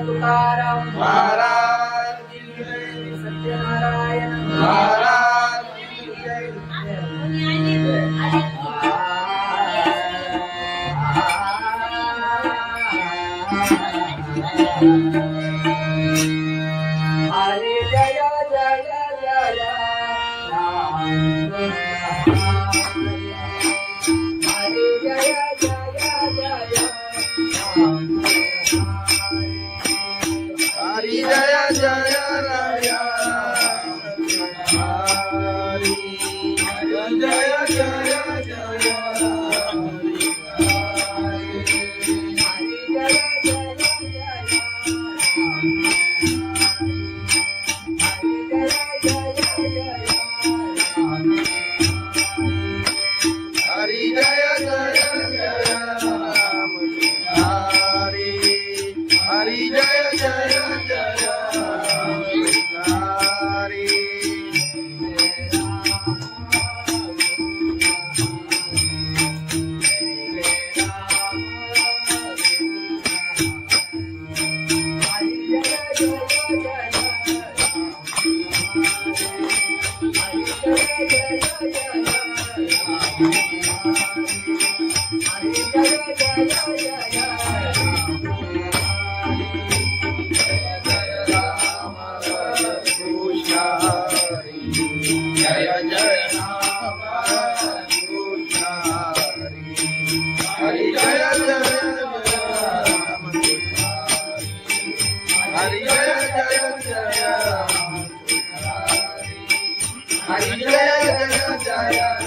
तुकाराम महाराज की जय, सत्यनारायण महाराज की जय। हरे जय जय जय राम, हरे जय जय जय राम, हरि जय जय राय, हरि जय जय जय राम, हरि जय जय जय राम, हरि जय जय जय हरि।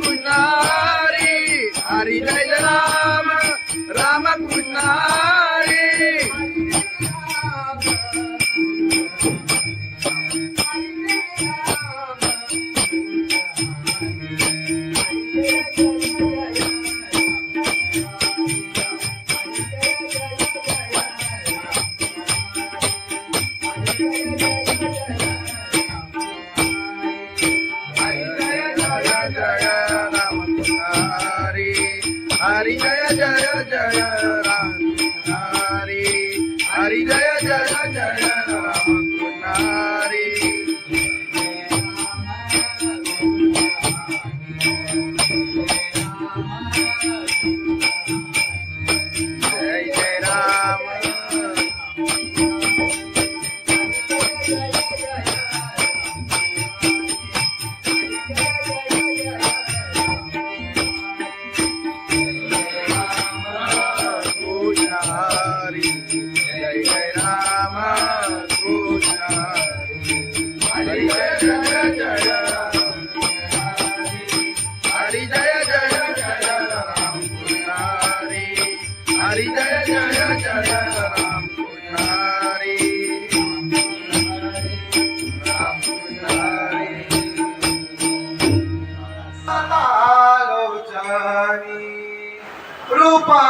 कृष्ण हरी हरी जय जय राम राम कृष्ण हरी हरि जय जय जय राम हरि हरि जय जय जय राम हरि जय जय राम हरि जय जय राम कृष्ण हरि जय जय जय हरि जय जय जय राम कृष्ण हरि हरि जय जय जय राम कृष्ण हरि राम कृष्ण हरि आलोचनी रूपा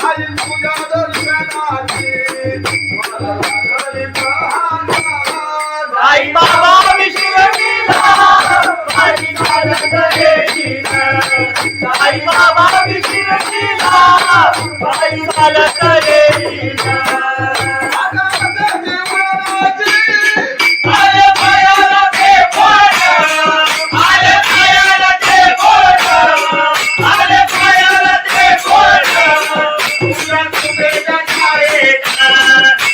आई तुझ्या दर्शनाची मला लागली तहान. साई बाबा विशिरडीला पायी चालत येईन. साई बाबा विशिरडीला पायी चालत येईन. आले पायाला ते बोट, आले पायाला ते बोट, आले पायाला ते बोट. तुझ्या तुझ्या छायेत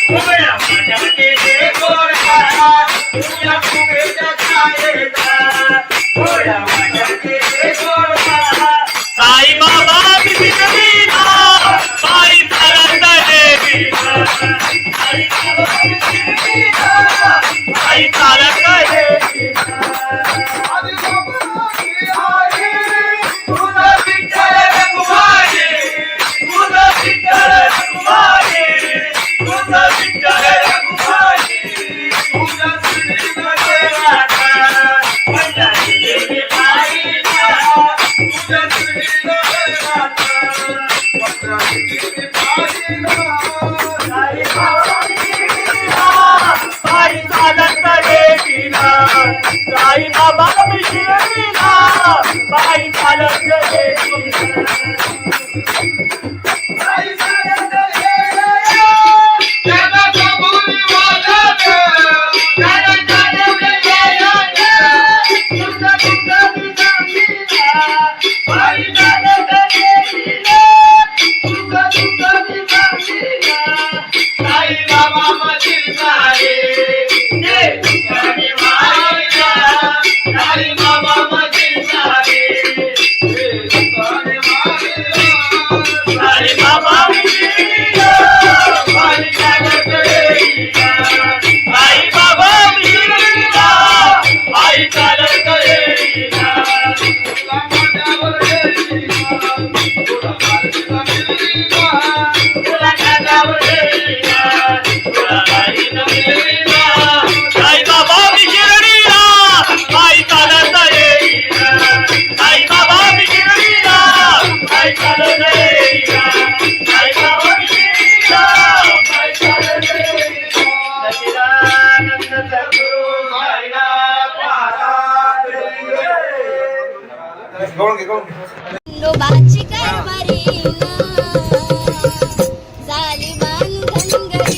उभ्या माझ्या केले गोळा. तुझ्या तुझ्या छायेत उभ्या माझ्या केले गोळा. साई बाबा विशिरडीला पायी चालत येईन. साई बाबा विशिरडीला पायी चालत येईन. तुझं विठ्ठल रघुमाई, तुझं विठ्ठल रघुमाई, तुझं विठ्ठल रघुमाई. तुझ्या श्रीनगरात पंढरीची पायीला, तुझ्या श्रीनगरात पंढरीची पायीला. साई बाबा विशिरडीला पायी चालत येईन. साई बाबा विशिरडीला पायी चालत येईन. पायी चालत येईन. त्याला कबुली वाजत, त्याला चालवलं येईन. तुझं तुझं विसामीला पायी चालत येईन. तुझं तुझं विसामीला. साई बाबा मधील सारे जे ठिकाणी मायला. साई बाबा मधील सारे जे ठिकाणी मायला. साई बाबा विशिरडीला पायी चालत येईन. साई बाबा विशिरडीला पायी चालत येईन. तुला माझ्यावर येईना, तुला माझीला मिळीना. तुला कानावर येईन, तुला बाईनं मिळवीना. साई बाबा विशिरडीला पायी चालत येईन. साई बाबा विशिरडीला पायी चालत येईन. साई बाबा विशिरडीला पायी चालत येईन. सच्चिदानंद सद्गुरु साईनाथ महाराज की जय. गवळण घे, गवळण घे. खंडोबाची कारभारी झाली बांधन गरी.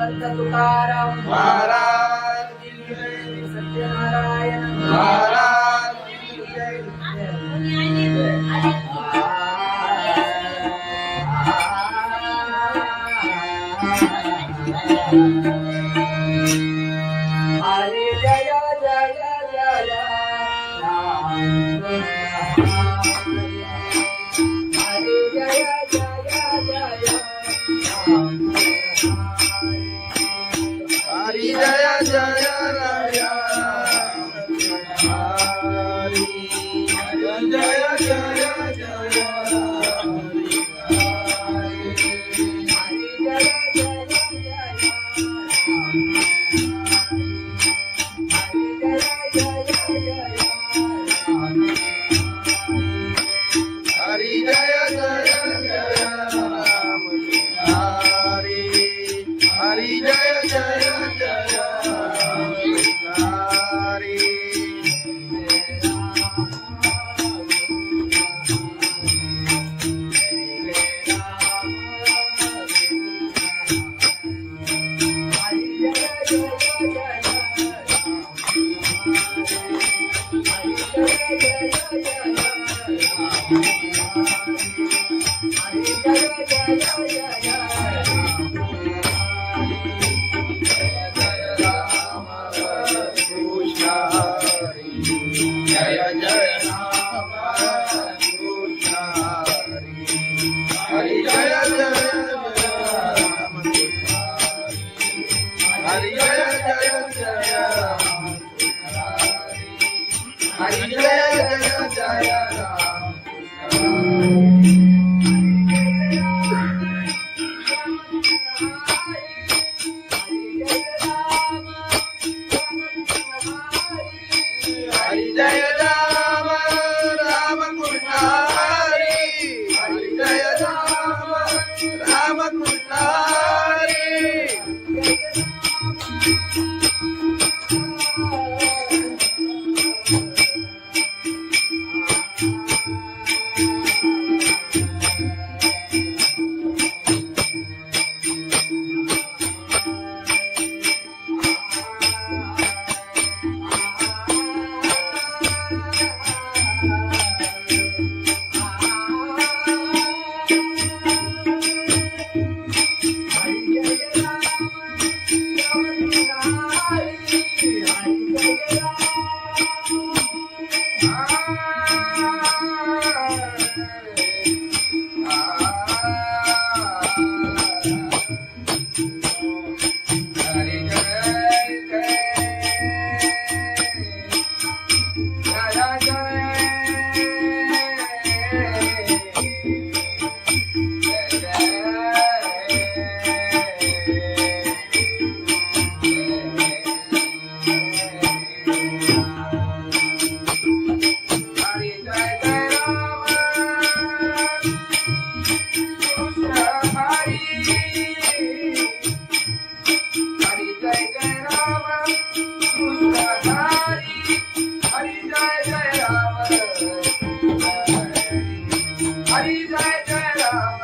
संत तुकाराम महाराज की जय. सत्यनारायण महाराज की जय. हरे जय जय जय राम हरे जय जय जय राम हरी जय जय राय. हरी जय जय जय हरी जय जय जय राम. हरी हरी जय जय जय हरी. जय जय राम कृष्ण हरी. हरी जय जय राम कृष्ण हरी. जय जय जय राम हरी. जय जय जय राम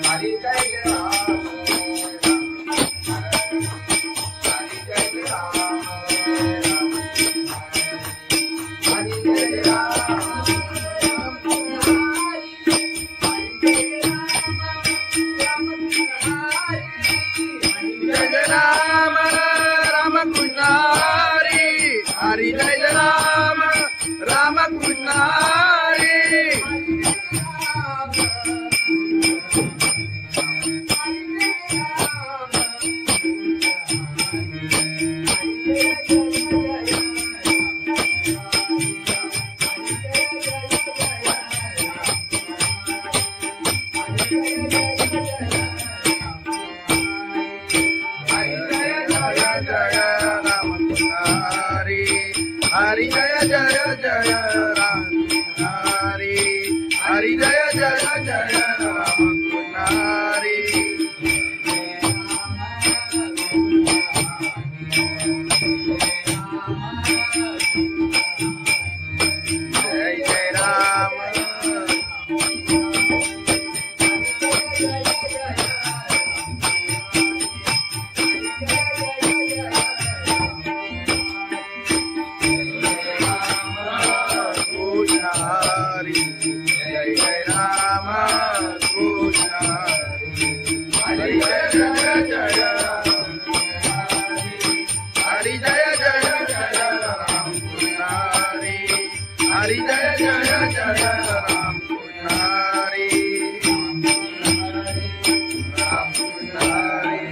हरी. जय राम राम कृष्ण हरी. हरी जय राम राम कृष्ण हरी. हरी जय राम राम कृष्ण हरी. हरी जय जय जय राम हरी. हरी जय जय जय राम हरी. जय जय राम. हरी जय जय जय हरी जय जय जय राम कृष्ण हरी हरी जय जय जय राम कृष्ण हरी राम कृष्ण हरी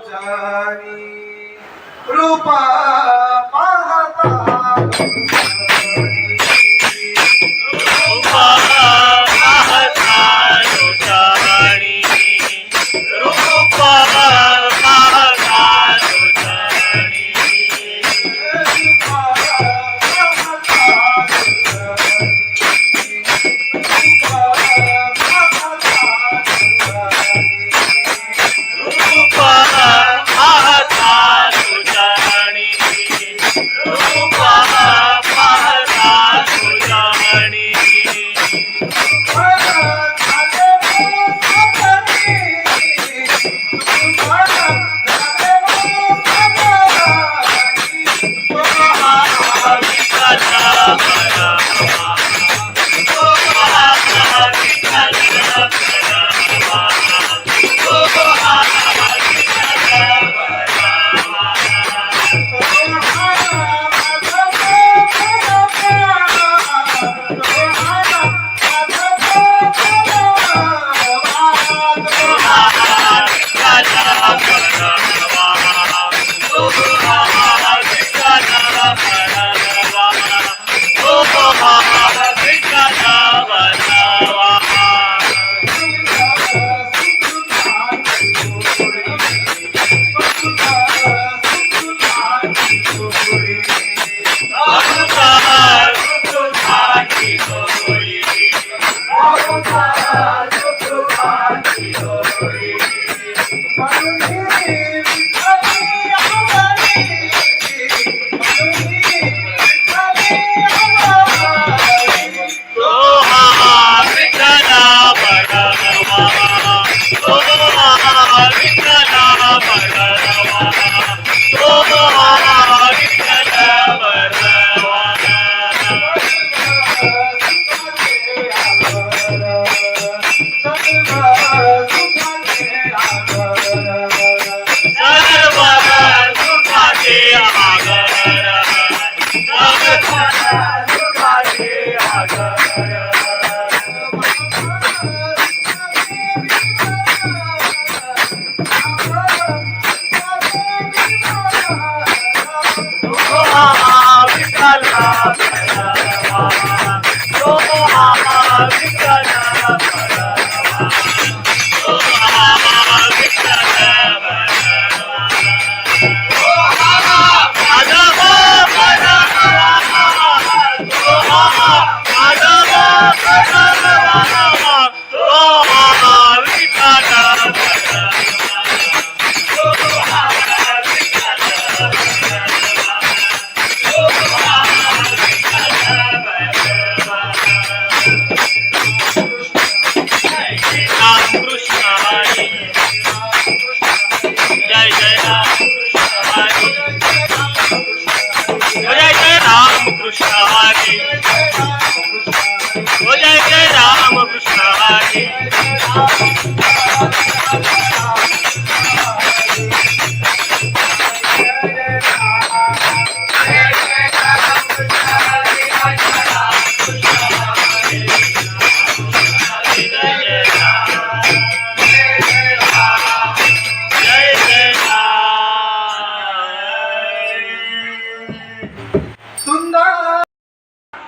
आलोचनी रूपा पाहता रूपा पाहता लोचनी रूपा पाहता लोचनी रूपा पाहता लोचनी रूपा पाहता लोचनी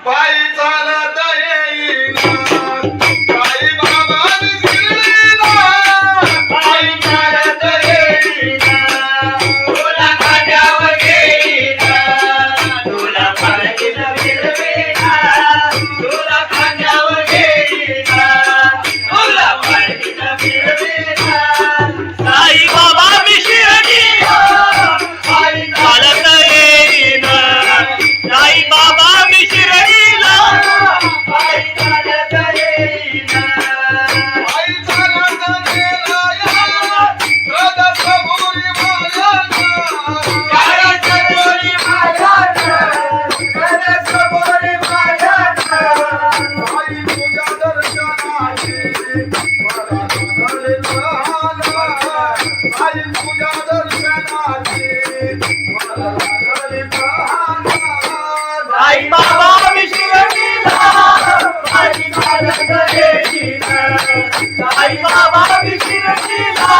पायी चालत येईना, पायी बाबांनी शिर्डीला साई बाबा शिर्डीला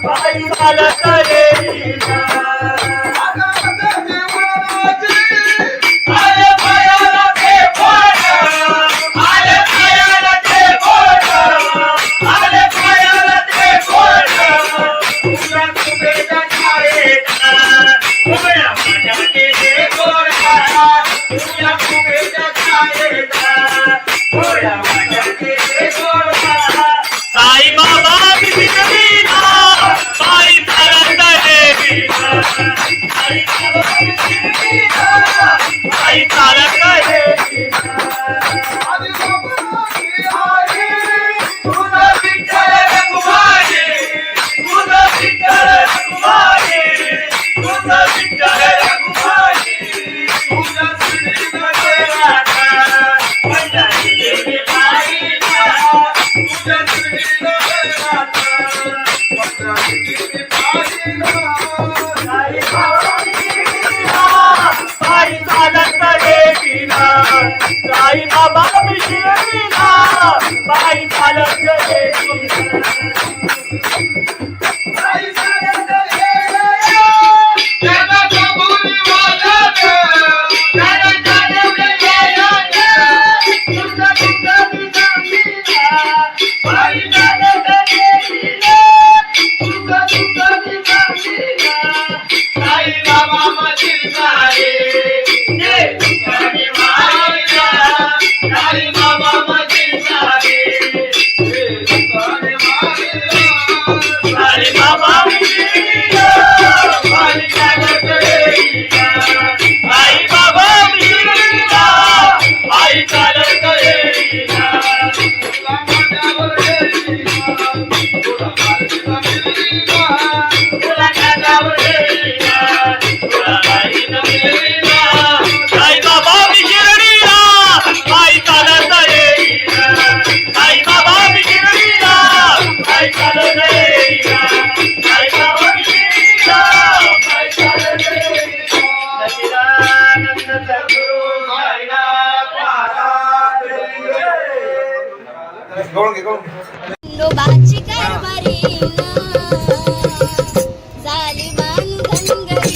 पायी चालत येईना आले पायाला ते बोट आले पायाला ते बोट आले पायाला ते बोट तुझ्या कुबेच्या छायेत उभ्या माझ्या केले गोडा तुझ्या कुबेच्या छायेत उभ्या माझ्या केले गोडा साई बाबा शिर्डीला पायी चालत येईना साई बाबा शिर्डीला पायी चालत येईना तुझा विठ्ठल रखुमाई तुझा विठ्ठल रखुमाई तुझा विठ्ठल रखुमाई तुझा श्रीमध्ये राधा पंढरी देवी बाईला तुझा श्रीमध्ये राधा पंढरी देवी बाईला साई बाबा शिर्डीला पायी चालत येईना साई बाबा शिर्डीला पायी चालत येईना साई चालत येईना त्याला कबुली वाजत त्याला जाणवले यायला तुझा तुझा दिसला पायी चालत येईना तुझा तुझा दिसला साई बाबा मधील सारे जे तुझ्याने मारिला साई बाबा मधील सारे जे तुझ्याने मारिला साई बाबा शिर्डीला पायी चालत येईना साई बाबा शिर्डीला पायी चालत येईना तुला माझ्यावर येईना तुला माझ्यावर येईना तुला माझ्यावर येईना तुला माझ्यावर येईना साई बाबा शिर्डीला पायी चालत येईना साई बाबा शिर्डीला पायी चालत येईना साई बाबा शिर्डीला पायी चालत येईना सच्चिदानंद सद्गुरु साईनाथ महाराज खंडोबाची कारभारीना झाली बांधनगरी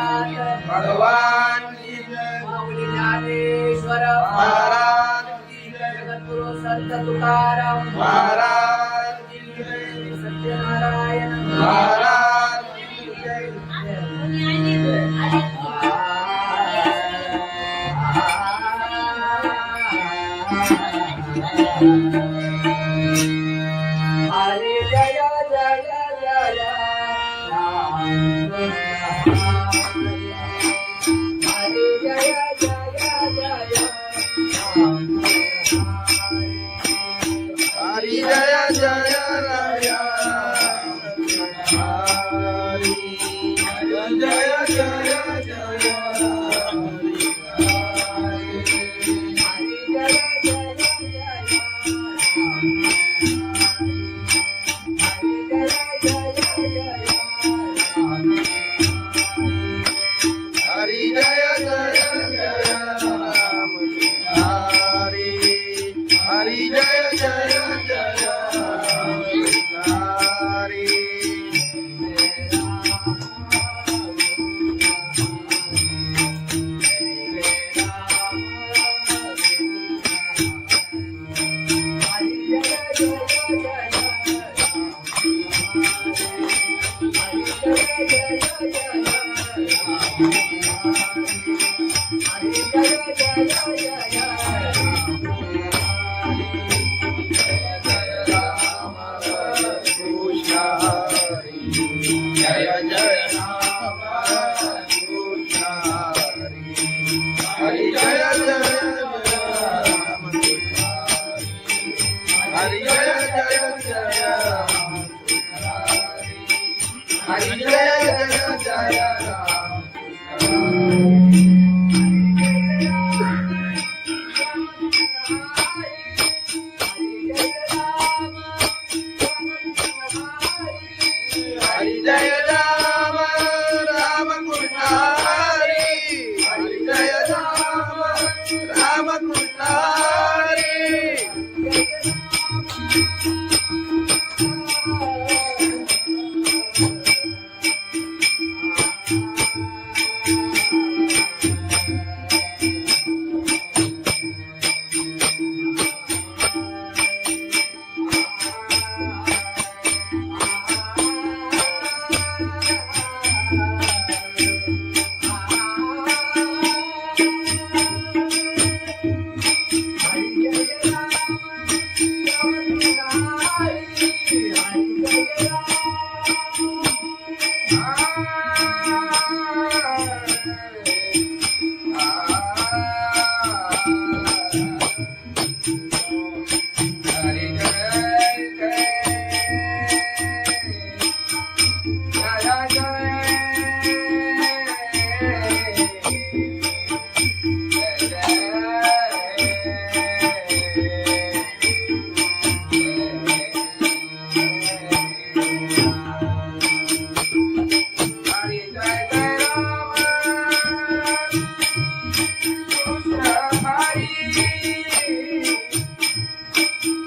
भोलेनाथ भगवान की जय माऊली ज्ञानेश्वर महाराज की जय जगद्गुरु संत तुकाराम महाराज की जय सत्यनारायण महाराज की जय हरे जय जय जय राम हरे जय जय जय राम हरि जय जय राया हरि जय जय जय हरि जय जय जय राम हरि हरि जय जय जय राम हरि कृष्ण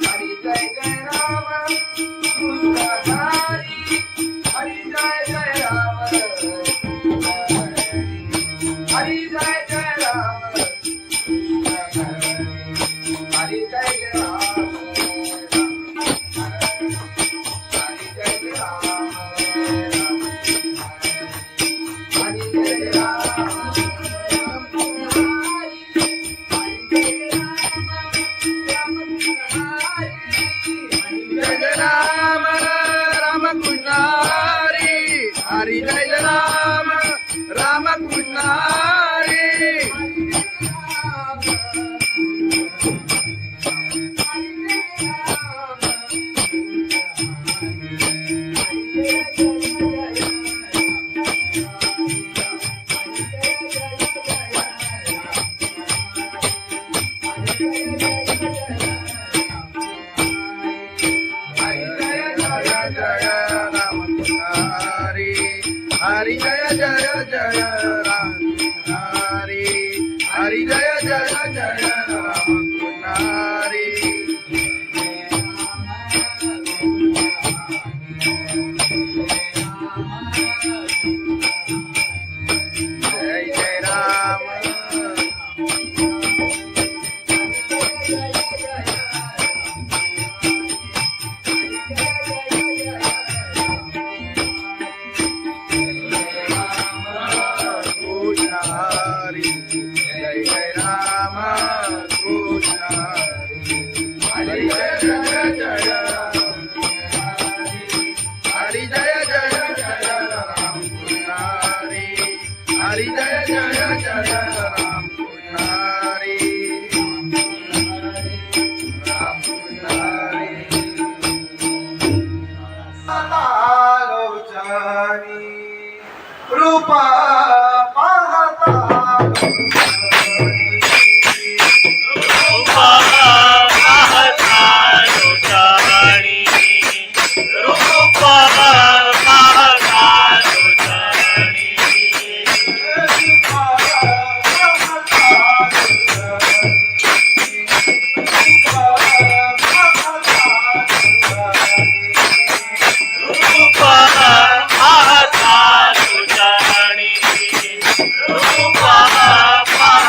हरि जय जय राम कृष्ण हरि जय जय राम हरि जय जय जय राम हरि जय जय जय राम हरि जय राम राम कृष्ण हरि हरि जय राम राम कृष्ण हरि हरि जय राम राम कृष्ण हरि हरि जय जय जय राम हरि हरि जय जय जय राम हरि जय जय राम पुजारी राम पुजारी लोचनी रूपा पाहता रूपा पाहता लोचनी रूपा पाहता लोचनी रूपा पाहता लोचनी रूपा पाहता लोचनी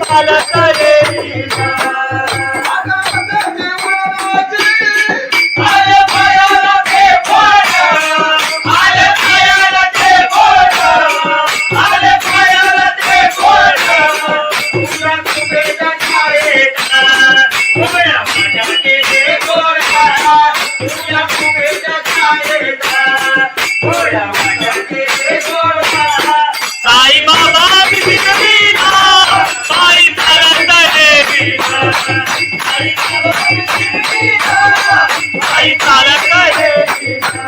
चालत येईना आले पायाला ते बोट आले पायाला ते बोट आले पायाला ते बोट तुला कुबेच्या छायेत उभ्या माझ्याचे ते गोडा तुला कुबेच्या छायेत उभ्या माझ्याचे ते गोडा साई बाबा बिना पायी चालत येईना साई बाबा बिना पायी चालत येईना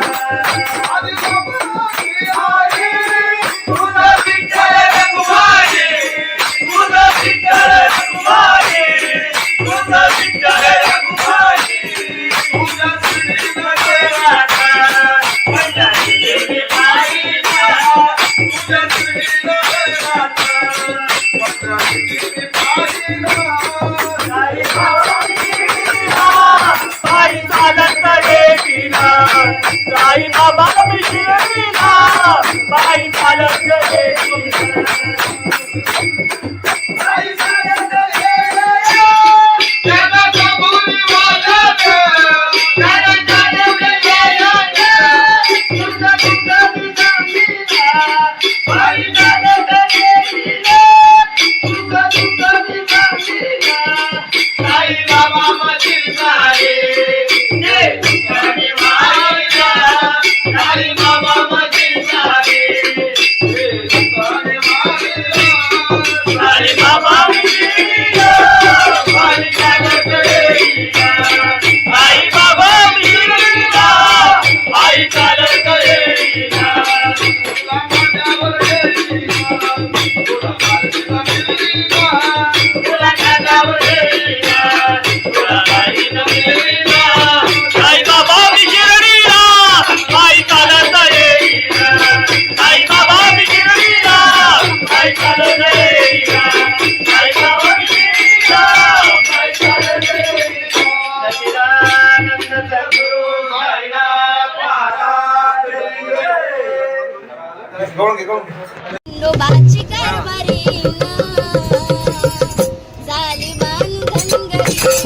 तुझं विठ्ठल रघुमाई तुझं विठ्ठल रघुमाई तुझं विठ्ठल रघुमाई तुझं श्रीमते राधा पंढरी देवी पायीला तुझं श्रीमते राधा पंढरी देवी पायीला साई बाबा बिना पायी चालत येईना साई बाबा बिना पायी चालत येईना साई चालत येईना त्याला कबुली वाजत त्याला चालत येईना तुझं तुझं बिना पायी चालत येईना तुझं तुझं बिना साई बाबा मधील सारे जे तुझ्याने मारिला साई बाबा मधील सारे जे तुझ्याने मारिला साई बाबा मिळीला पायी चालत येईना साई बाबा मिळीला पायी चालत येईना तुला माझ्यावर येईना तुला माझ्यावर मिळीला तुला माझ्यावर येईना तुला माझ्यावर मिळीला साई बाबा मिळीला पायी चालत येईना साई बाबा मिळीला पायी चालत येईना साई बाबा मिळीला पायी चालत येईना सच्चिदानंद सद्गुरु साईनाथ महाराज खंडोबाची कारभारी झाली बांधनगरी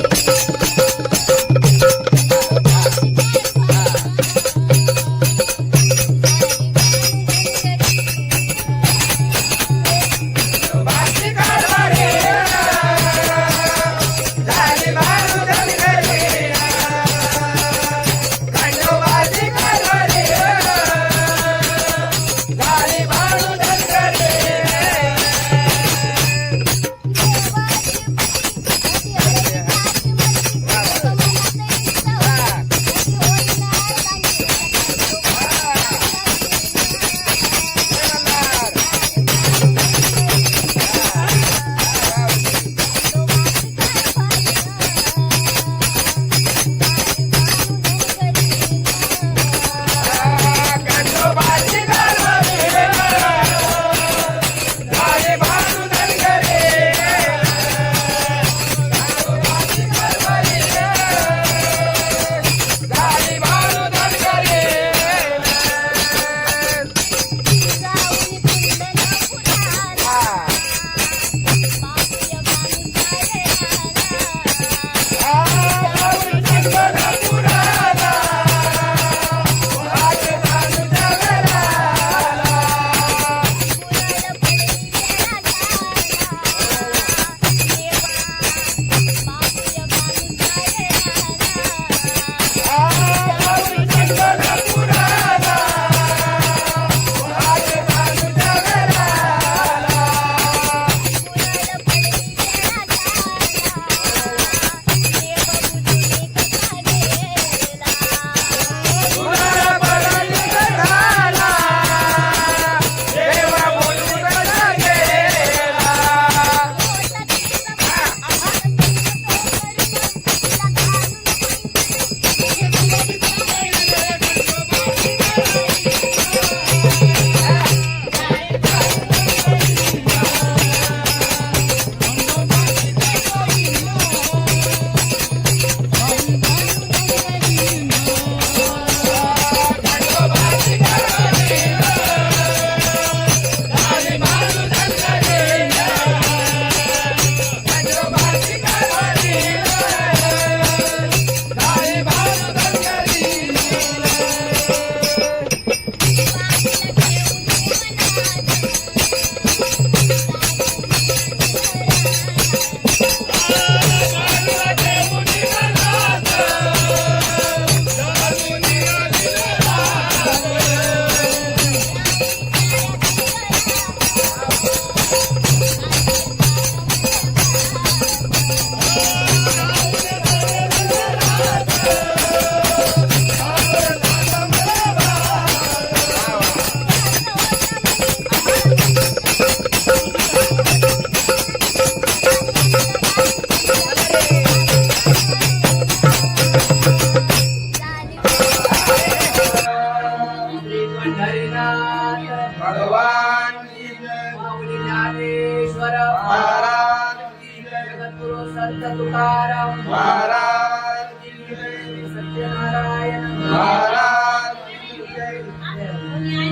तुकाराम महाराज की जय, सत्यनारायण महाराज की जय.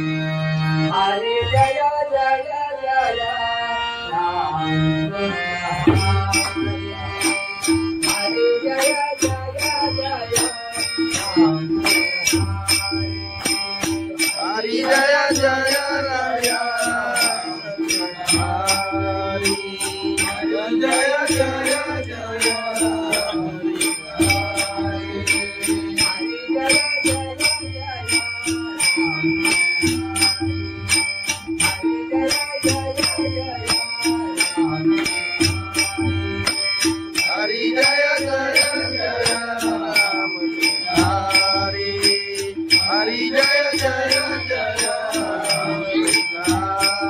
हरे जय जय जय राम हरे जय जय जय राम हरी जय जय राया हरी जय जय जय हरी जय जय जय राम हरी हरी जय जय जय राम हरी जय जय राम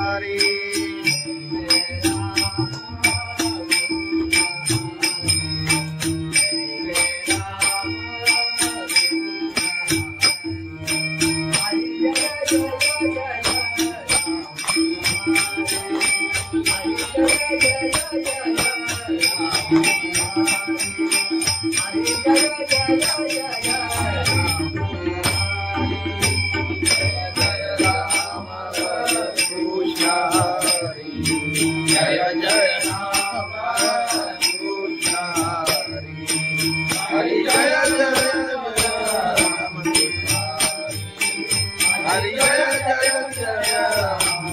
कृष्ण हरि जय जय राम हरि जय जय जय राम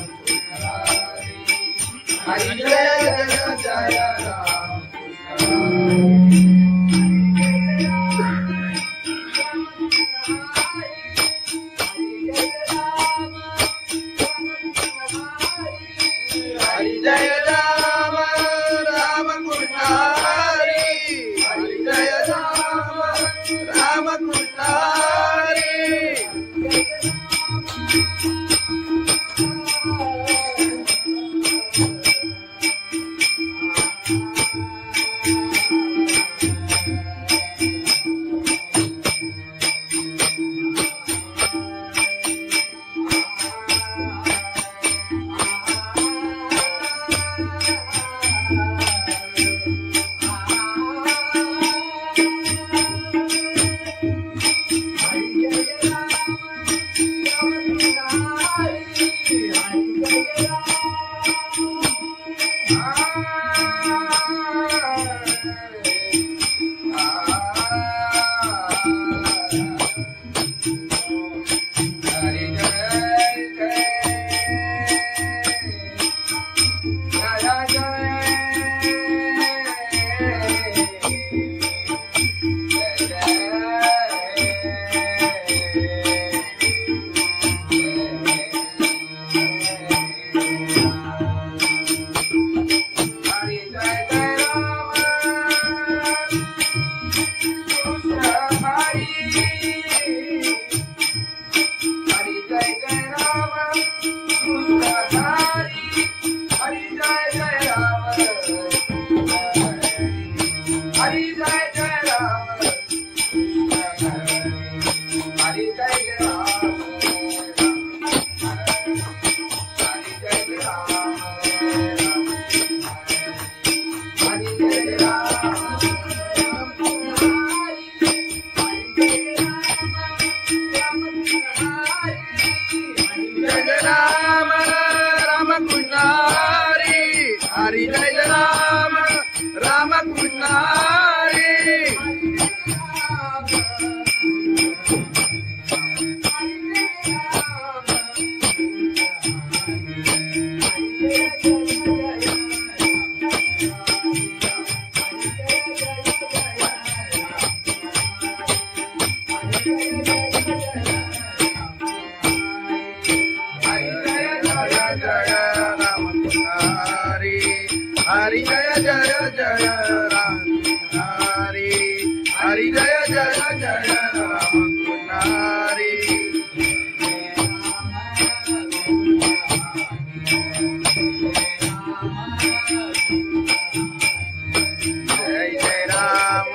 हरि जय जय जय राम हरि जय राम राम कृष्ण हरि हरि जय राम राम कृष्ण हरि हरि जय राम राम कृष्ण हरि हरि जय जय जय राम हरि हरि जय जय जय राम हरि जय जय राम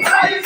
बाई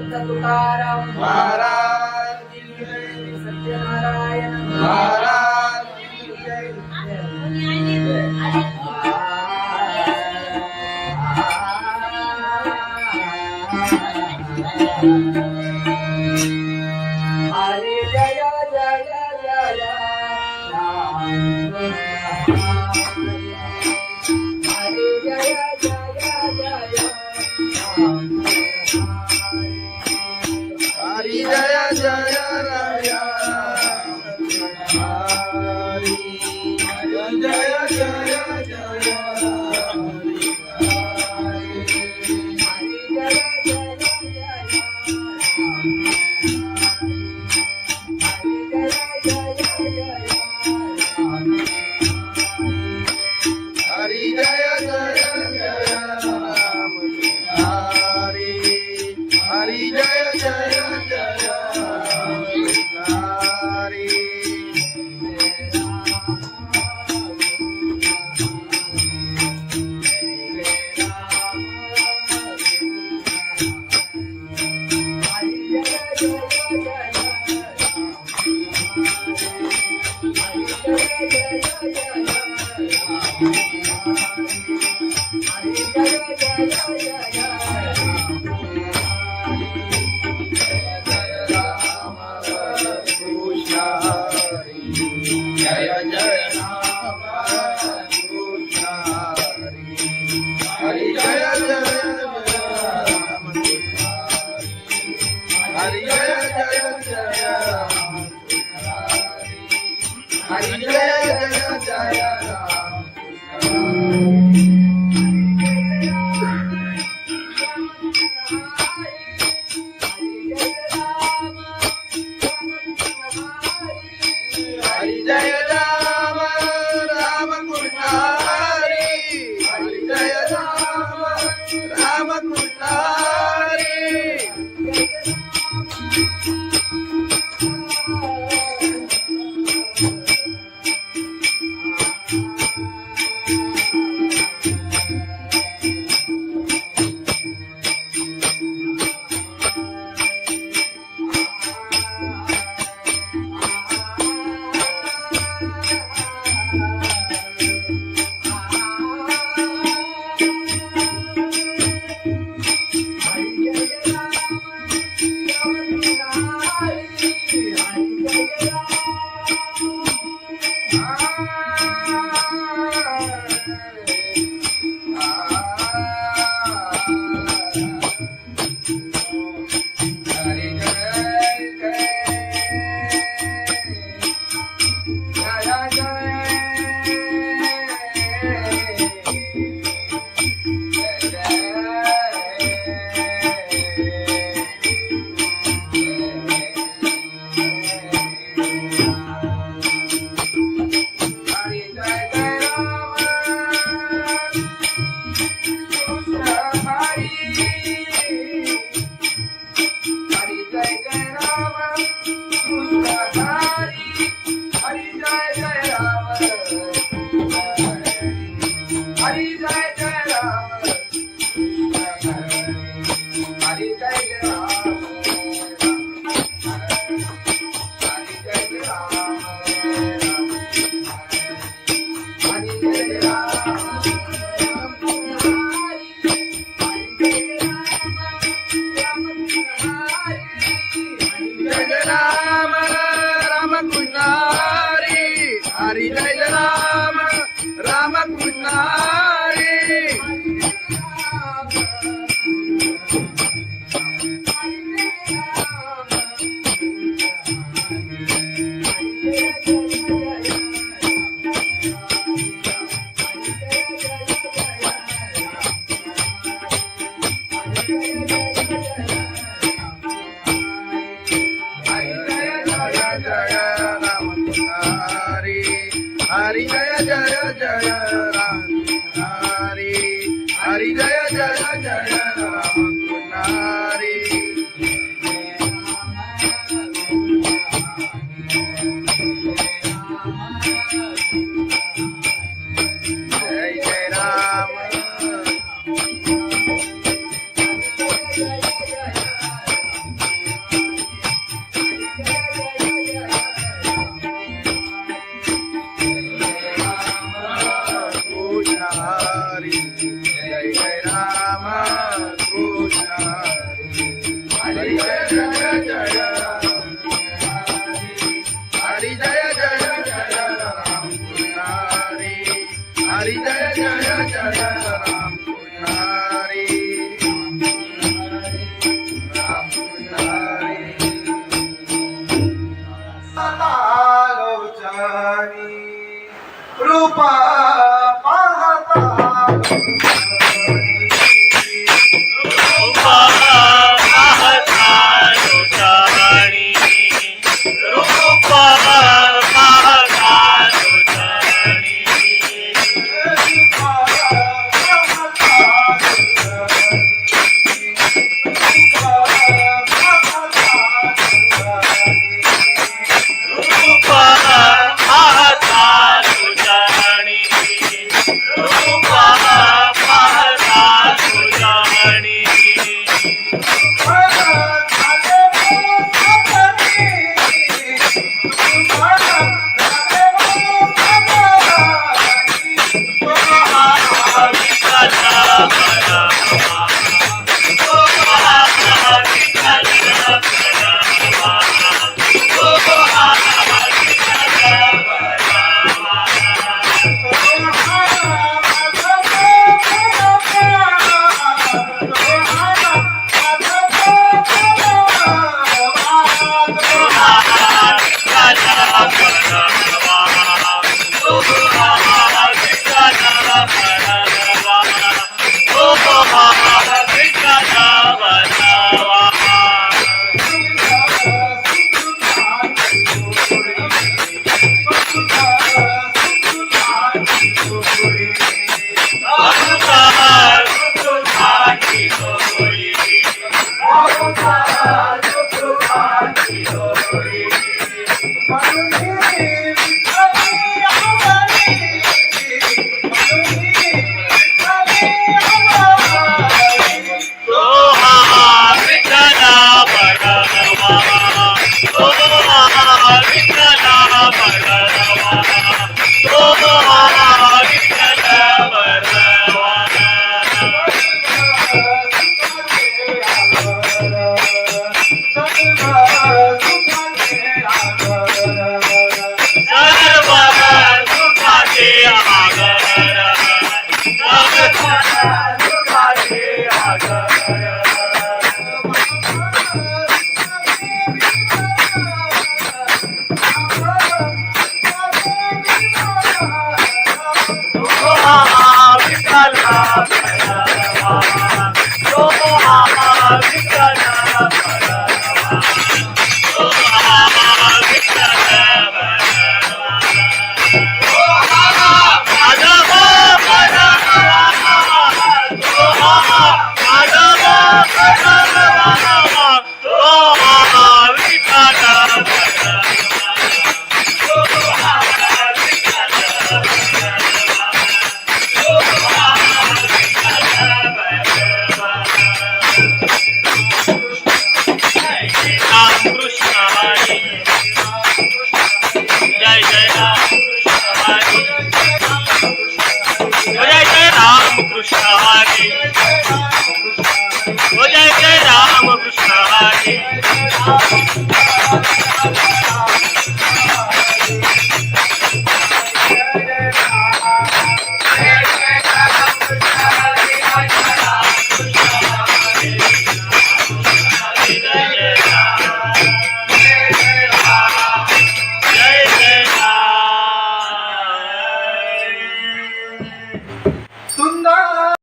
संत तुकाराम महाराज की जय. सत्यनारायण महाराज की जय. हरे जय जय जय राम हरे जय जय जय राम हरी जय जय राया. हरी जय जय जय हरी जय जय जय राम. हरी हरी जय जय जय हरी. जय जय राम कृष्ण हरी. हरी जय जय राम हरी जय जय जय राम. हरी जय जय जय राम. हरी जय राम राम कृष्ण हरी. हरी जय राम राम कृष्ण हरी. हरी जय राम राम कृष्ण हरी. हरी जय जय जय राम हरी. हरी जय जय जय राम हरी. जय जय राम. सुंदर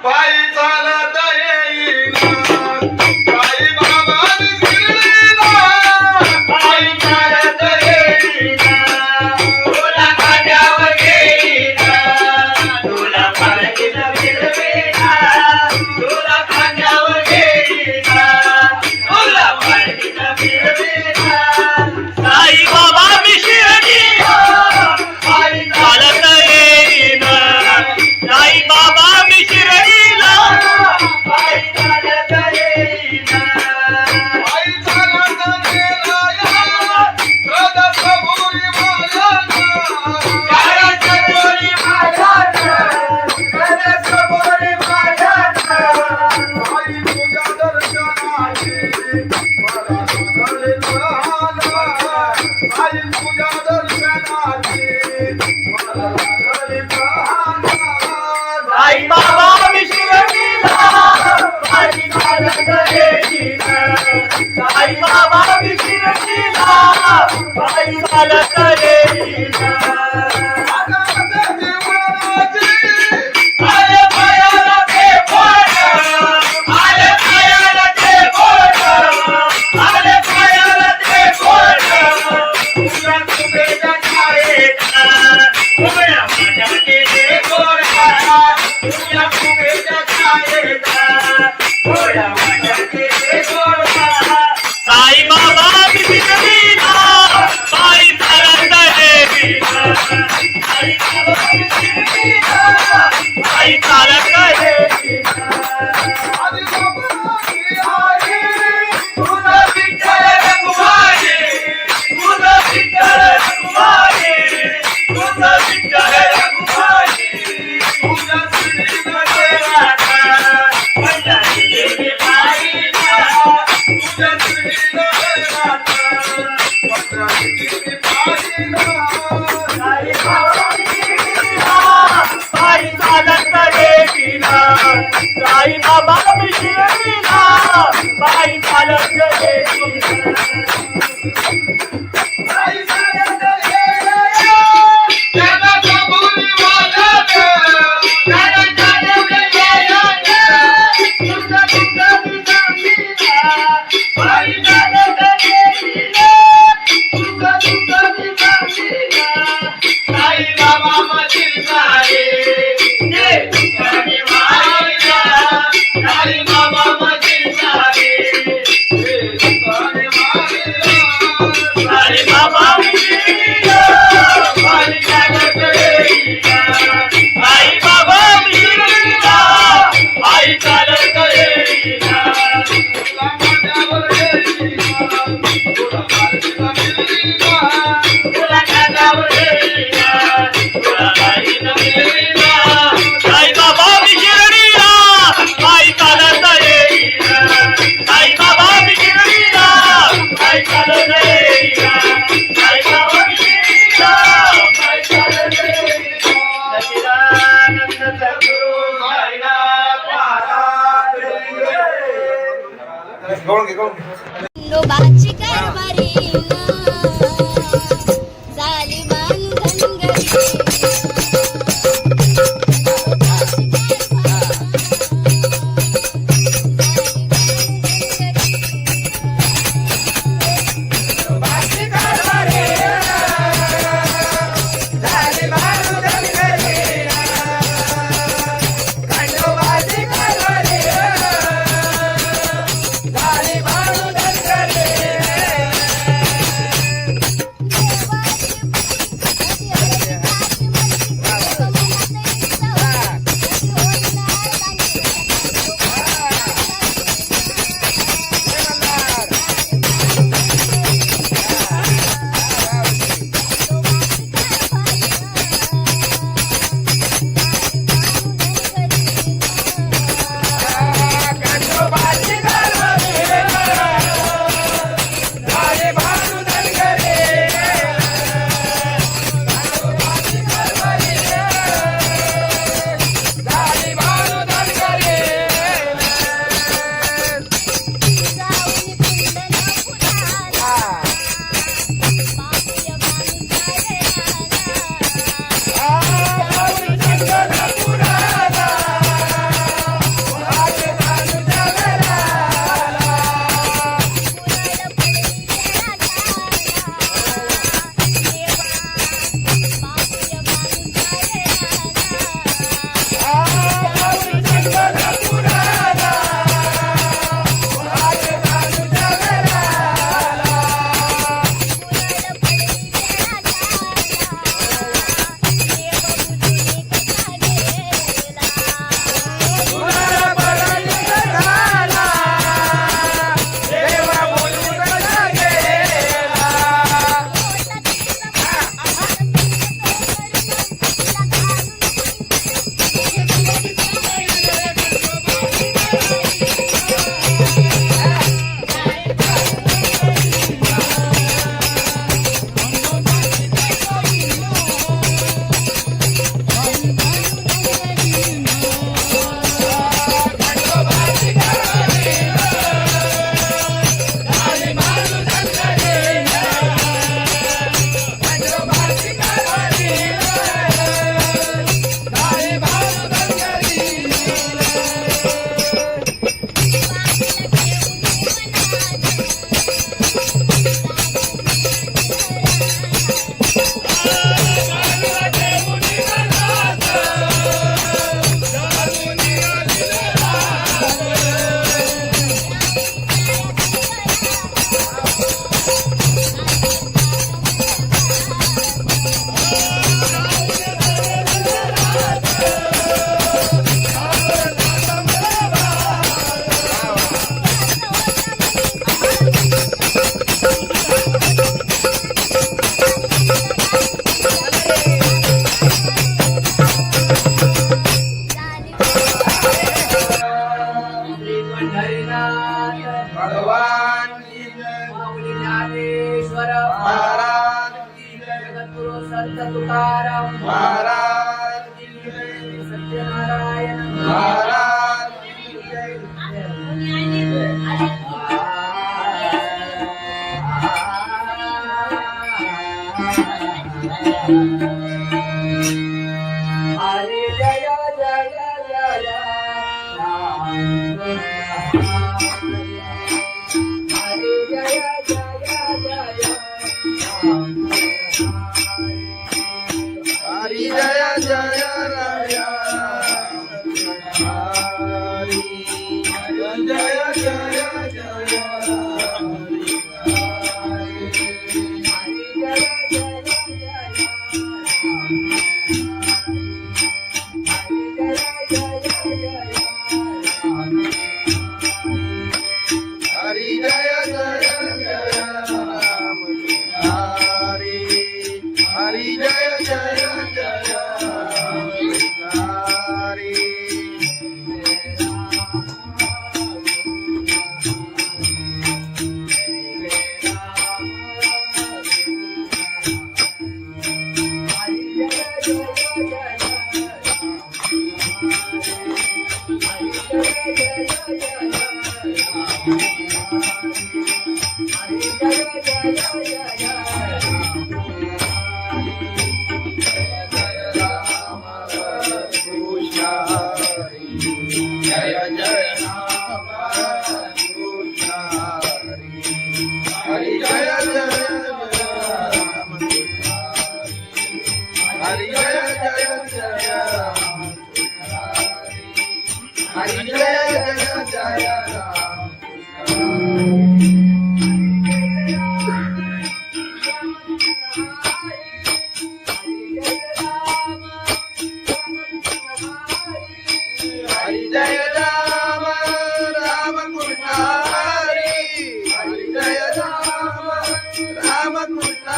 पायी चालत येईना साई बाबा शिर्डीला पायी चालत येईना तुला खांद्यावर घेईना तुला पालखीत फिरवीना तुला खांद्यावर घेईना तुला पालखीत फिरवीना साई बाबा मी शिर्डीला पायी चालत येईना साई बाबा मी शिर्डीला पायी चालत येईना पायी चालत गेला या रथसमोरी माझ्याना कारंजोरी माझ्याना कारंजोरी माझ्याना साई तुझ्या दर्शनाची मला लागले प्रहारा साई तुझ्या दर्शनाची मला लागले प्रहारा साई बाबा मी शिर्डीला पायी चालत येईना साई बाबा मी शिर्डीला पायी चालत येईना आले पायाला ते बोट आले पायाला ते बोट आले पायाला ते बोट तुझ्या कुबेच्या छायेत उभ्या माझ्या केले गोडा तुझ्या कुबेच्या छायेत उभ्या माझ्या केले गोडा साई बाबा मी शिर्डीला पायी चालत येईना साई बाबा मी शिर्डीला पायी चालत येईना आदि बाबाची आई तुझं विठ्ठल रखुमाई तुझं विठ्ठल रखुमाई तुझं विठ्ठल रखुमाई तुझ्या श्रीमध्ये राधा पंढरी गेली पायीला तुझ्या श्रीमध्ये राधा पंढरी गेली पायीला साई बाबा शिर्डीला पायी चालत येईना साई बाबा मी शिर्डीला पायी चालत येईना साई चालत गेला त्याला कबुली वाजत त्याला जाणवले गेलं तुझं तुझं मी सांगितलं पायी चालत येईना तुझं तुझं मी सांगितलं साई बाबा मधील सारे ते तुझ्याने वाहिला साई बाबा मधील सारे ते तुझ्याने वाहिला साई बाबा मी शिर्डीला पायी चालत येईना साई बाबा मी शिर्डीला पायी चालत येईना तुला माझ्यावर येईना तुला पालखीला मिळवीना तुला खांद्यावर घेईना तुला पालखीत फिरवीना साई बाबा मी शिर्डीला पायी चालत येईना साई बाबा मी शिर्डीला पायी चालत येईना साई बाबा मी शिर्डीला पायी चालत येईना सच्चिदानंद सद्गुरु साईनाथ महाराज खंडोबाची कारभारी झाली धनगरी गणनाथ भगवान की जय माऊली ज्ञानेश्वर महाराज की जय जगद्गुरु संत तुकाराम महाराज की जय सत्यनारायण महाराज की जय हरे जय जय जय राम हरे जय जय जय राम हरि जय जय राया हरि जय जय जय हरि जय जय जय राम हरि हरि जय जय जय राम हरि हरि जय राम राम कृष्ण हरि हरि जय राम राम कृष्ण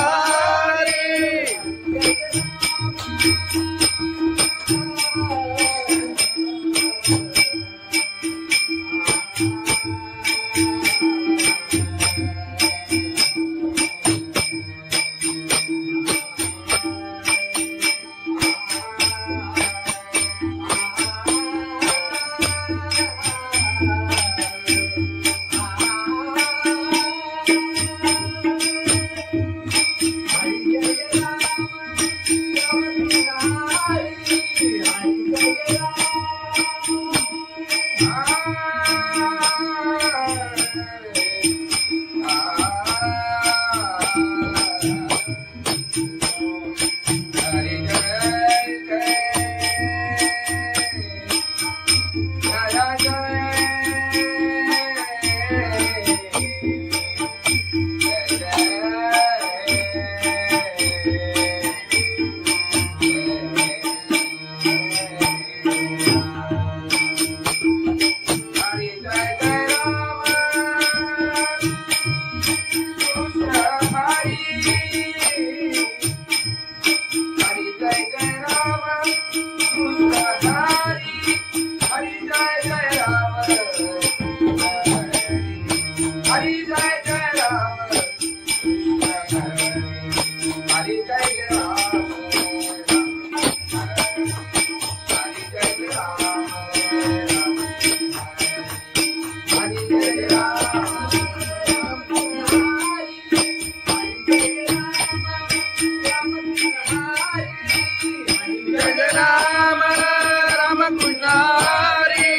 हरि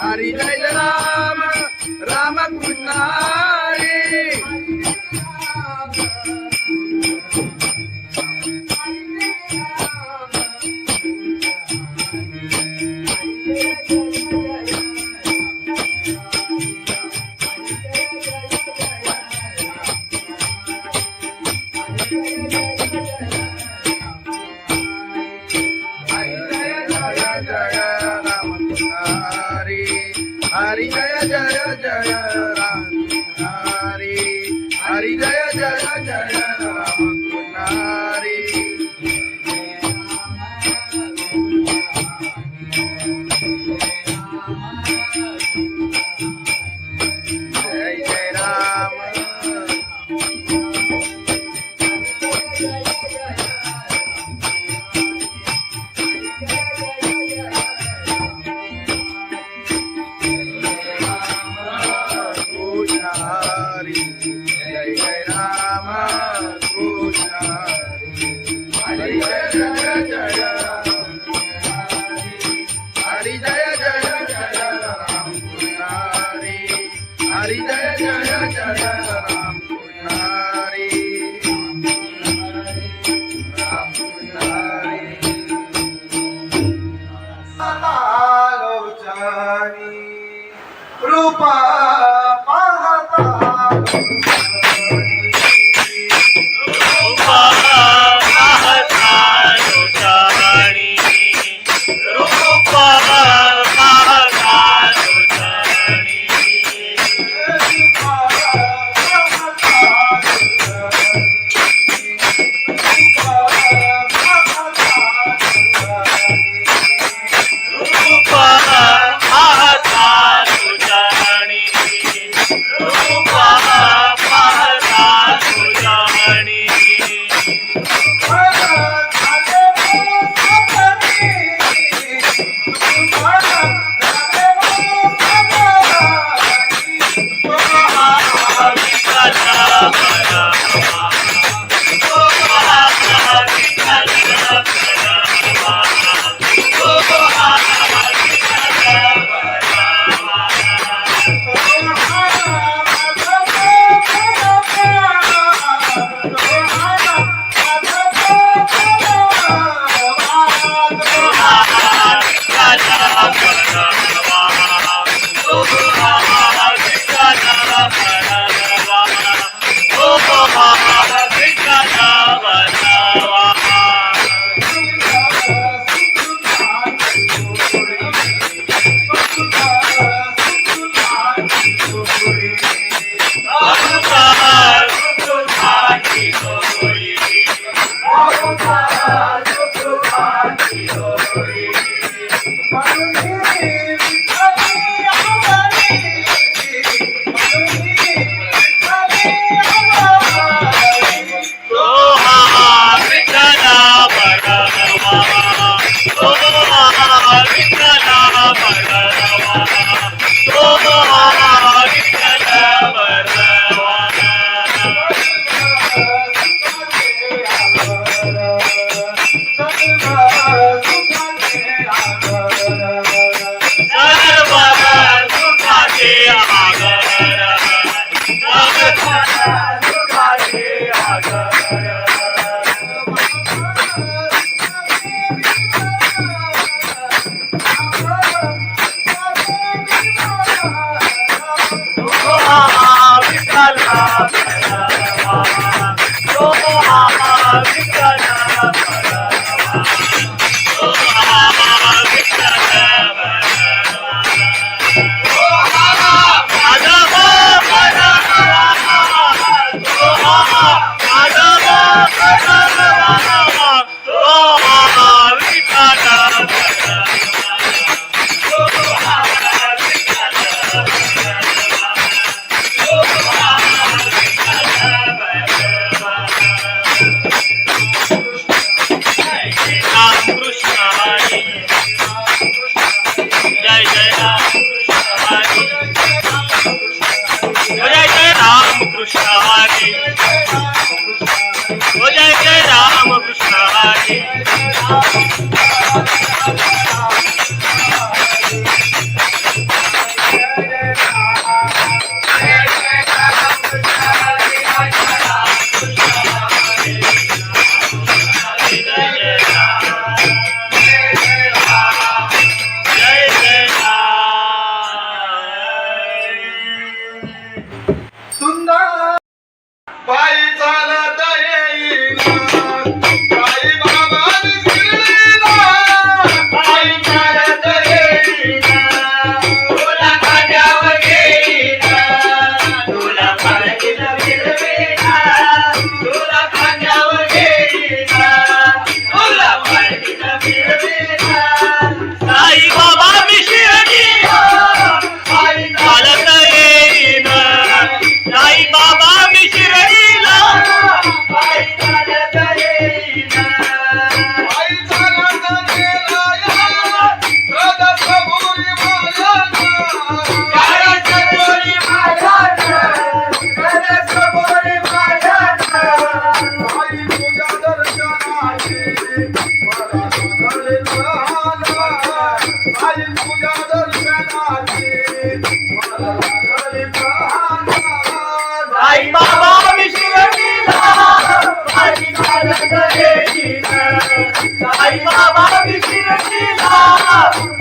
हरि जय राम राम कृष्ण हरि हरि जय जय जय राम हरि हरि जय जय जय राम हरि हरी जय जय जय राम कृष्ण हरी राम कृष्ण हरी लोचनी रूपा पाहता रूपा पाहता लोचनी रूपा पाहता लोचनी रूपा पाहता लोचनी रूपा पाहता लोचनी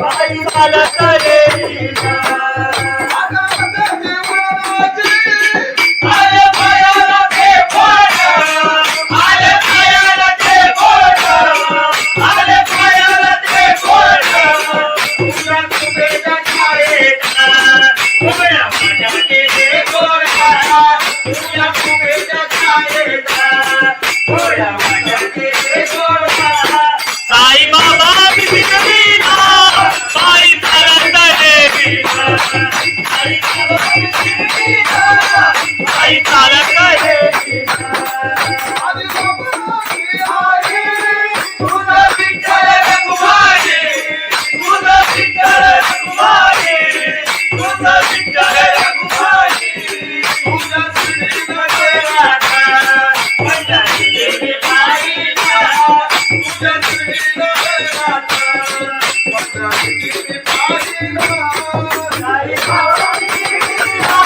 बाई चालत येईना आले पायाला ते बोट आले पायाला ते बोट आले पायाला ते बोट तुझ्या तुझ्या छायेचा उभ्या माझ्या केले गोरा तुझ्या तुझ्या छायेचा उभ्या माझ्या केले गोरा साई बाबा बिगडीला बाई चालत येईना साई बाबा बिगडीला बाई चालत येईना तुझा विठ्ठल रघुमाई तुझा विठ्ठल रघुमाई तुझा विठ्ठल रघुमाई तुझा श्रीनाथ राधा पंढरी देवी बाईला तुझा श्रीनाथ राधा पंढरी देवी बाईला साई बाबा बिगडीला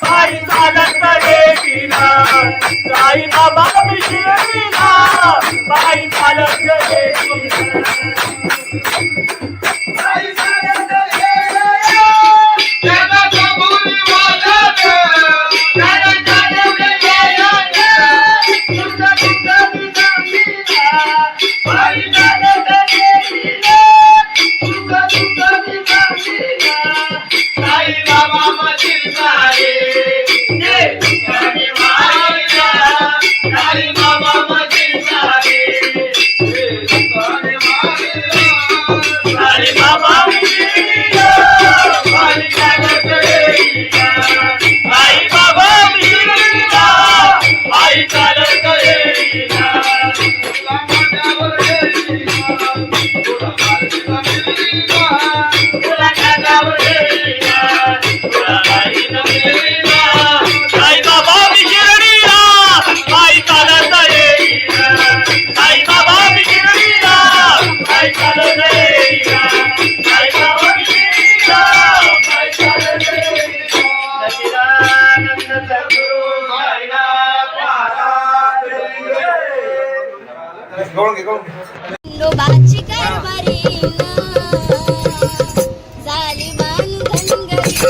बाई चालत येईना साई बाबा बिगडीला बाई चालत येईना बाई चालत येईना त्याला कबुली वाजत त्याला चालवले यायला तुझा तुझा बिगडीला बाई चालत येईना तुझा तुझा बिगडीला साई बाबा मधील सारे जे तुझ्याने मारिला साई बाबा मधील सारे जे तुझ्याने मारिला साई बाबा बिगडीला बाई चालत येईना साई बाबा बिगडीला बाई चालत येईना तुला माझ्यावर येईना तुला माझ्यावर येईना तुला माझ्यावर येईना तुला बाईला येईना साई बाबा बिगडीला बाई चालत येईना साई बाबा बिगडीला बाई चालत येईना साई बाबा बिगडीला बाई चालत येईना सच्चिदानंद सद्गुरु साईनाथ महाराज खंडोबाची कारभारी झाली बांधनगरी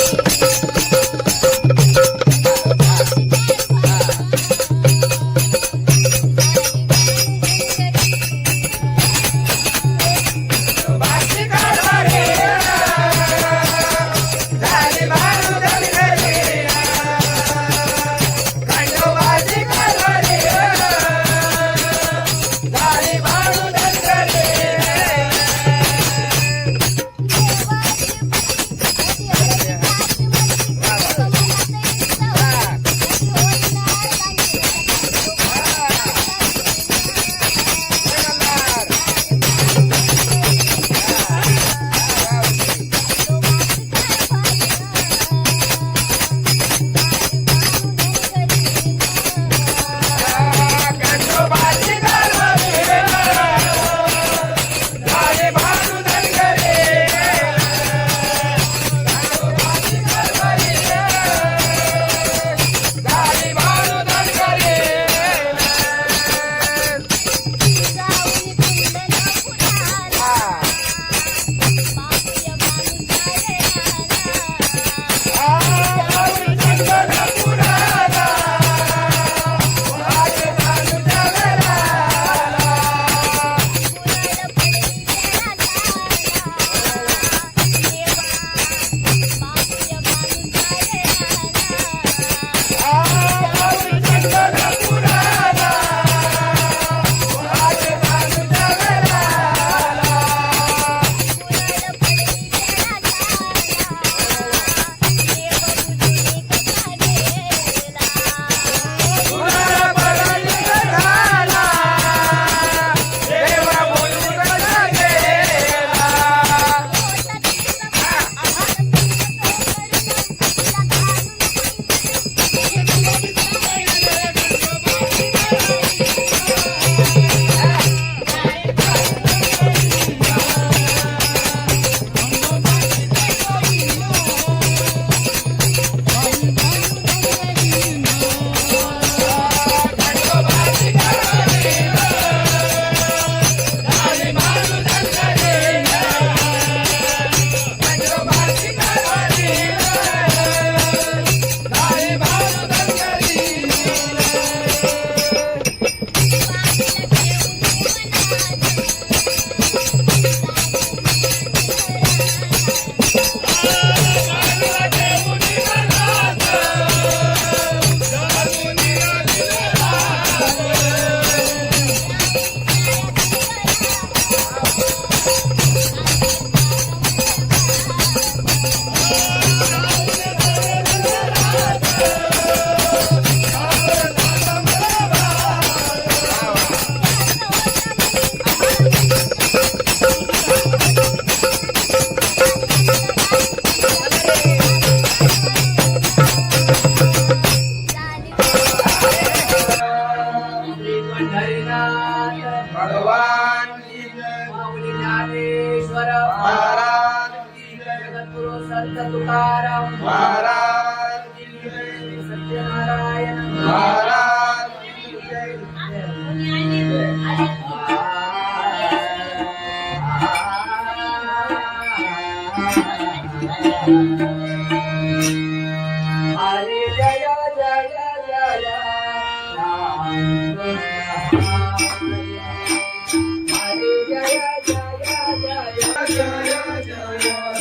तुकाराम महाराज की जय, सत्यनारायण महाराज की जय. हरे जय जय जय राम हरे जय जय जय जय जय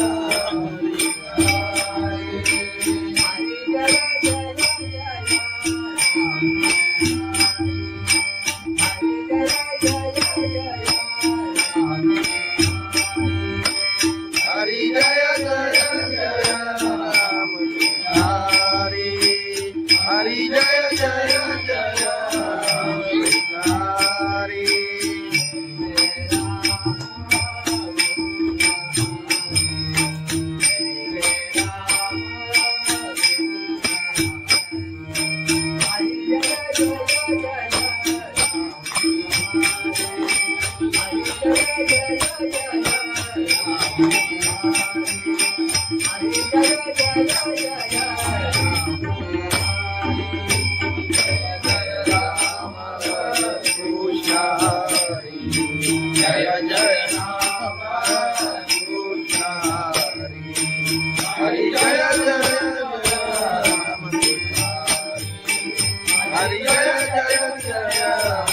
हरि जय जय जय राम हरि हरि जय जय जय राम हरि जय जय राम कृष्ण हरि जय जय राम हरि जय जय राम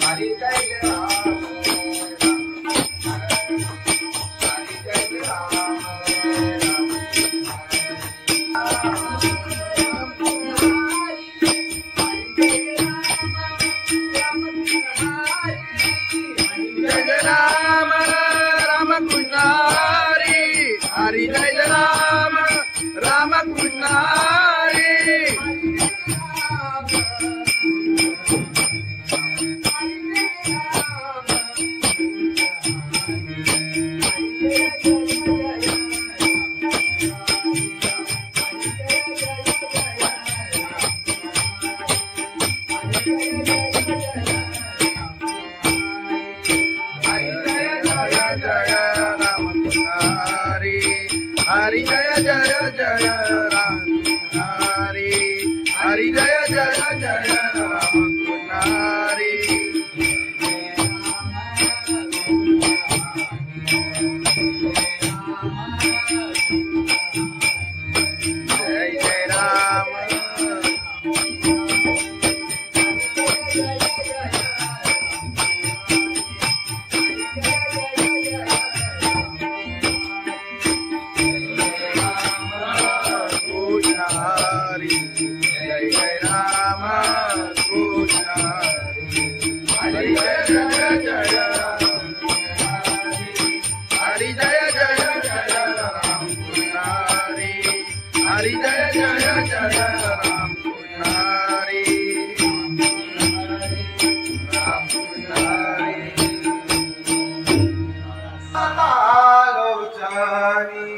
हरि जय जय राम हरि जय राम राम कृष्ण हरि हरि जय राम राम कृष्ण हरि हरि जय राम राम कृष्ण हरि हरि जय जय जय राम हरि हरि जय जय जय राम हरि जय जय राम हरि जय जय राम कृष्ण हरि जय जय जय हरि जय जय जय राम कृष्ण हरि जय जय जय राम कृष्ण राम कृष्ण आलोचनी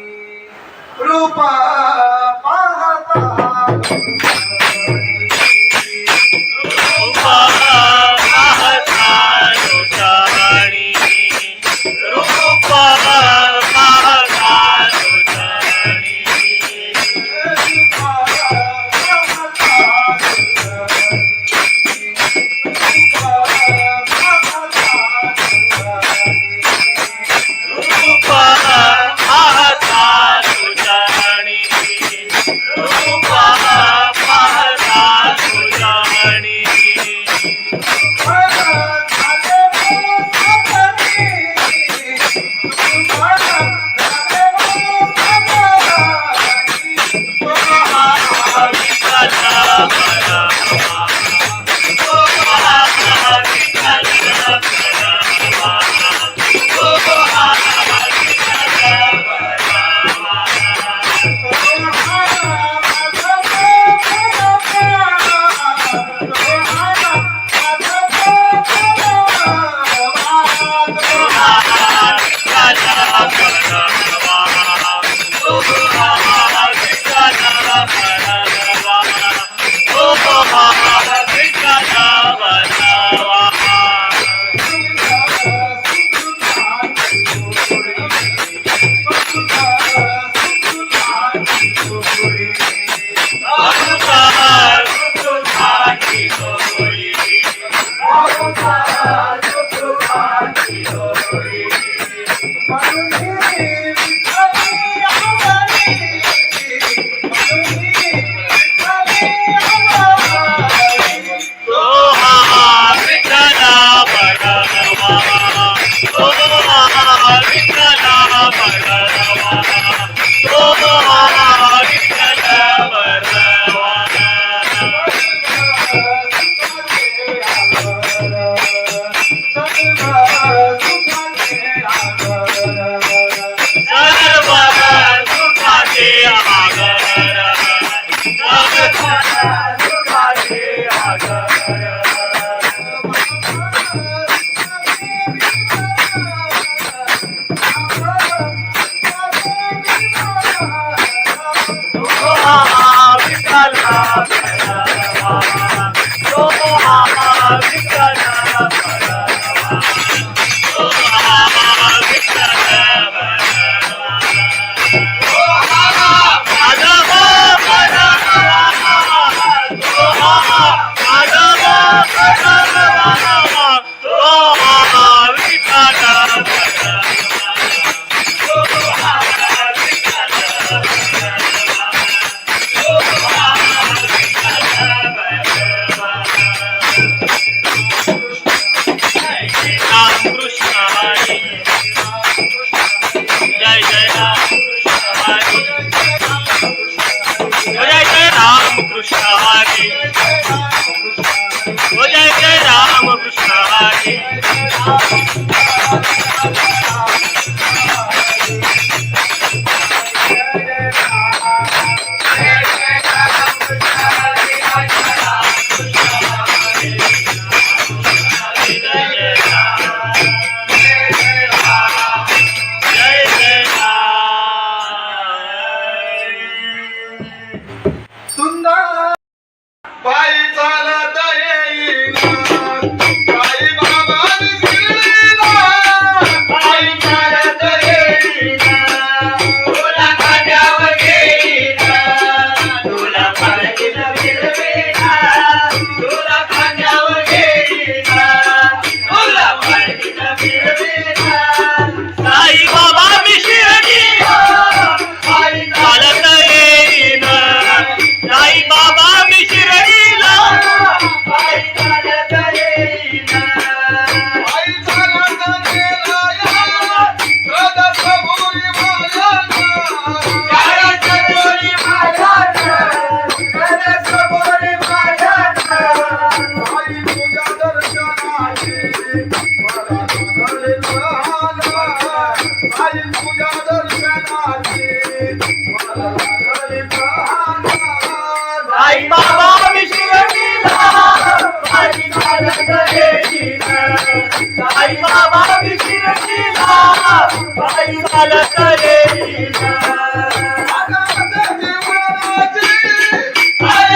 आई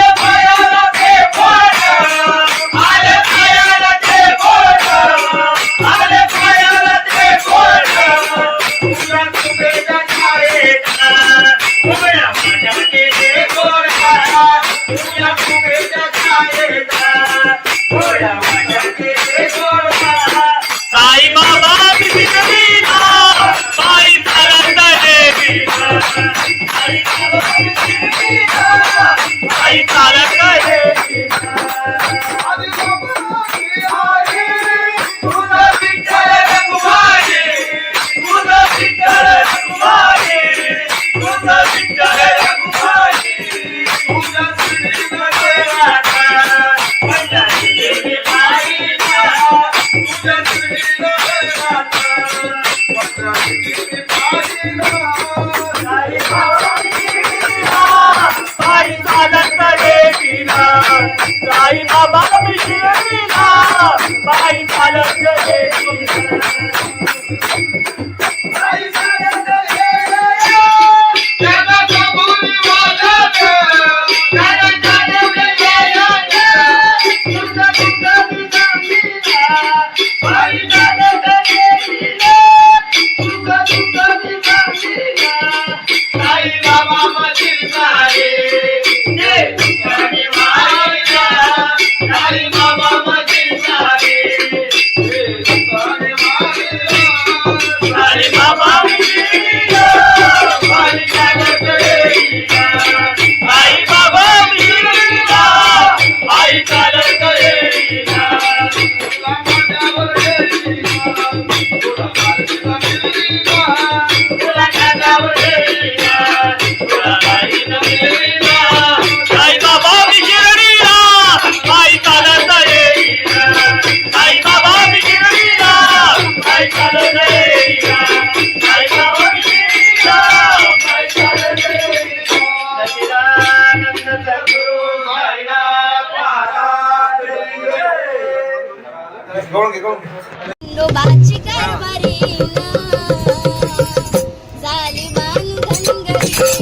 तुझ्या फुगेच्या छायेचा थोड्या वाट्याचे गोडवा साई बाबा विसरलीला पायी चालत देवीला साई बाबा विसरलीला पायी चालत देवीला आधी बाबाची आई तुझा विठ्ठल रघुमाई तुझा विठ्ठल रघुमाई तुझा विठ्ठल रघुमाई तुझ्या श्रीमध्ये राधा पंढरी देवी माईला तुझ्या श्रीमध्ये राधा पंढरी देवी माईला साई बाबा विसरलीला पायी चालत देवीला साई बाबा विसरलीला पायी चालत देवीला आई सारंग येया त्याला कबुली वाजत त्याला जाणवले तुझा तुझा विसरलीला पायी चालत देवीला तुझा तुझा विसरलीला साई बाबा मधील सारे जे तुझ्याने मायला साई बाबा मधील सारे हे तुकाने माईला साई बाबा विसरलीला पायी चालत देवीला साई बाबा विसरलीला पायी चालत देवीला तुला माझ्यावर येईना तुला माझ्या मिलीना तुला कानावर देवीला तुला बाई नवरीला साई बाबा विसरलीला पायी चालत देवीला साई बाबा विसरलीला पायी चालत देवीला साई बाबा विसरलीला पायी चालत देवीला सच्चिदानंद सद्गुरु साईनाथ महाराज खंडोबाची कारभारी झाली बांधनगरी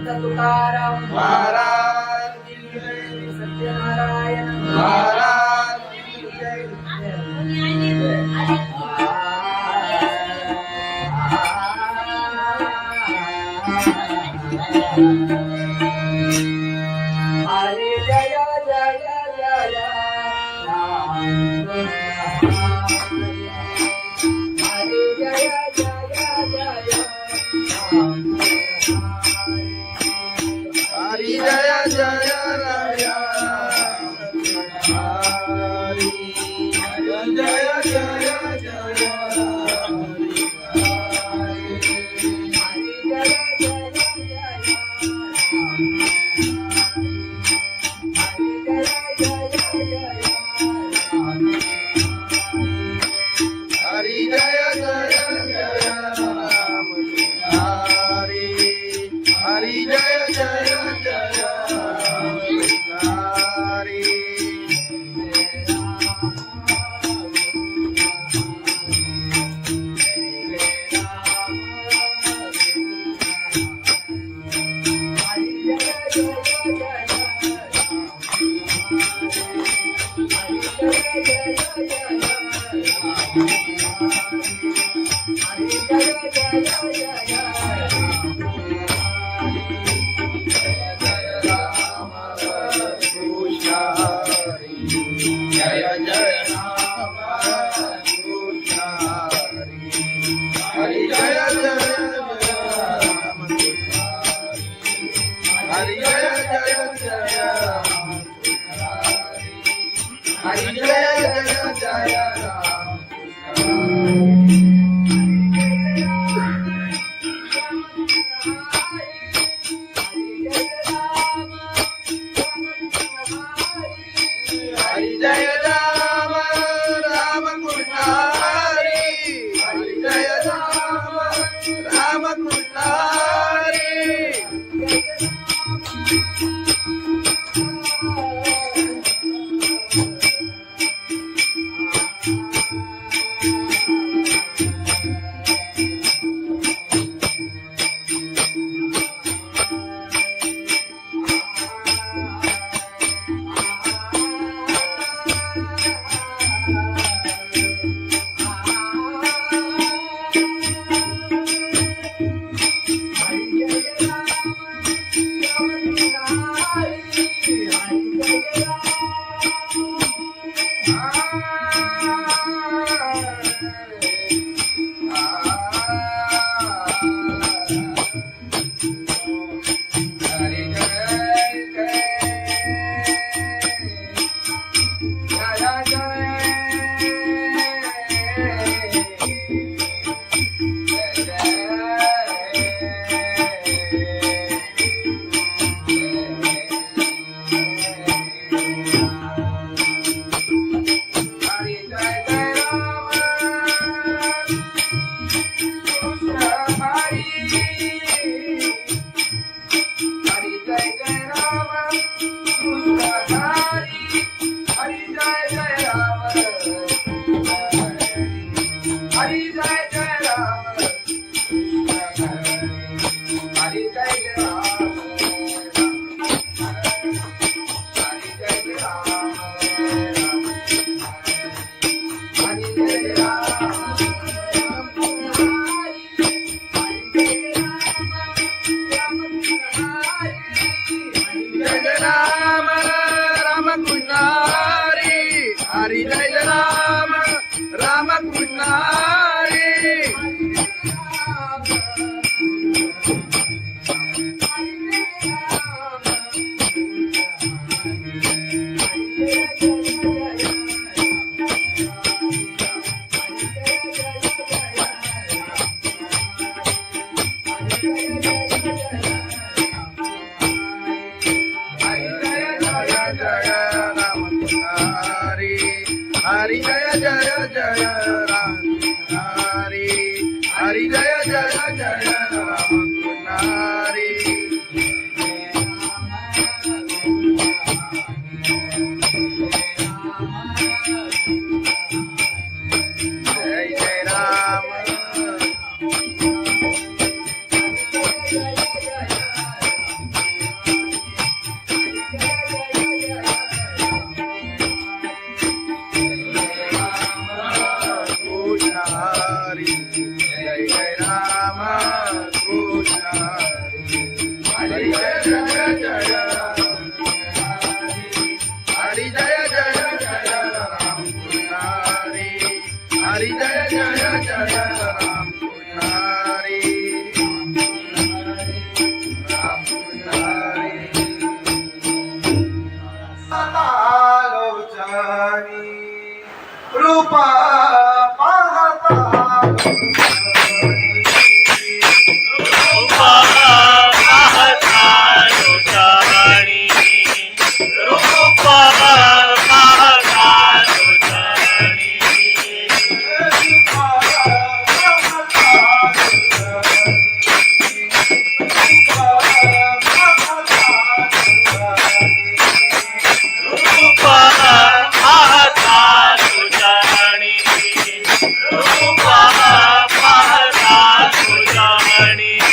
संत तुकाराम महाराज की जय. सत्यनारायण महाराज की जय. हरे जय जय जय राम हरे जय जय जय राम हरि जय जय राया. हरि जय जय जय हरि जय जय जय राम. हरि हरि जय जय जय राम. हरि जय जय राम कृष्ण हरि. हरि जय जय राम कृष्ण हरि. जय जय जय राम हरि. जय जय जय राम हरि. जय राम राम कृष्ण हरि. हरि जय राम राम कृष्ण हरि. हरि जय राम राम कृष्ण हरि. हरि जय जय जय राम हरि. हरि जय जय जय राम हरि. जय जय राम. लोचनी रूप पाहता रूपा पाहता लोचनी रूपा पाहता लोचनी रूपा पाहता लोचनी रूपा पाहता लोचनी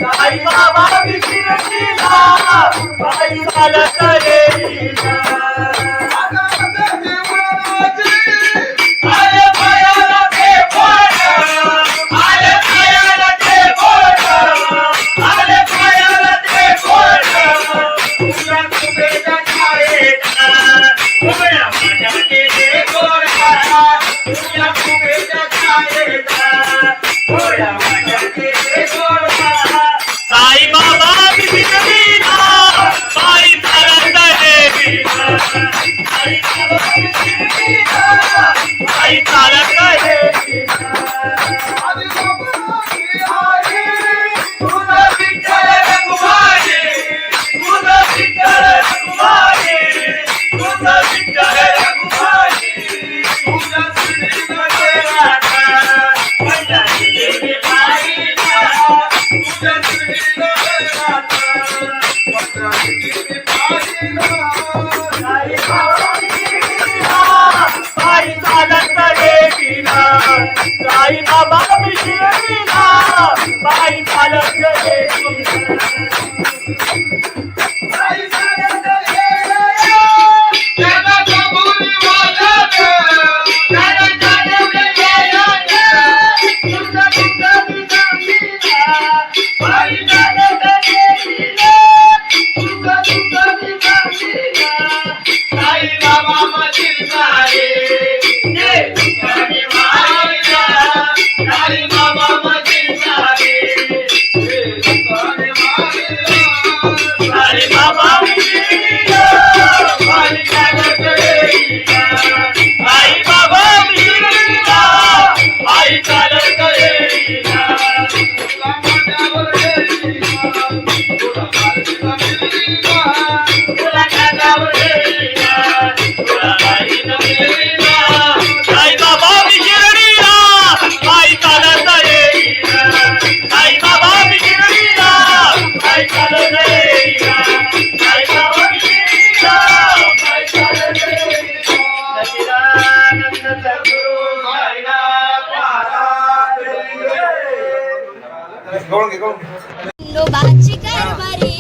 साई बाबा विशिरशीला बाई चालत येईना आले पायाला ते बोट आले पायाला ते बोट आले पायाला ते बोट तुझ्या कुबेच्या छायेत उभ्या माझ्या केले गोडा तुझ्या कुबेच्या छायेत उभ्या माझ्या केले गोडा साई बाबा विधिना बाई चालत येईना साई बाबा विधिना बाई चालत येईना तुझा विठ्ठल रघुमाई तुझा विठ्ठल रघुमाई तुझा विठ्ठल रघुमाई तुझा श्रीनाथ पंढरी देवी बाईला तुझा श्रीनाथ पंढरी देवी बाईला साई बाबा विधिना बाई चालत येईना साई बाबा विधिना बाई चालत येईना बाई चालत येईना त्याला कबूल वाजत त्याला चालत येईना तुझा तुझा विधिना बाई चालत येईना तुझा तुझा विधिना साई बाबा मधील सारे ये तुझ्याने मायला साई बाबा मधील सारे ये तुझ्याने मायला साई बाबा विधिना बाई चालत येईना साई बाबा विधिना बाई चालत येईना तुला माझ्यावर येईना तुला माझ्यावर येईना तुला माझ्यावर येईना तुला माझ्यावर येईना साई बाबा विधिना बाई चालत येईना साई बाबा विधिना बाई चालत येईना साई बाबा विधिना बाई चालत येईना सच्चिदानंद सद्गुरु साईनाथ महाराज खंडोबाची कारभारी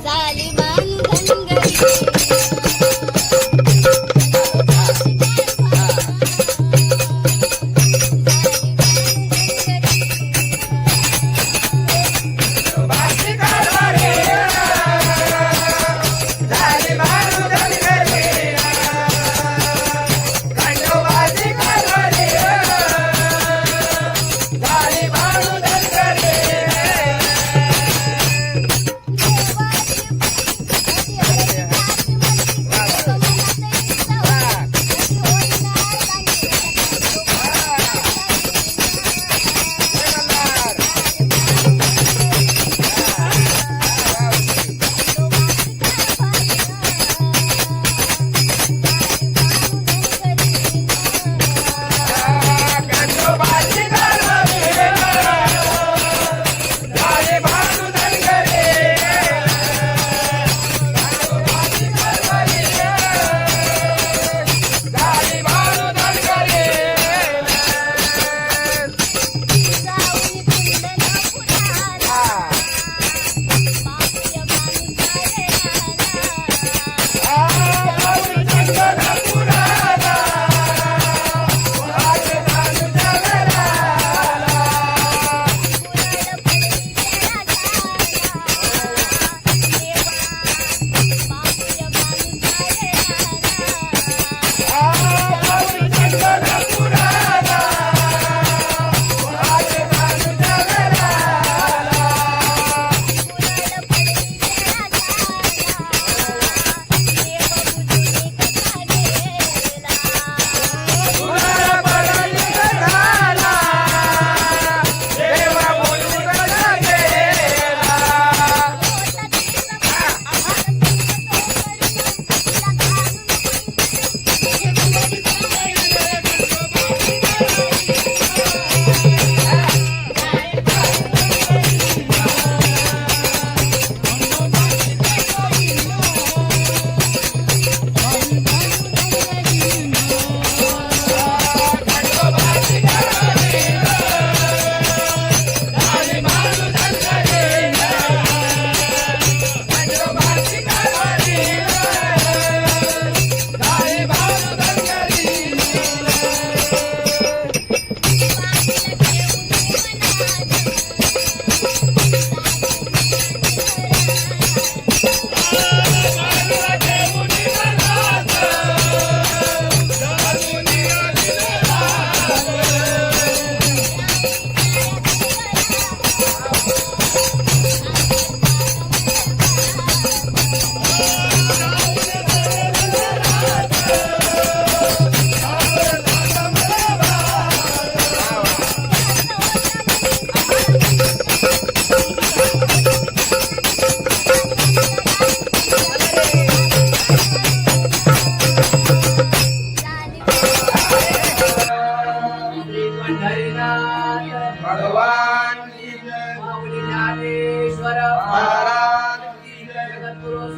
झाली बांधनगरी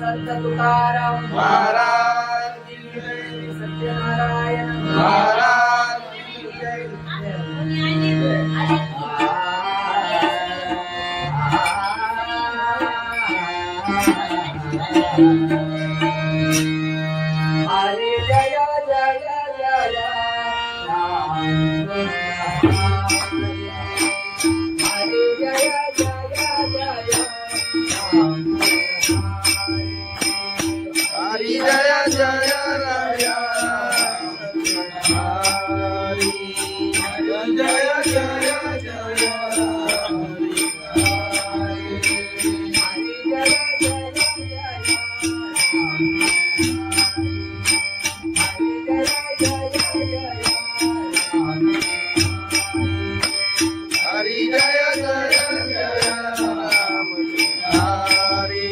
समर्थ तुकाराम महाराज की जय. सत्यनारायण महाराज की जय. हरे जय जय जय राम हरे जय जय जय राम हरी जय जय राया. हरी जय जय जय हरी जय जय जय राम. हरी हरी जय जय जय राम. हरी जय जय राम कृष्ण हरी.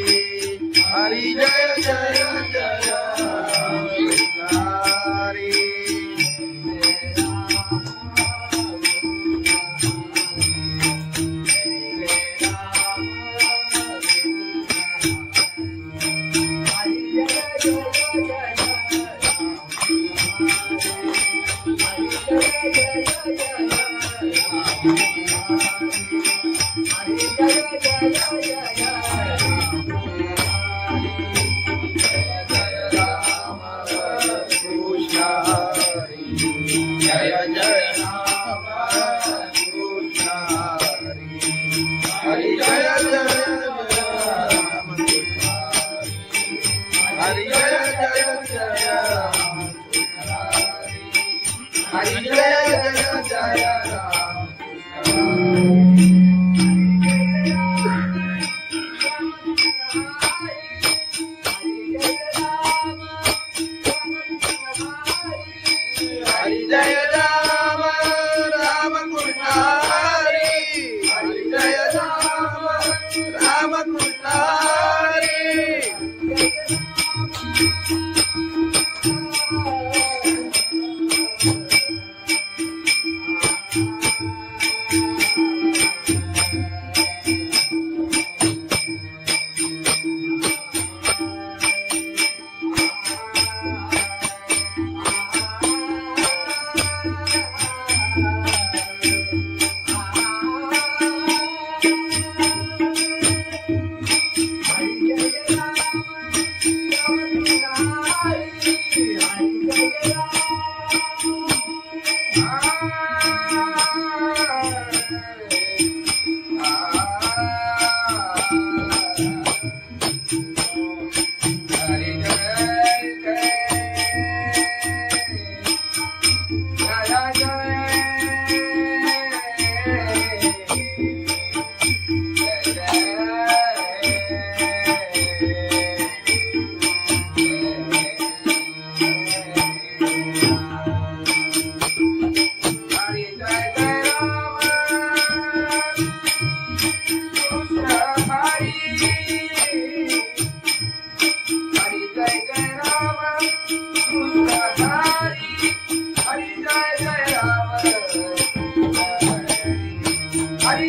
हरी जय जय राम कृष्ण हरी.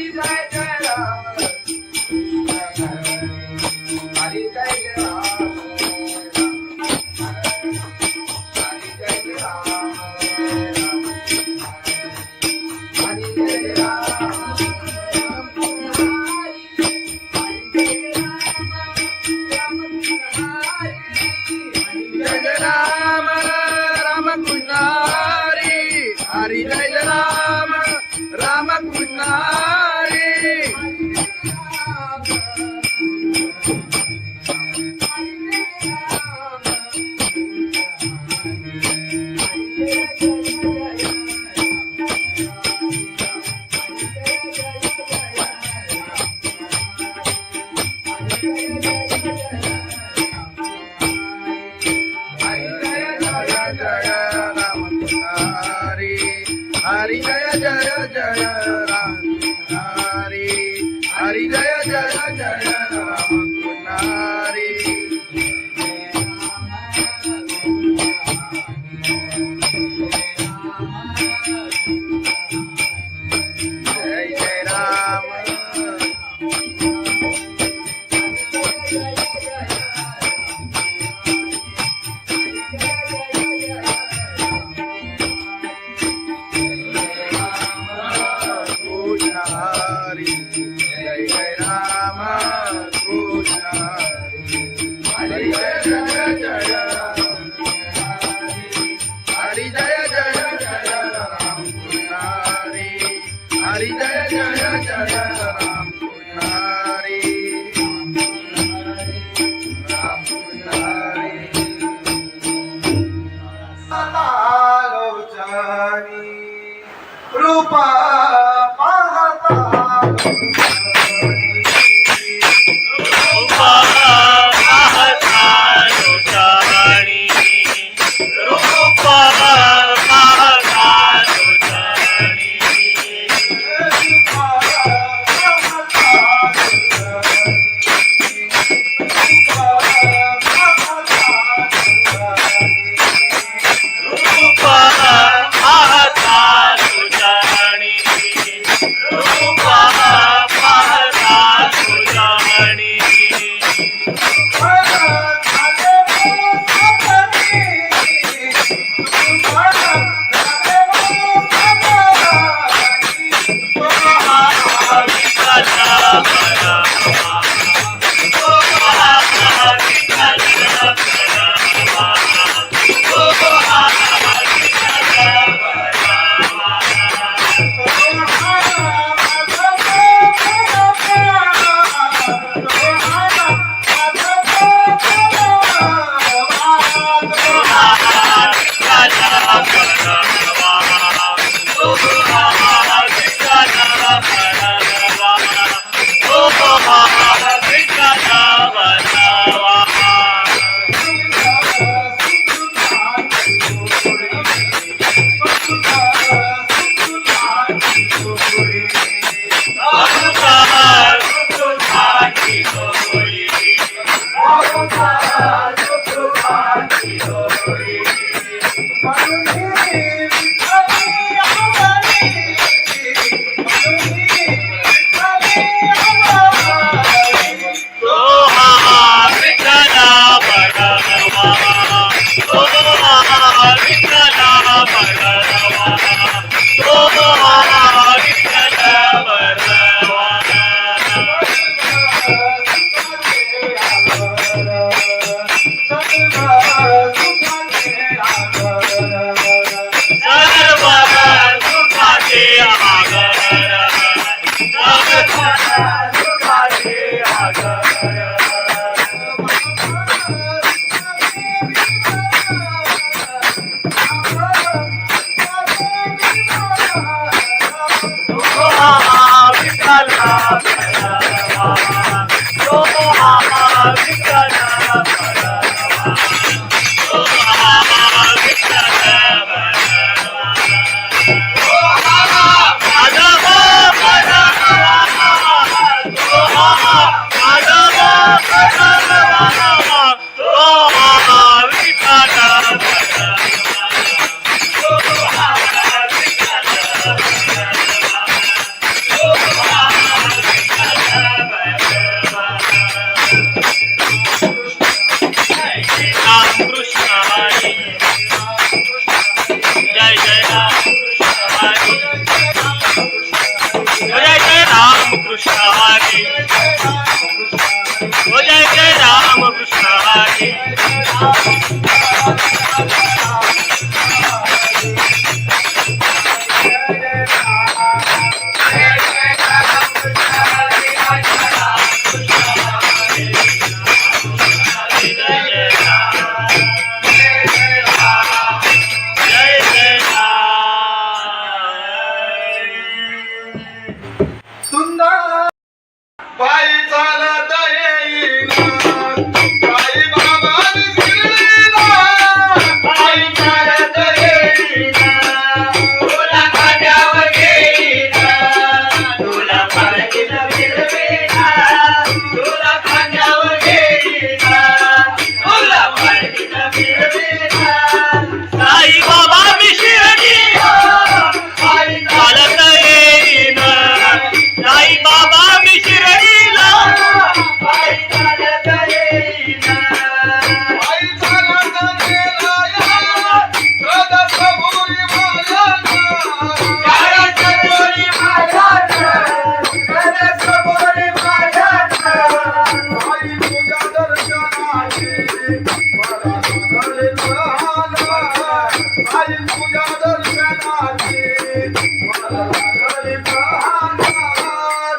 जय जय राम हरी. जय जय राम. हरी जय राम राम कृष्ण हरी. हरी जय राम राम कृष्ण हरी. हरी जय राम राम कृष्ण हरी.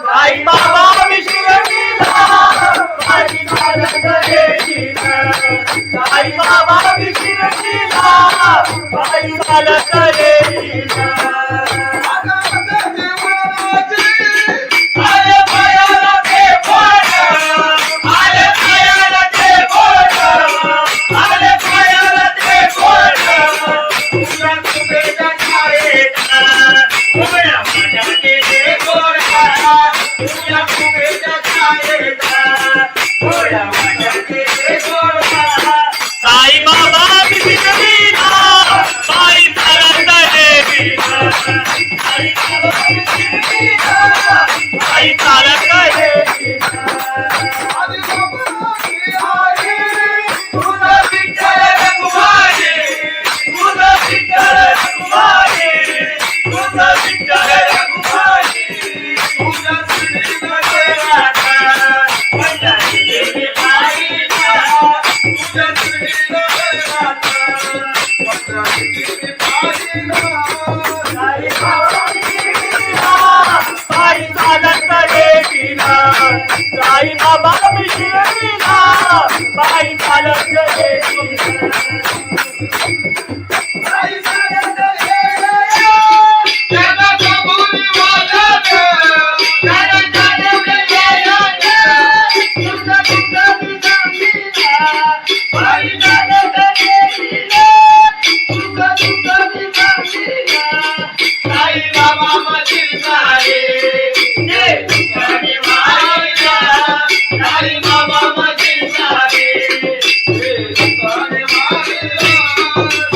साई बाबा विशिरडीला पायी चालत येईना. साई बाबा विशिरडीला पायी चालत येईना. आले पायाला ते बोट, आले पायाला ते बोट, आले पायाला ते बोट. तुला कुबेच्या छायेचा उभ्या माझ्याचे ते गोरा. तुला कुबेच्या छायेचा उभ्या माझ्याचे ते गोरा. साई बाबा विशिरडीला पायी चालत येईना. साई बाबा विशिरडीला पायी चालत येईना. तुझं विठ्ठल रघुमाई, तुझं विठ्ठल रघुमाई, तुझं विठ्ठल रघुमाई. तुझ्या श्रीनगर राधा पंढरीची पायीला. तुझ्या श्रीनगर राधा पंढरीची पायीला. साई बाबा विशिरडीला पायी चालत येईना. साई बाबा विशिरडीला पायी चालत येईना. साई चालत येईना. त्याला कबुली वाजत, त्याला चालवलं येईना. तुझं तुझं सांगीना पायी चालत येईना. तुझं तुझं सांगीना. साई बाबा मधील सारे ते तुझ्याने मायला. साई बाबा मधील सारे ते तुझ्याने मायला.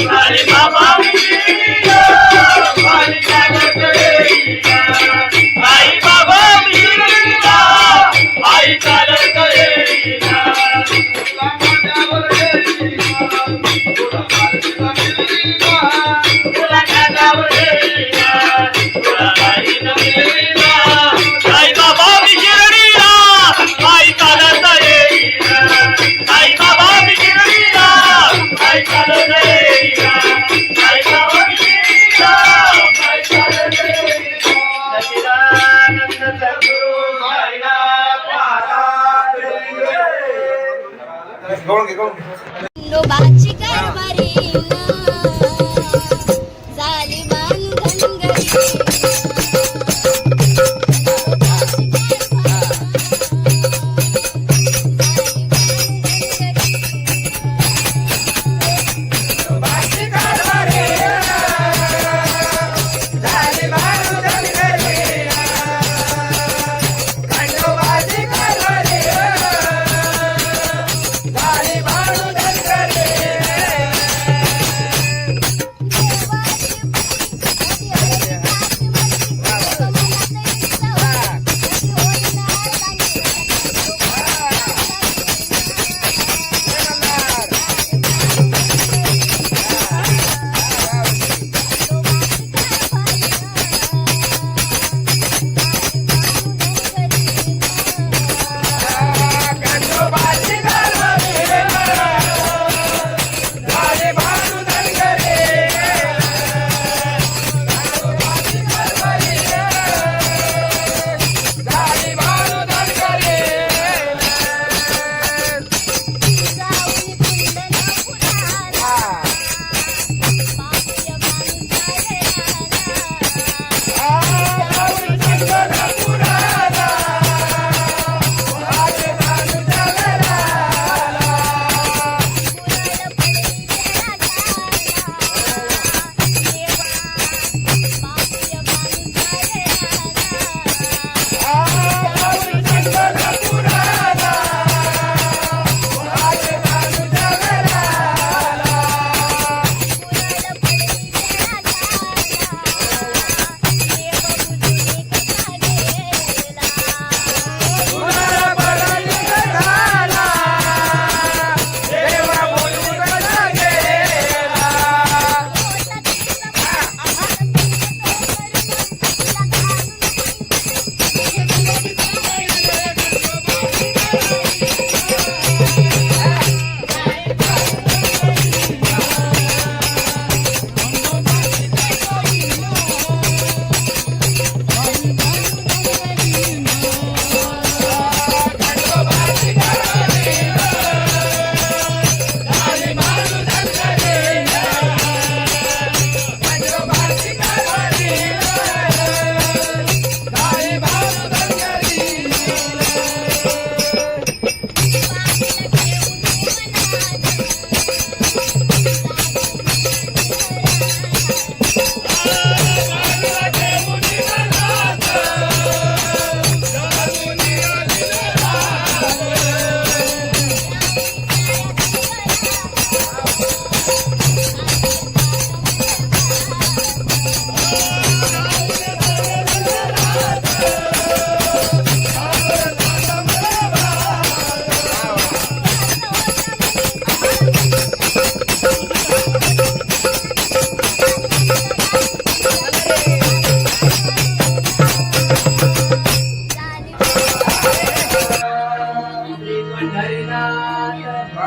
साई बाबा विशिरडीला पायी चालत येईना. साई बाबा विशिरडीला पायी चालत येईना. तुला माझ्यावर येईना, तुला माझ्यावर येईना, तुला माझ्यावर येईना, तुला माझ्यावर येईना. साई बाबा विशिरडीला पायी चालत येईना. साई बाबा विशिरडीला पायी चालत येईना. साई बाबा विशिरडीला पायी चालत येईना. सच्चिदानंद सद्गुरु साईनाथ महाराज की जय. नोबाची कारभारी झाली बांधनगरी.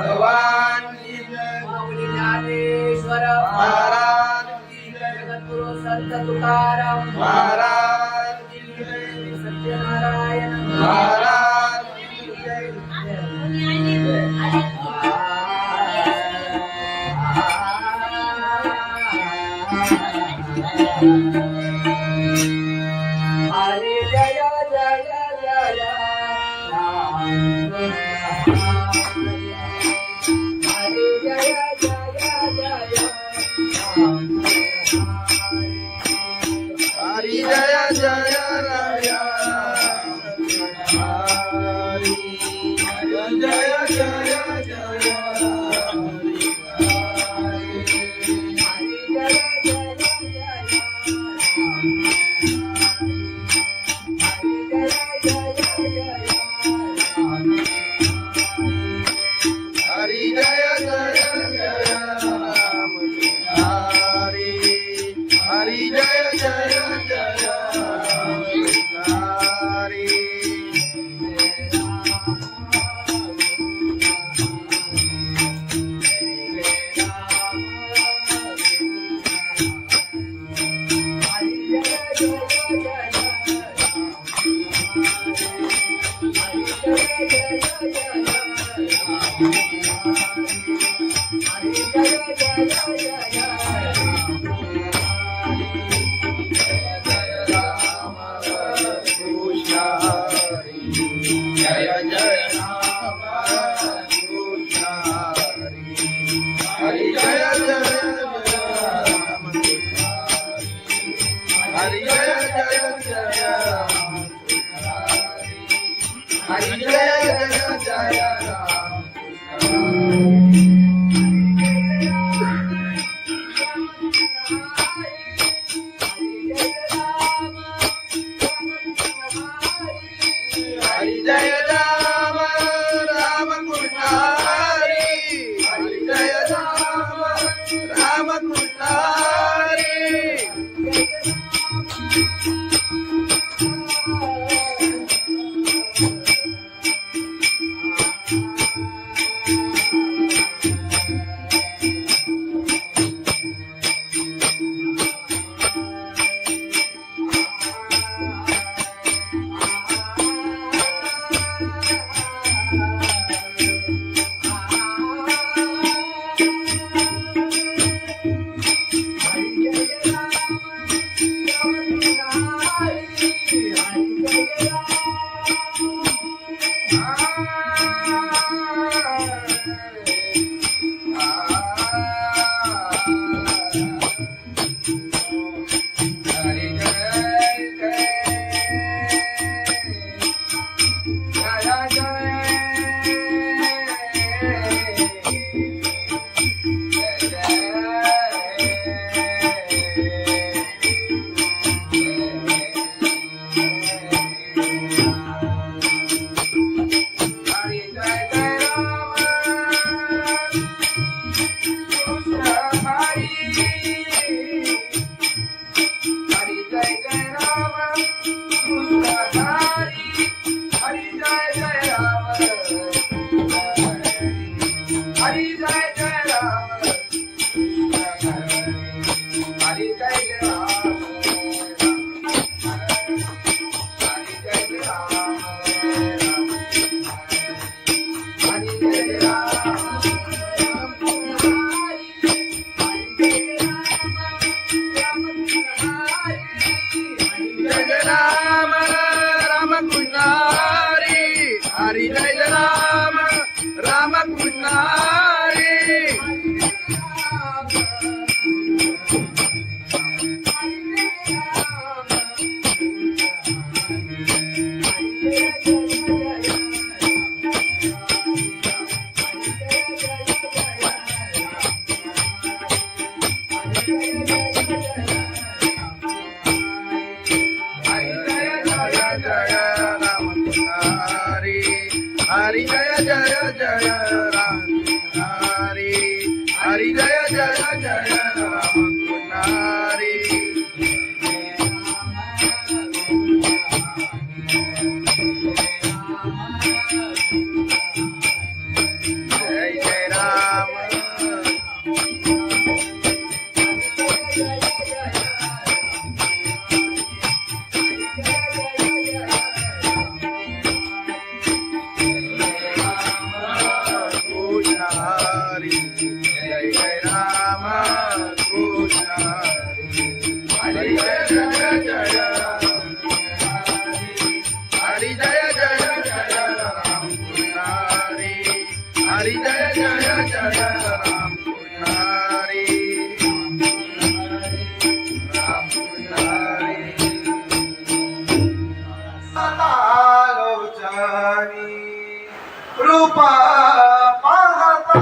भगवान की जय माऊली ज्ञानेश्वर महाराज की जय जगद्गुरु संत तुकाराम महाराज की जय सत्यनारायण महाराज की जय हरे जय जय जय राम हरे जय जय जय राम हरि जय जय राय हरि जय जय जय हरि जय जय जय राम हरि हरि जय जय जय हरि कृष्ण हरि जय जय राम कृष्ण हरि जय जय राम हरि जय जय जय राम हरि जय जय जय राम हरि जय राम राम कृष्ण हरि हरि जय राम राम कृष्ण हरि हरि जय राम राम कृष्ण हरि हरि जय जय जय राम जय जय जय राम पुजारी राम पुजारी लोचनी रूपा पाहता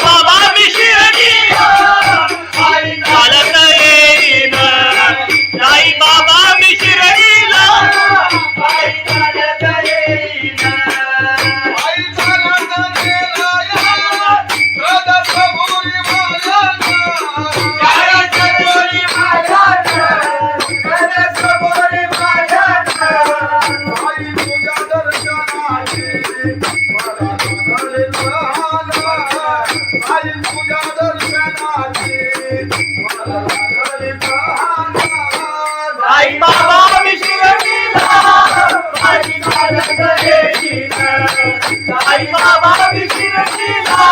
बाबा मिश्रीला साई बाबा विशिरडीला बाई चालत येईल साई बाबा विशिरडीला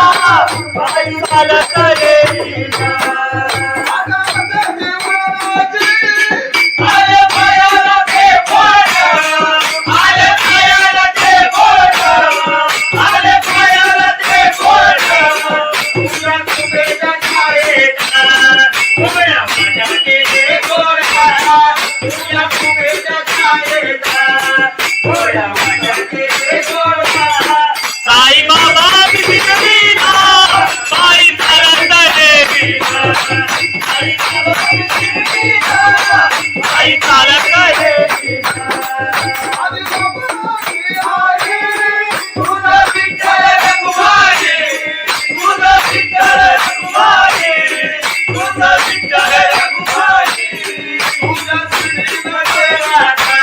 बाई चालत येईल आले पायाला ते बोट आले पायाला ते बोट आले पायाला ते बोट तुझ्या तुझ्या छायेत उभ्या माझ्या केले गोरा तुझ्या तुझ्या छायेत उभ्या माझ्या केले गोरा साई बाबा विशिरडीला बाई चालत येईल साई बाबा विशिरडीला बाई चालत येईल तुझं विठ्ठल रघुमाई तुझं विठ्ठल रघुमाई तुझं विठ्ठल रघुमाई तुझ्या श्रीमध्ये राधा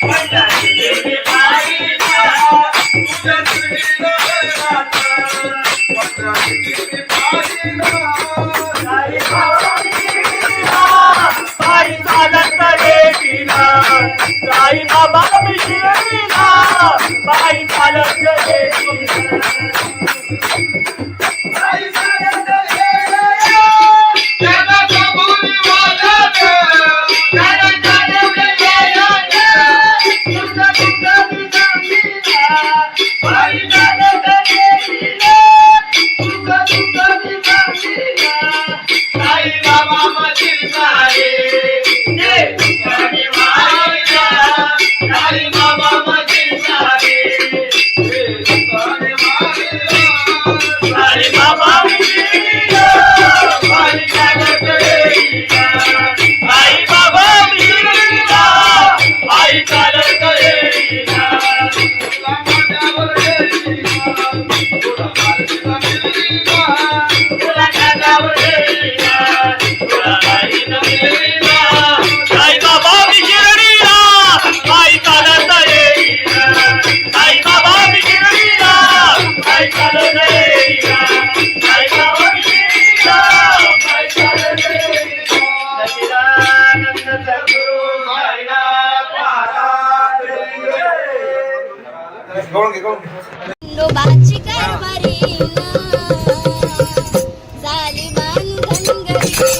माझ्या देवी बाईला तुझ्या श्रीमध्ये राधा माझ्या देवी बाईला साई बाबा विशिरडीला बाई चालत येईल साई बाबा विशिरडीला बाई चालत येईल साई चालत येईल त्याला कबुली वाजत त्याला चालवलं येईल तुझं तुझं सांगितलं बाई चालत येईल तुझं तुझं सांगितलं साई बाबा मधील सारे जे तुझ्याने वाहिला साई बाबा मधील सारे जे तुझ्याने वाहिला साई बाबा विशिरडीला बाई चालत येईल साई बाबा विशिरडीला बाई चालत येईल तुला माझ्यावर येईल तुला माझ्या मिळीला तुला माझ्यावर येईल तुला बाई मिळीला साई बाबा विशिरडीला बाई चालत येईल साई बाबा विशिरडीला बाई चालत येईल साई बाबा विशिरडीला बाई चालत येईल सच्चिदानंद सद्गुरु साईनाथ महाराज गवळण घे खंडोबाची कारभारी झाली बांधनगरी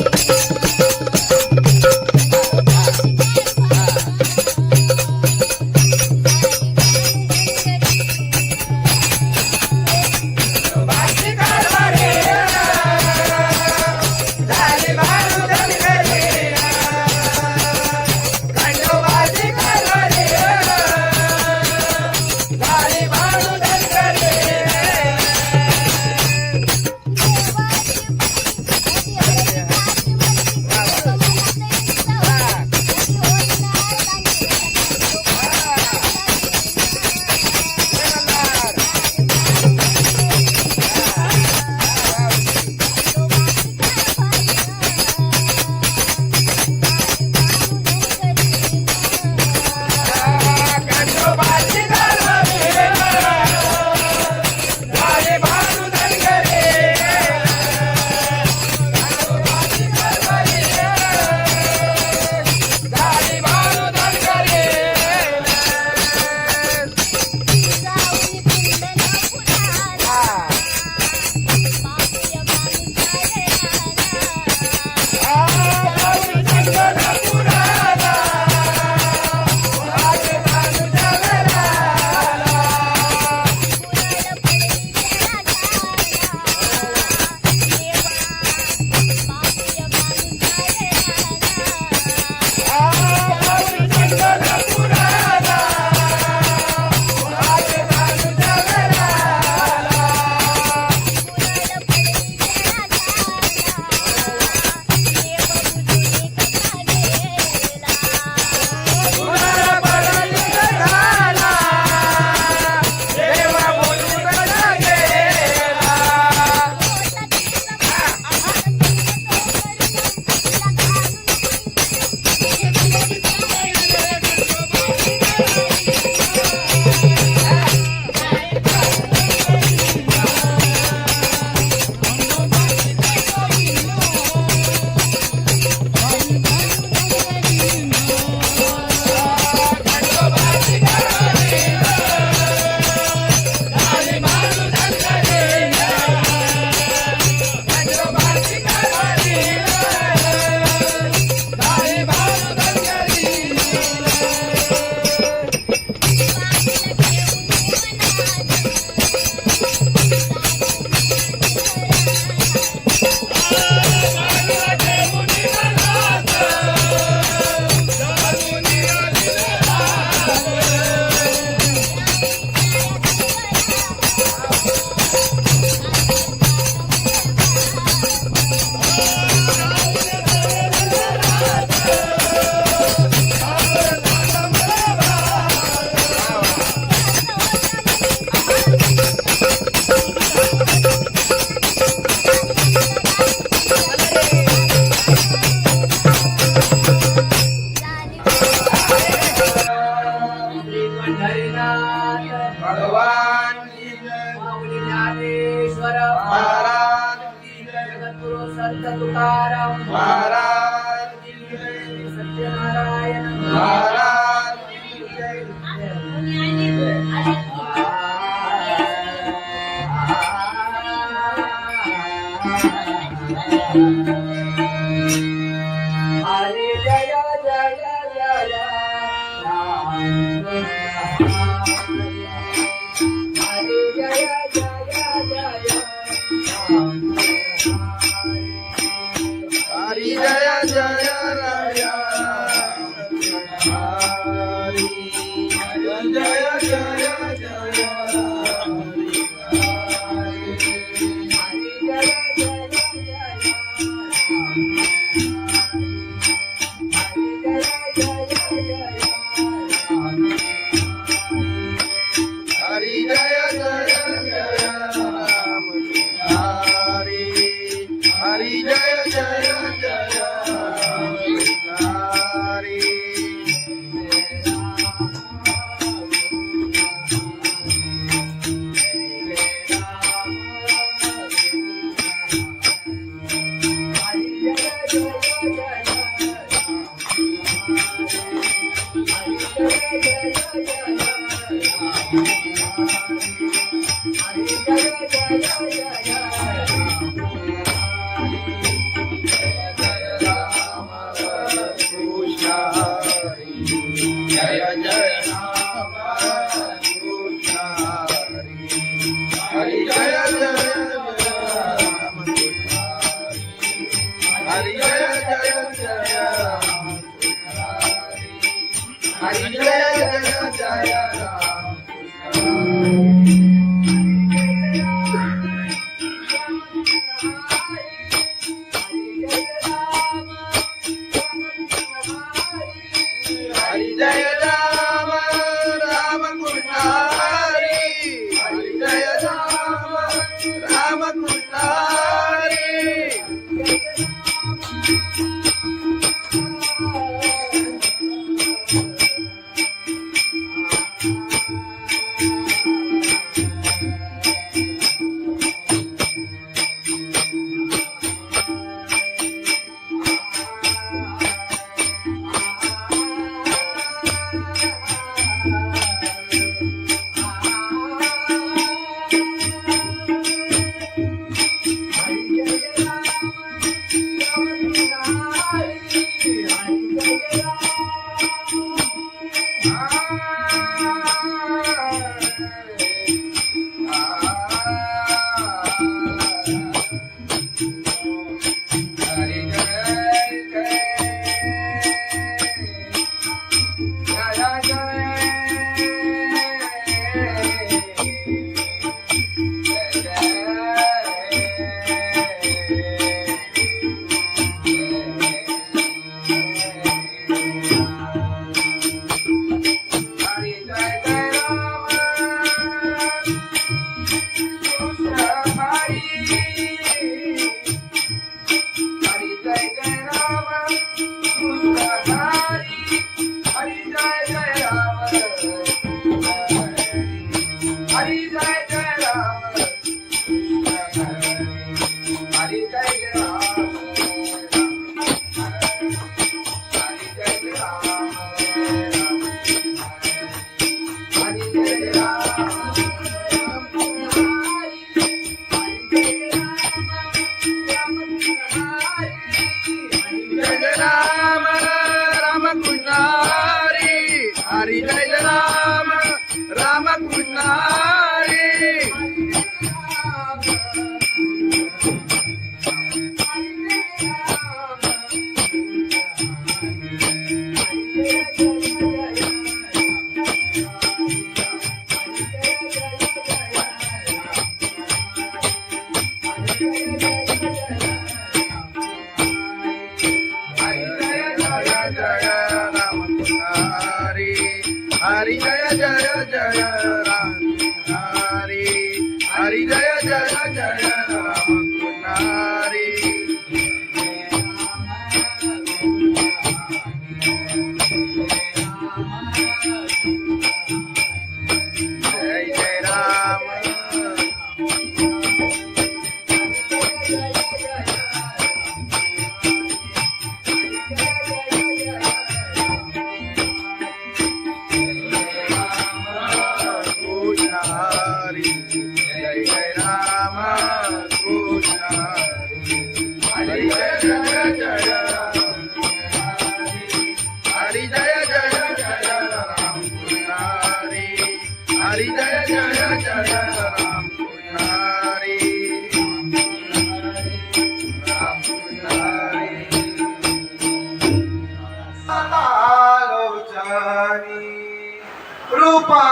रूपा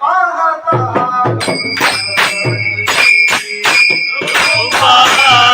पाहता रूपा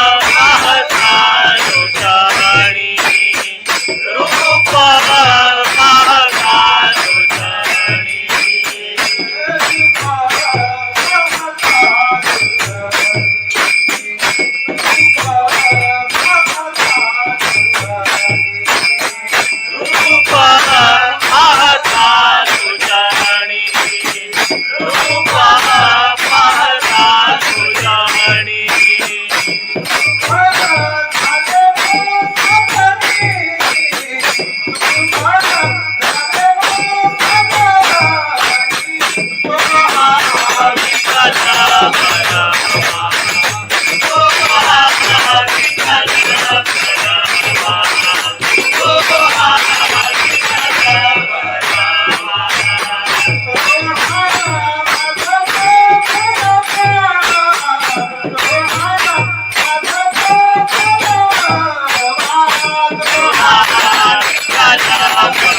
Bye.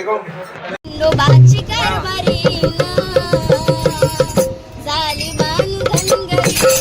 खंडोबाची कारभारी झाली धनगरी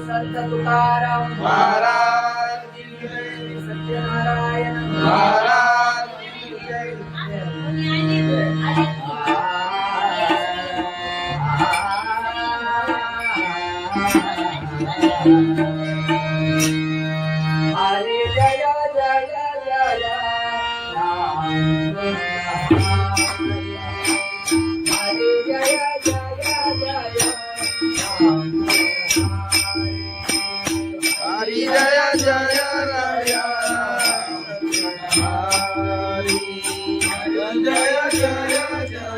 संत तुकाराम महाराज की जय, सत्यनारायण महाराज की जय। हरे जय जय जय राम हरे जय जय जय राम हरि जय जय राया हरि जय जय जय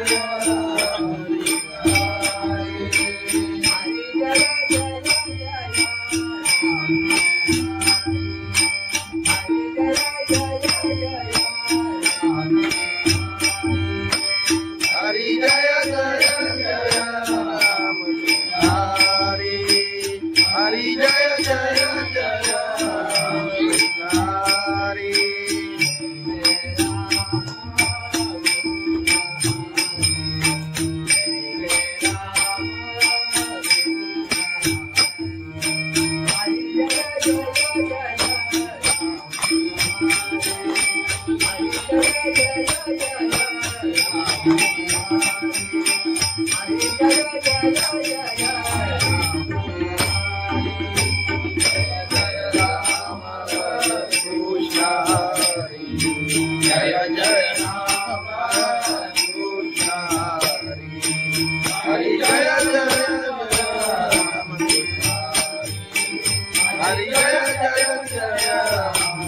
हरी जय जय जय राम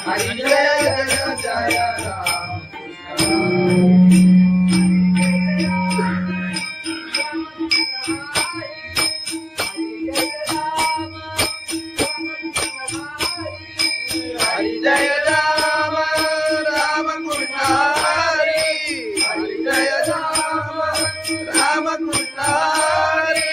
हरी जय जय जय राम हरी जय राम राम कृष्ण हरी हरी जय राम राम कृष्ण हरी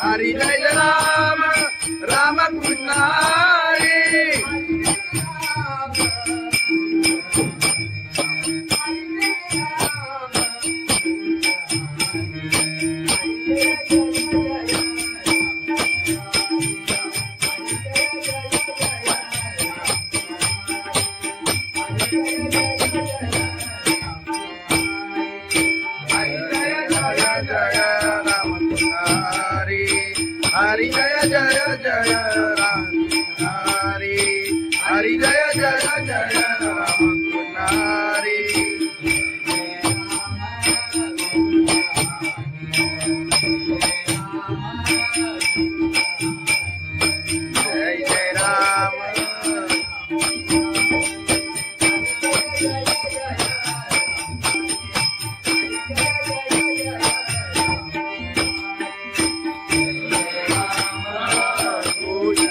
हरी जय राम राम कृष्ण हरी हरी जय जय जय राम हरी हरी जय जय जय राम हरी जय जय राम कृष्ण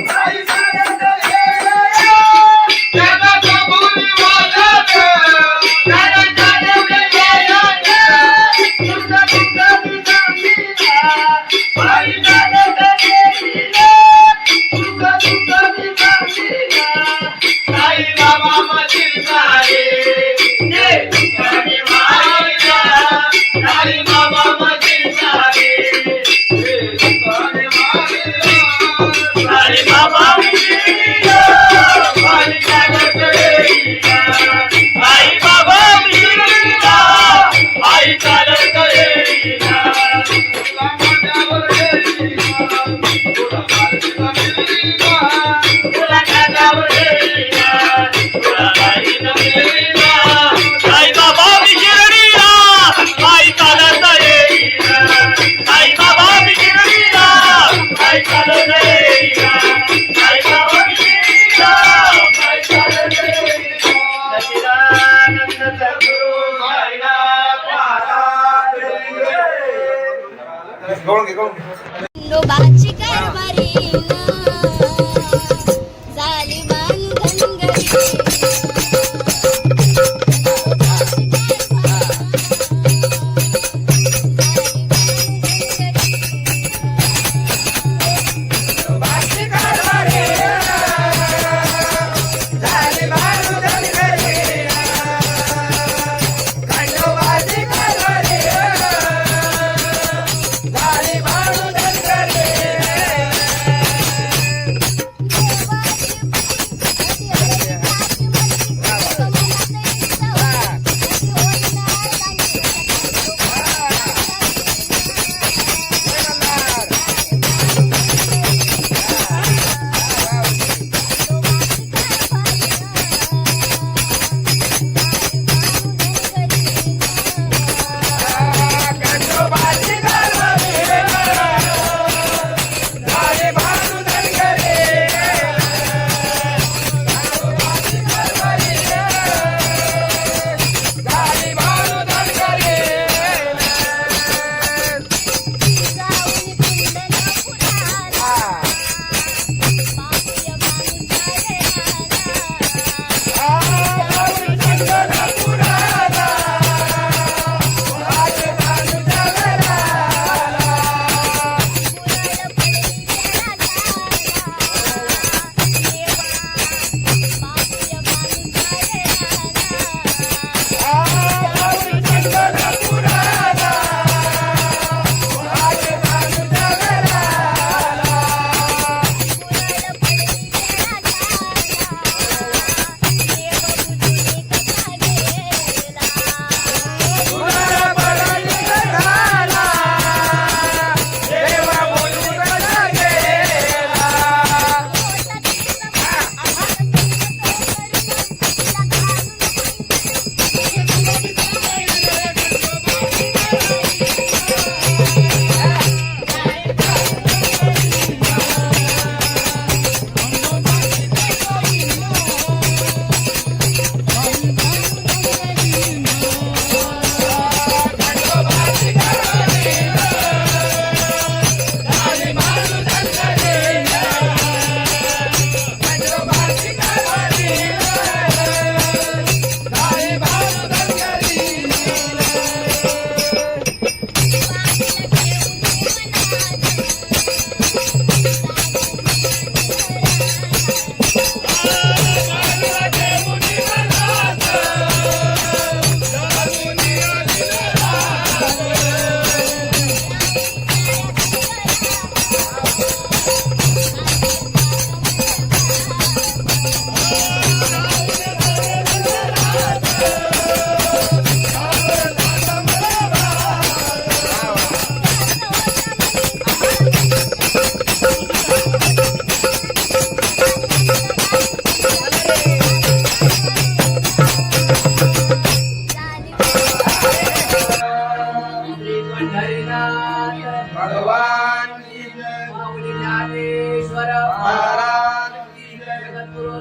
बाई तुला बाईला मिळली ना, तुला खांद्यावर घेतली ना, तुला बाईला मिळली ना. आई बाबा मी शिर्डीला, आई चालत येईना, आई बाबा मी शिर्डीला, आई चालत येईना, आई बाबा मी शिर्डीला, आई चालत येईना. सच्चिदानंद सद्गुरु साईनाथ महाराज की जय. खंडोबाची कारभारी झाली बांधनगरी.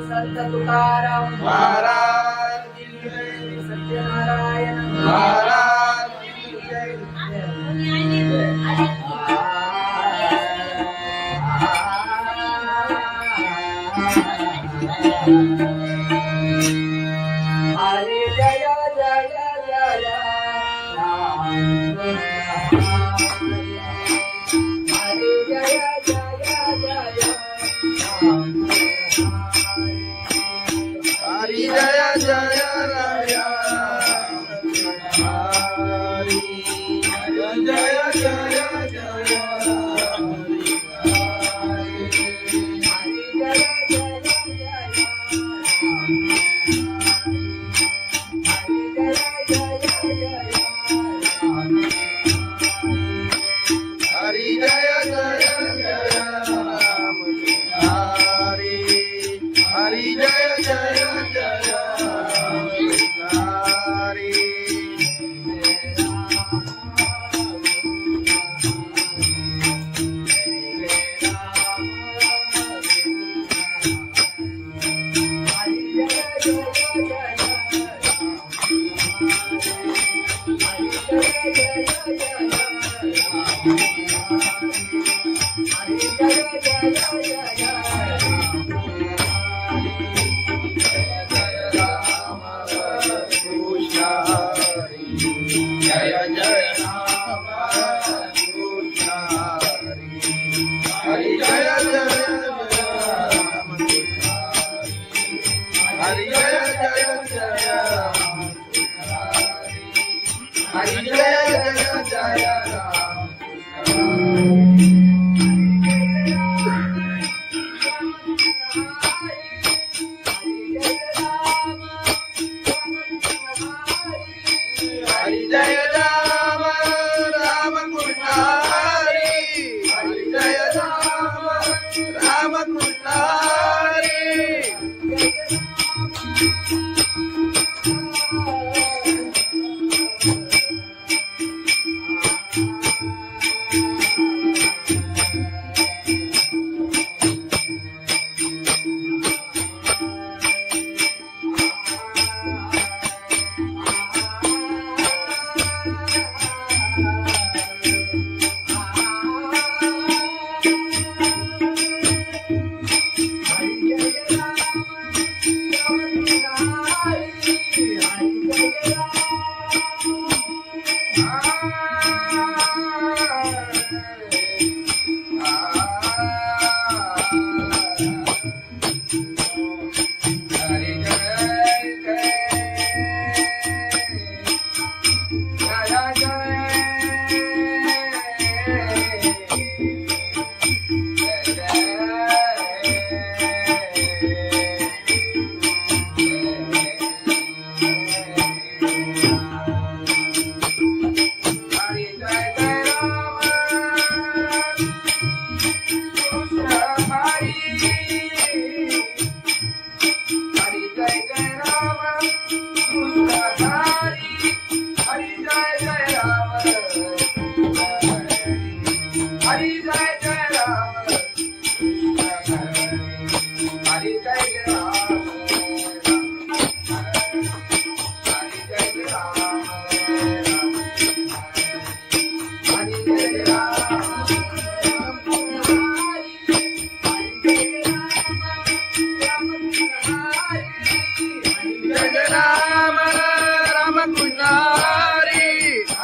संत तुकाराम महाराज की जय, सत्यनारायण महाराज की जय. हरे जय जय जय राम. हरे जय जय जय राम. हरि जय जय राया, हरि जय जय जय जय राम हरि जय राम राम कृष्ण हरि हरि जय राम राम कृष्ण हरि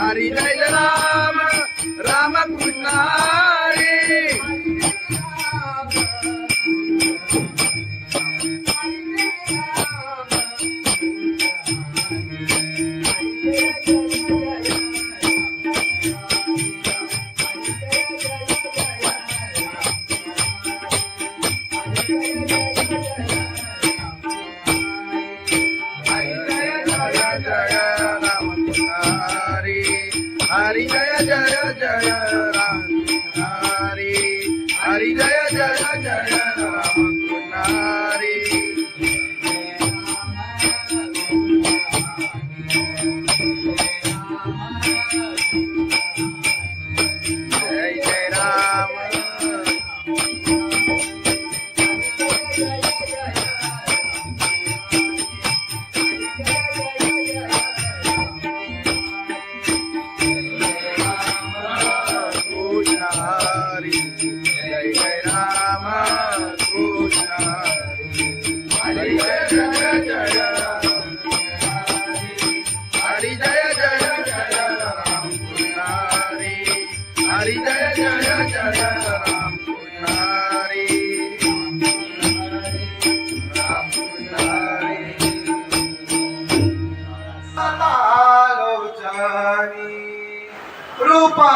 हरि जय राम राम कृष्ण हरि जय जय जय राम हरि हरि जय जय जय राम हरि जय जय राम हरि जय जय राम कृष्ण हरि जय जय जय हरि जय जय जय राम कृष्ण हरि जय जय जय राम कृष्ण राम कृष्ण आलोचनी रूपा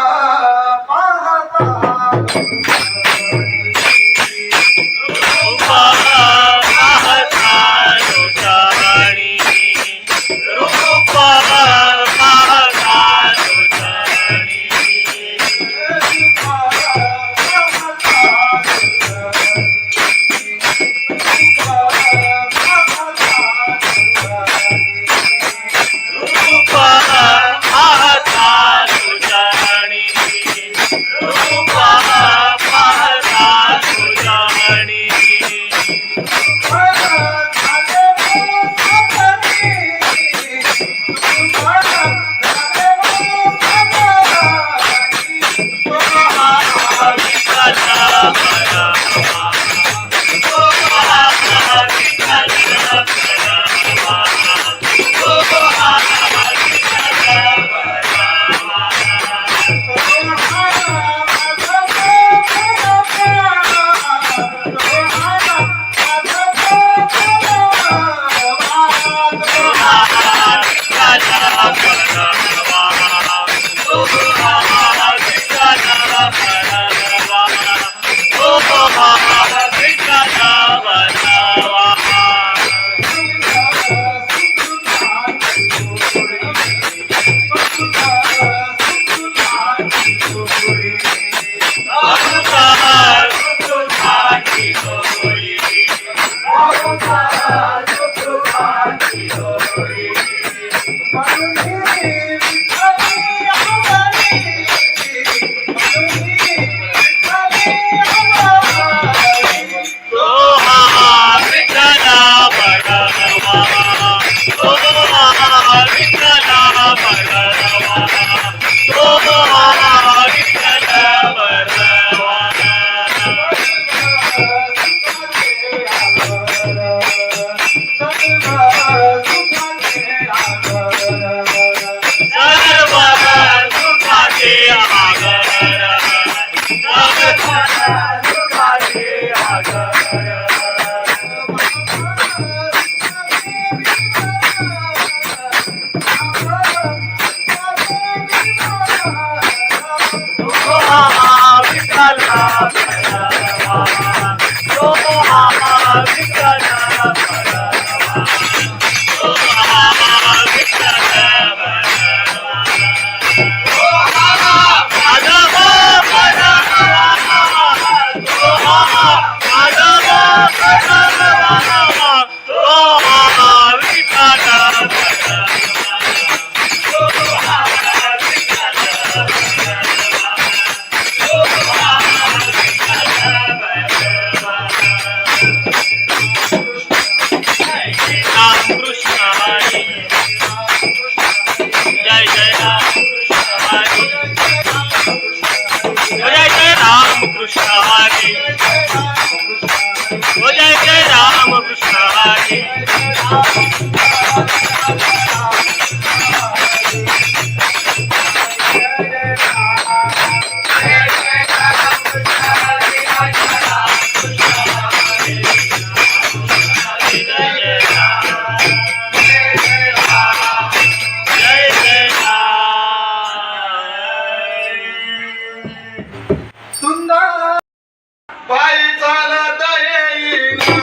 पायी चालत येईना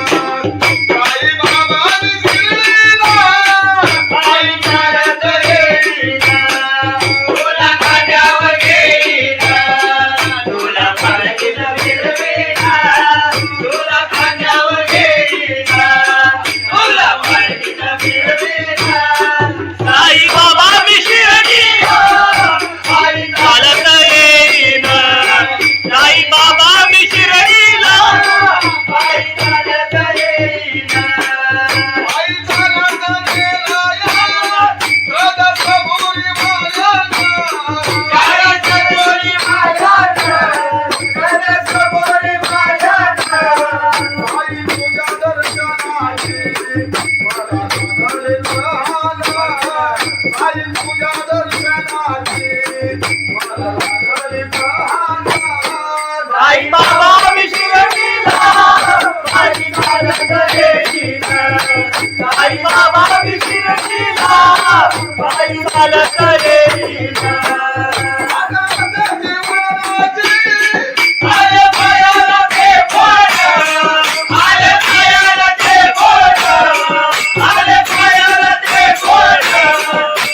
साई बाबा शिर्डीला पायी चालत येईना तुला खांद्यावर घेईना तुला पालखीत फिरवीना तुला खांद्यावर घेईना तुला पालखीत फिरवीना साई बाबा मी शिर्डीला पायी चालत येईना साई बाबा मी शिर्डीला पायी चालत येईना पायी चालत गेला या सदसभोरी मायाना चारचोरी माझ्याना सदसभोरी माझ्याना आई तुझ्या दर्शनाची मला साधळे झाला आई तुझ्या दर्शनाची मला साधळे झाला साई बाबा मी शिर्डीला पायी चालत येईना साई बाबा मी शिर्डीला पायी चालत येईना आले पायाला ते बोट आले पायाला ते बोट आले पायाला ते बोट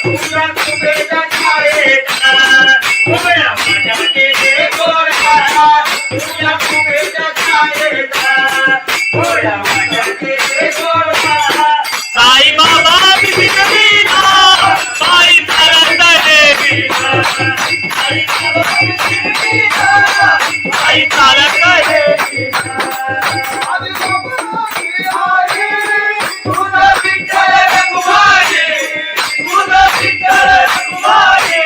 तुझ्या कुबेच्या छायेचा उभ्या माझ्याचे ते गोरा तुझ्या कुबेच्या छायेचा उभ्या माझ्याचे ते गोरा साई बाबा मी शिर्डीला पायी चालत येईना साई बाबा मी शिर्डीला पायी चालत येईना तुझं विठ्ठल रघुमाई तुझं विठ्ठल रघुमाई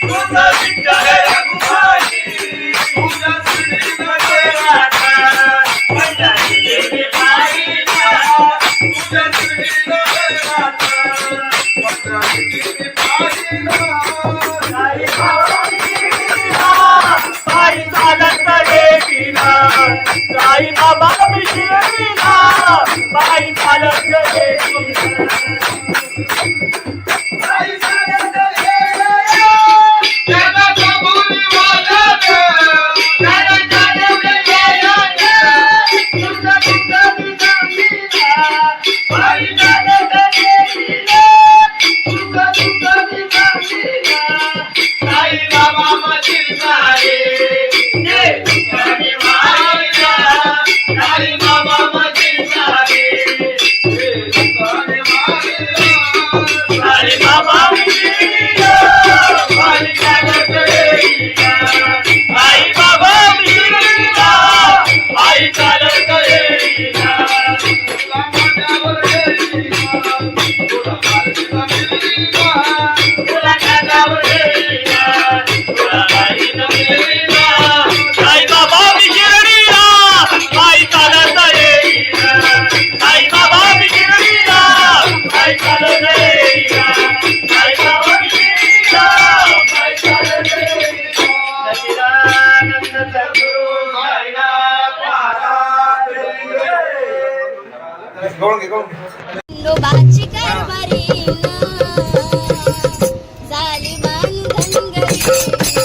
तुझं विठ्ठल रघुमाई तुझ्या श्रीनगर राधा पंढरीची पायीला तुझ्या श्रीनगर राधा पंढरीची पायीला साई बाबा मी शिर्डीला पायी चालत येईना साई बाबा मी शिर्डीला पायी चालत येईना पायी चालत येईना त्याला कबुली वाजायला त्याला चालत येईना तुझं तुझं मी सांगीना पायी चालत येईना तुझं तुझं मी सांगीना साई बाबा माझी साई ये तुझ्याने मायला साई बाबा माझी साई साई बाबा मी शिर्डीला पायी चालत येईना साई बाबा मी शिर्डीला पायी चालत येईना तुला खांद्यावर घेईना तुला पालखीत फिरवीना साई बाबा मी शिर्डीला पायी चालत येईना साई बाबा मी शिर्डीला पायी चालत येईना साई बाबा मी शिर्डीला पायी चालत येईना सच्चिदानंद सद्गुरु साईनाथ महाराज खंडोबाची कारभारी झाली बांधन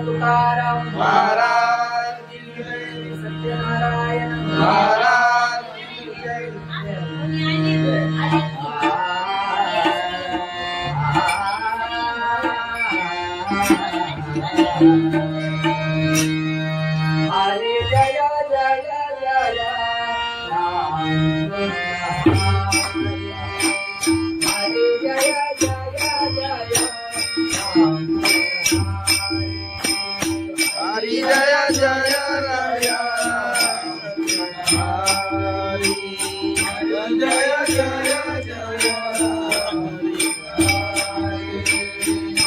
तुकाराम महाराज की जय, सत्यनारायण महाराज की जय. हरे जय जय जय राम हरे जय जय जय राम हरी जय जय राय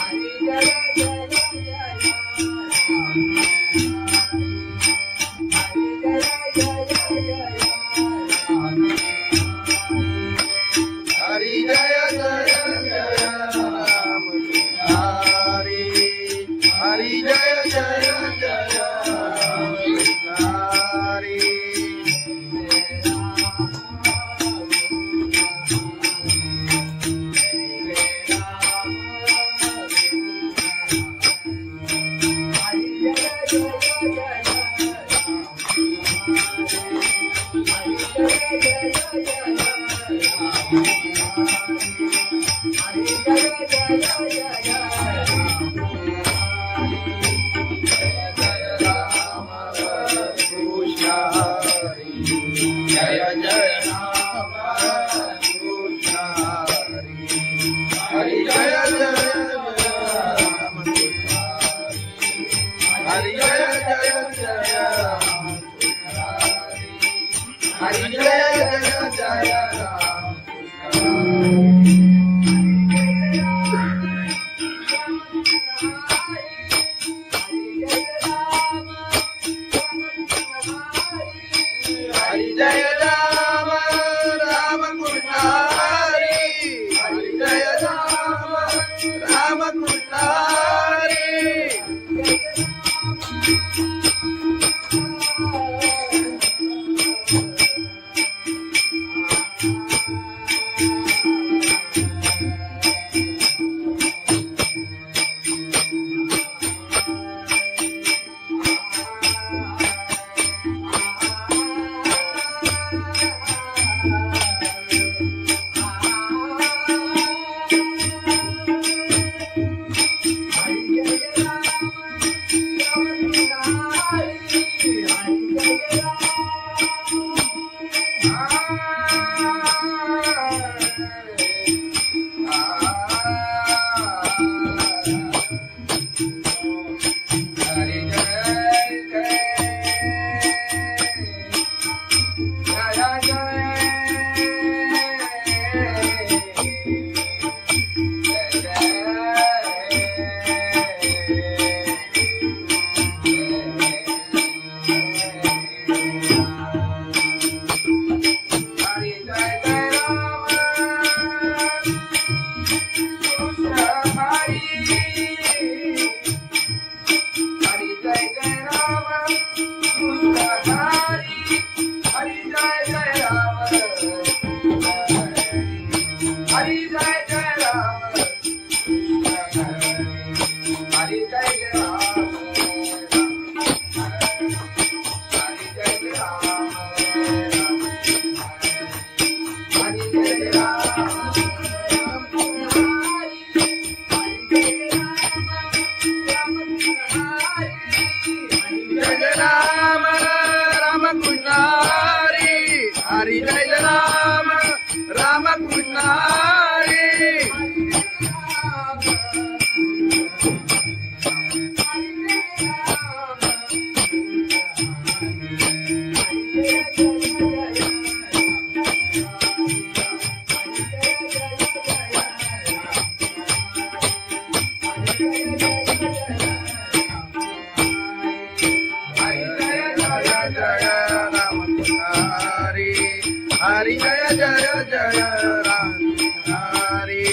हरी जय जय जय हरी जय जय जय राम हरी हरी जय जय जय हरी कृष्ण हरी जय जय राम कृष्ण हरी हरी जय जय राम हरी जय जय राम हरी जय जय राम हरी जय राम राम कृष्ण हरी हरी जय राम राम कृष्ण हरी हरी जय राम राम कृष्ण हरी हरी जय जय जय राम हरी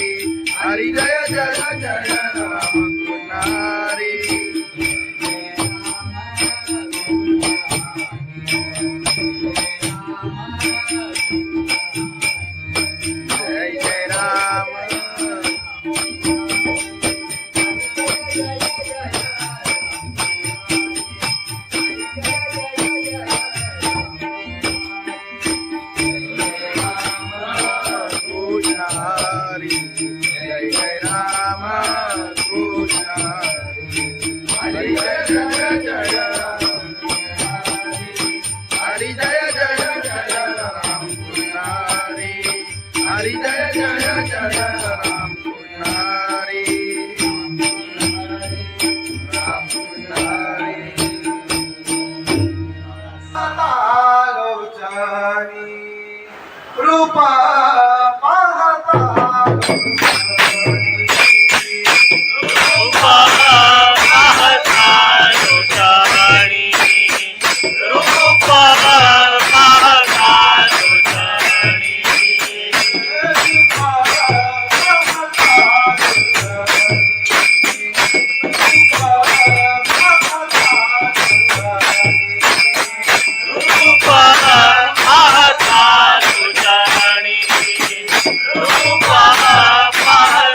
हरी जय जय जय राम हरी जय जय राम हरी जय जय जय राम पुजारी राम पुजारी लोचनी रूपा पाहता रूपा पाहता लोचनी रूपा पाहता लोचनी रूपा पाहता लोचनी रूपा पाहता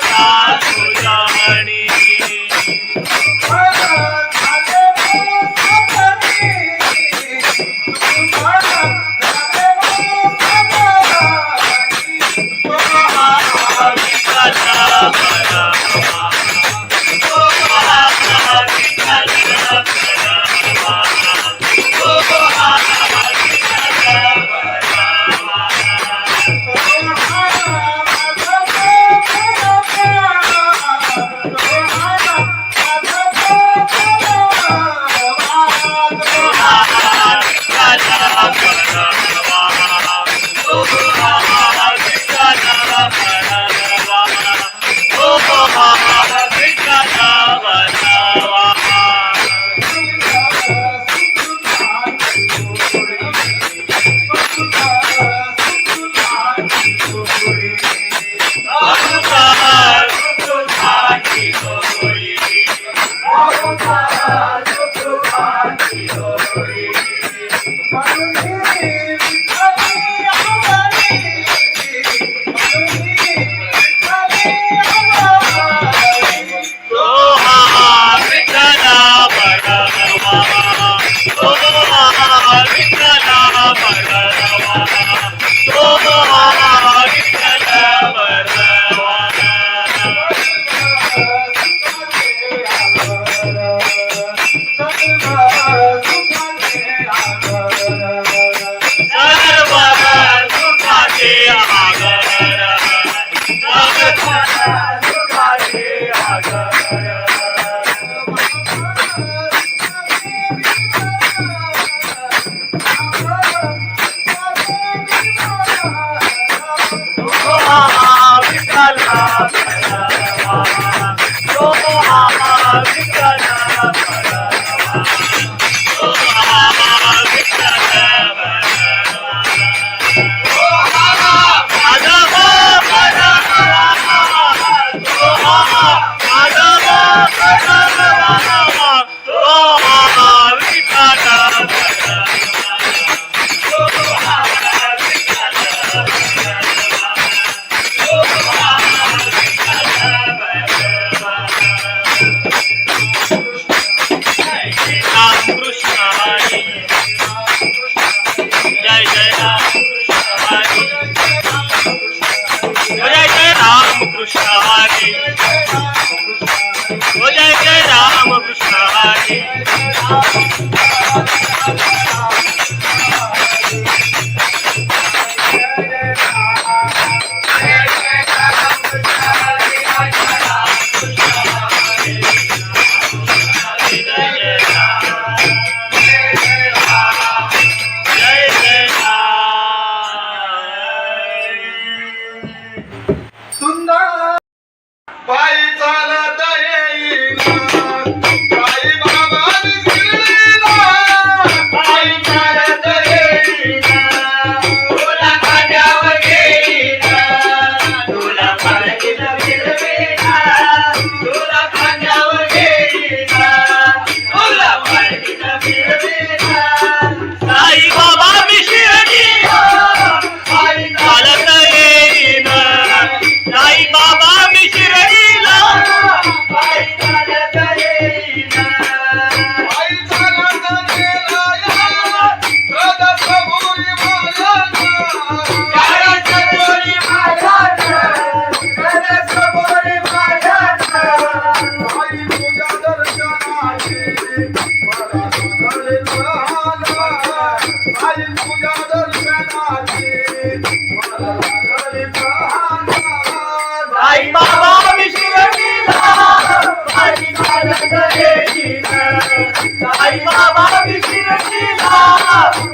साई बाबा शिर्डीला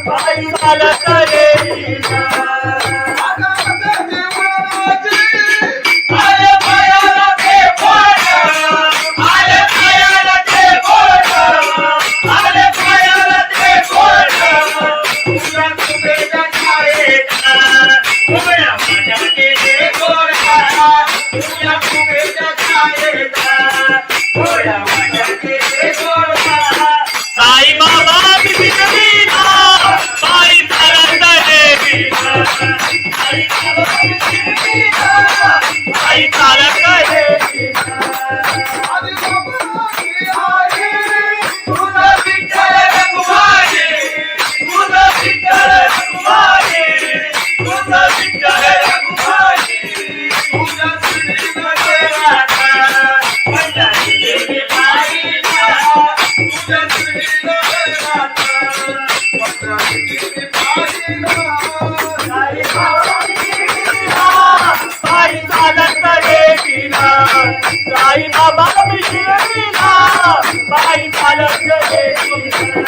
पायी चालत येईना आले पायाला ते बोट आले पायाला ते बोट आले पायाला ते बोट तुझ्या तुझ्या छायेत उभ्या माझ्या केले गोरा तुझ्या तुझ्या छायेत उभ्या माझ्या केले गोरा साई बाबा शिर्डीला पायी चालत येईना साई बाबा शिर्डीला पायी चालत येईना तुझं विठ्ठल रखुमाई तुझं विठ्ठल रखुमाई तुझं विठ्ठल रखुमाई तुझ्या श्रीमध्ये राधा पंढरी देवी बाईला तुझ्या श्रीमध्ये राधा पंढरी देवी बाईला साई बाबा शिर्डीला पायी चालत येईना साई बाबा शिर्डीला पायी चालत येईना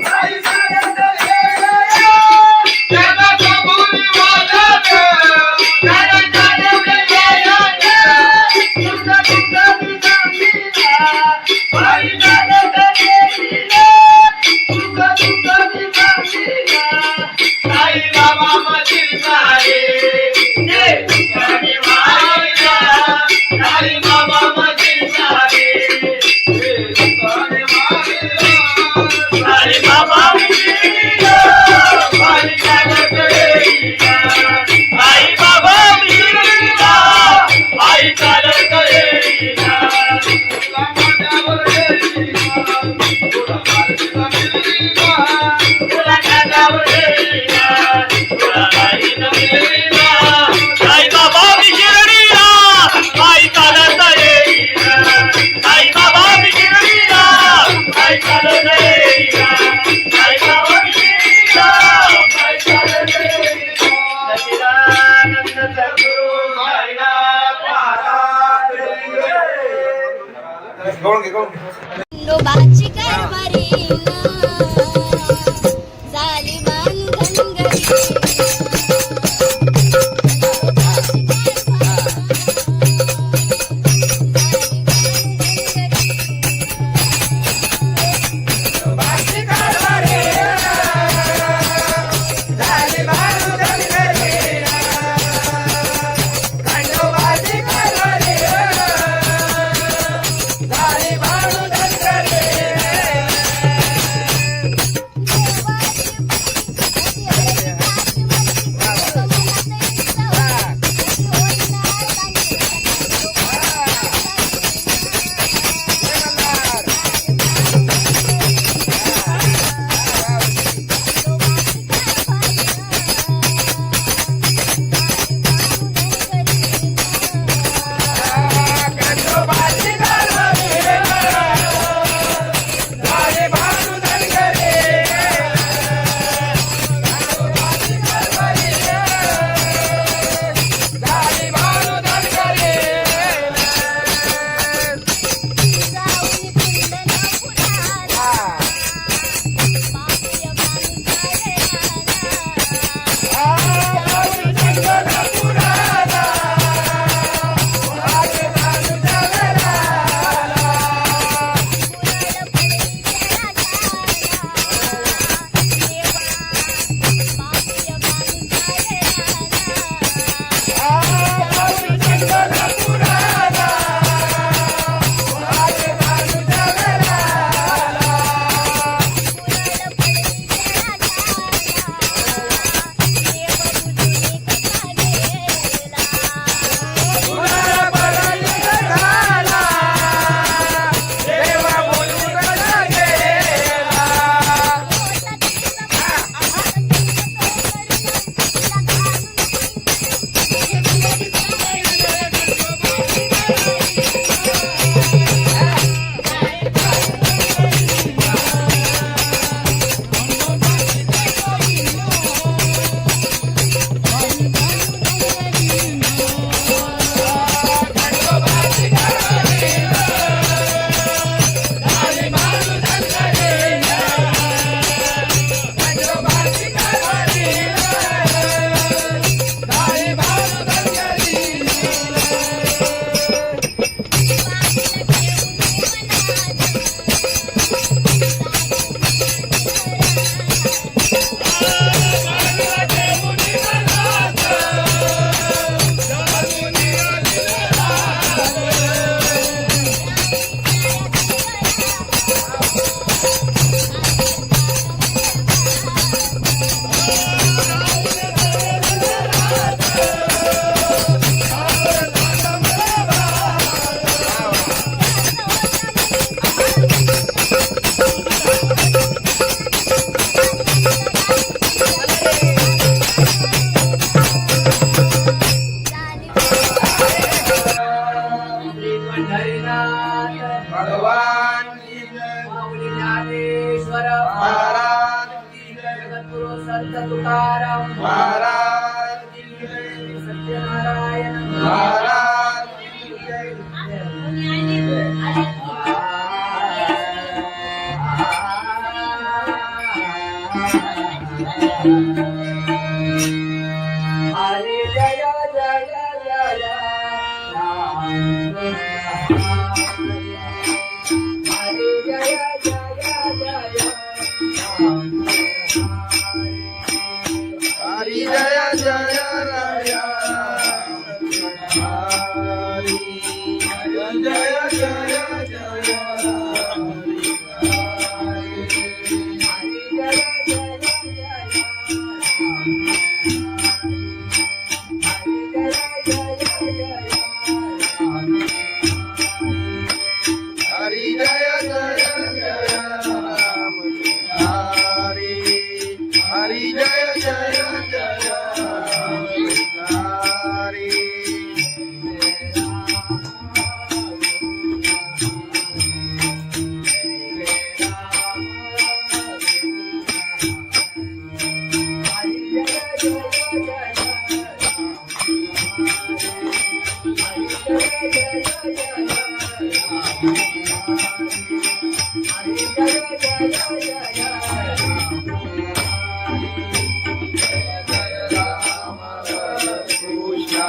साई चालत येईना त्याला कबुली वाजत त्याला चालवले येईना तुझं तुझं विचारीला पायी चालत येईना तुझं तुझं विचारीला साई बाबा मधील सारे जे तुझ्याने वाहिला साई बाबा मधील सारे जे तुझ्याने वाहिला साई बाबा शिर्डीला पायी चालत येईना साई बाबा शिर्डीला पायी चालत येईना तुला माझ्यावर येईना तुला माझ्यावर येईना तुला माझ्यावर येईना तुला माझ्यावर येईना साई बाबा शिर्डीला पायी चालत येईना साई बाबा शिर्डीला पायी चालत येईना साई बाबा शिर्डीला पायी चालत येईना सच्चिदानंद सद्गुरु साईनाथ महाराज खंडोबाची कारभारी झाली बांधनगरी महाराज की जय सत्यनारायण महाराज की जय हरे जय जय जय राम हरे जय जय जय राम हरि जय जय राया हरि जय जय जय हरि जय जय जय राम हरि हरि जय जय जय राम हरि कृष्ण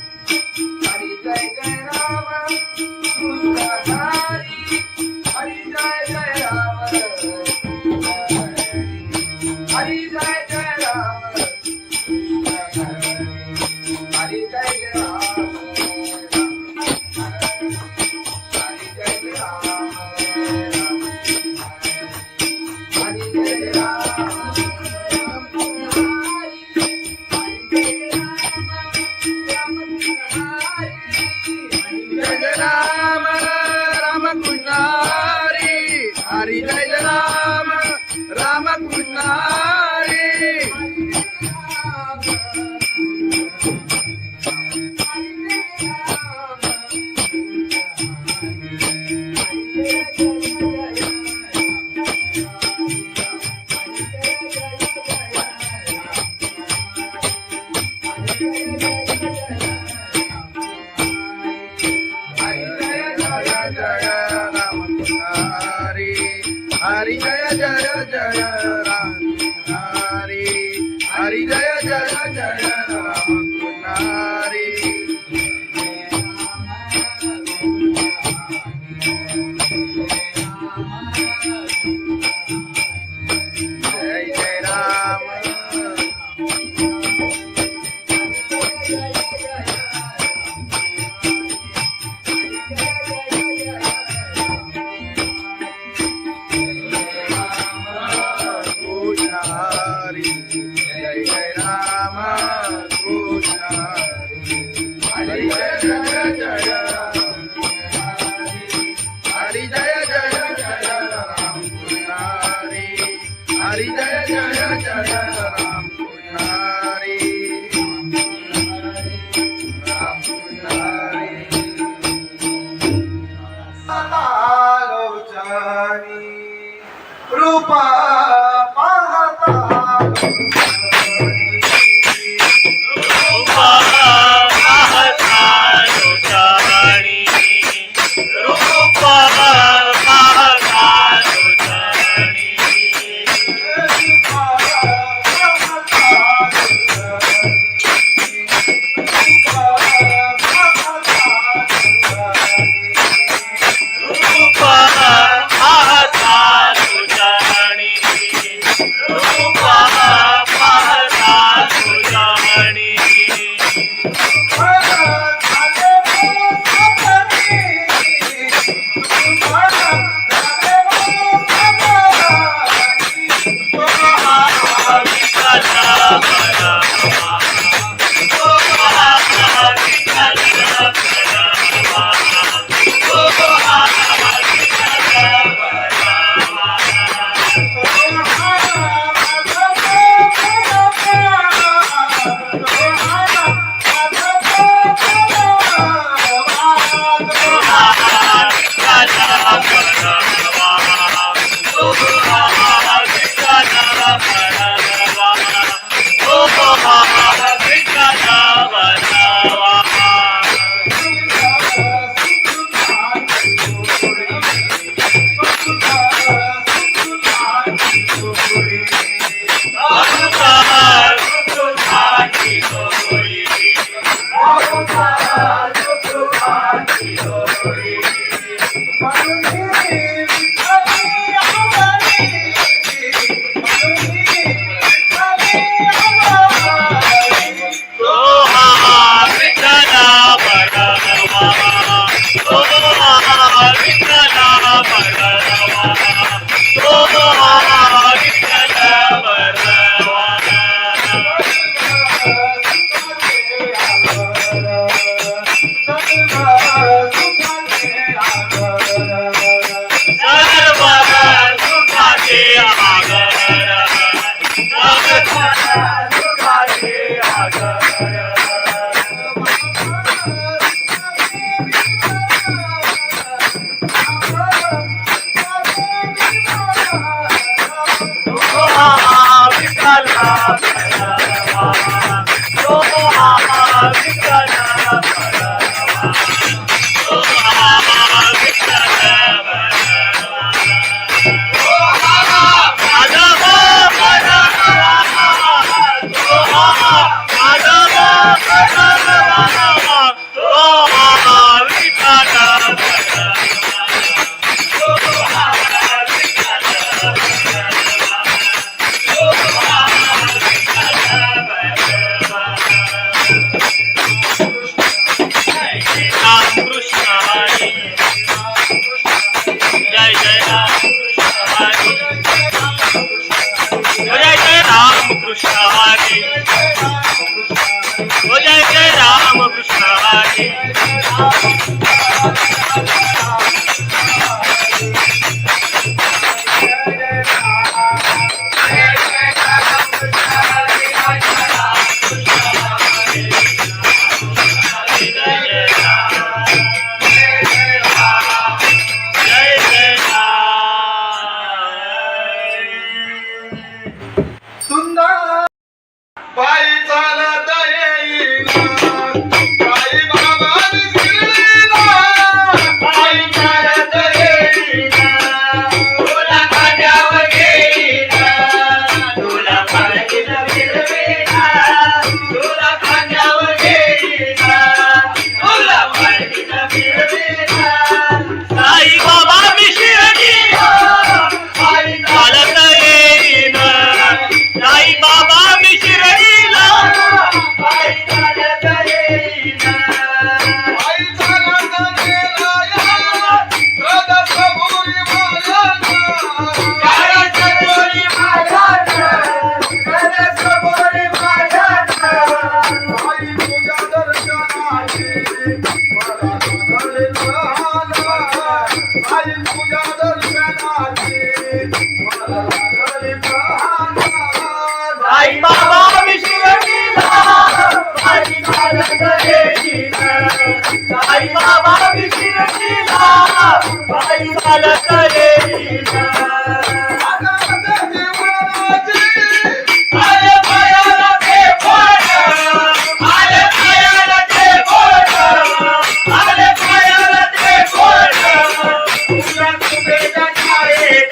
हरि जय जय राम कृष्ण हरि जय जय राम हरि जय जय राम हरि जय जय राम हरि जय राम राम कृष्ण हरि हरि जय राम राम कृष्ण हरि हरि जय राम राम कृष्ण हरि हरि जय जय जय राम हरि हरि जय जय जय राम हरि जय जय राम जय जय हरी जय जय जय राम कृष्ण हरी हरी जय जय जय राम कृष्ण हरी राम कृष्ण हरी लोचनी रूपा पाहता बाबा विशिरणीला पायी चालत येईना. आले पायाला ते बोट, आले पायाला ते बोट, आले पायाला ते बोट. तुझ्या कुबेच्या छायेत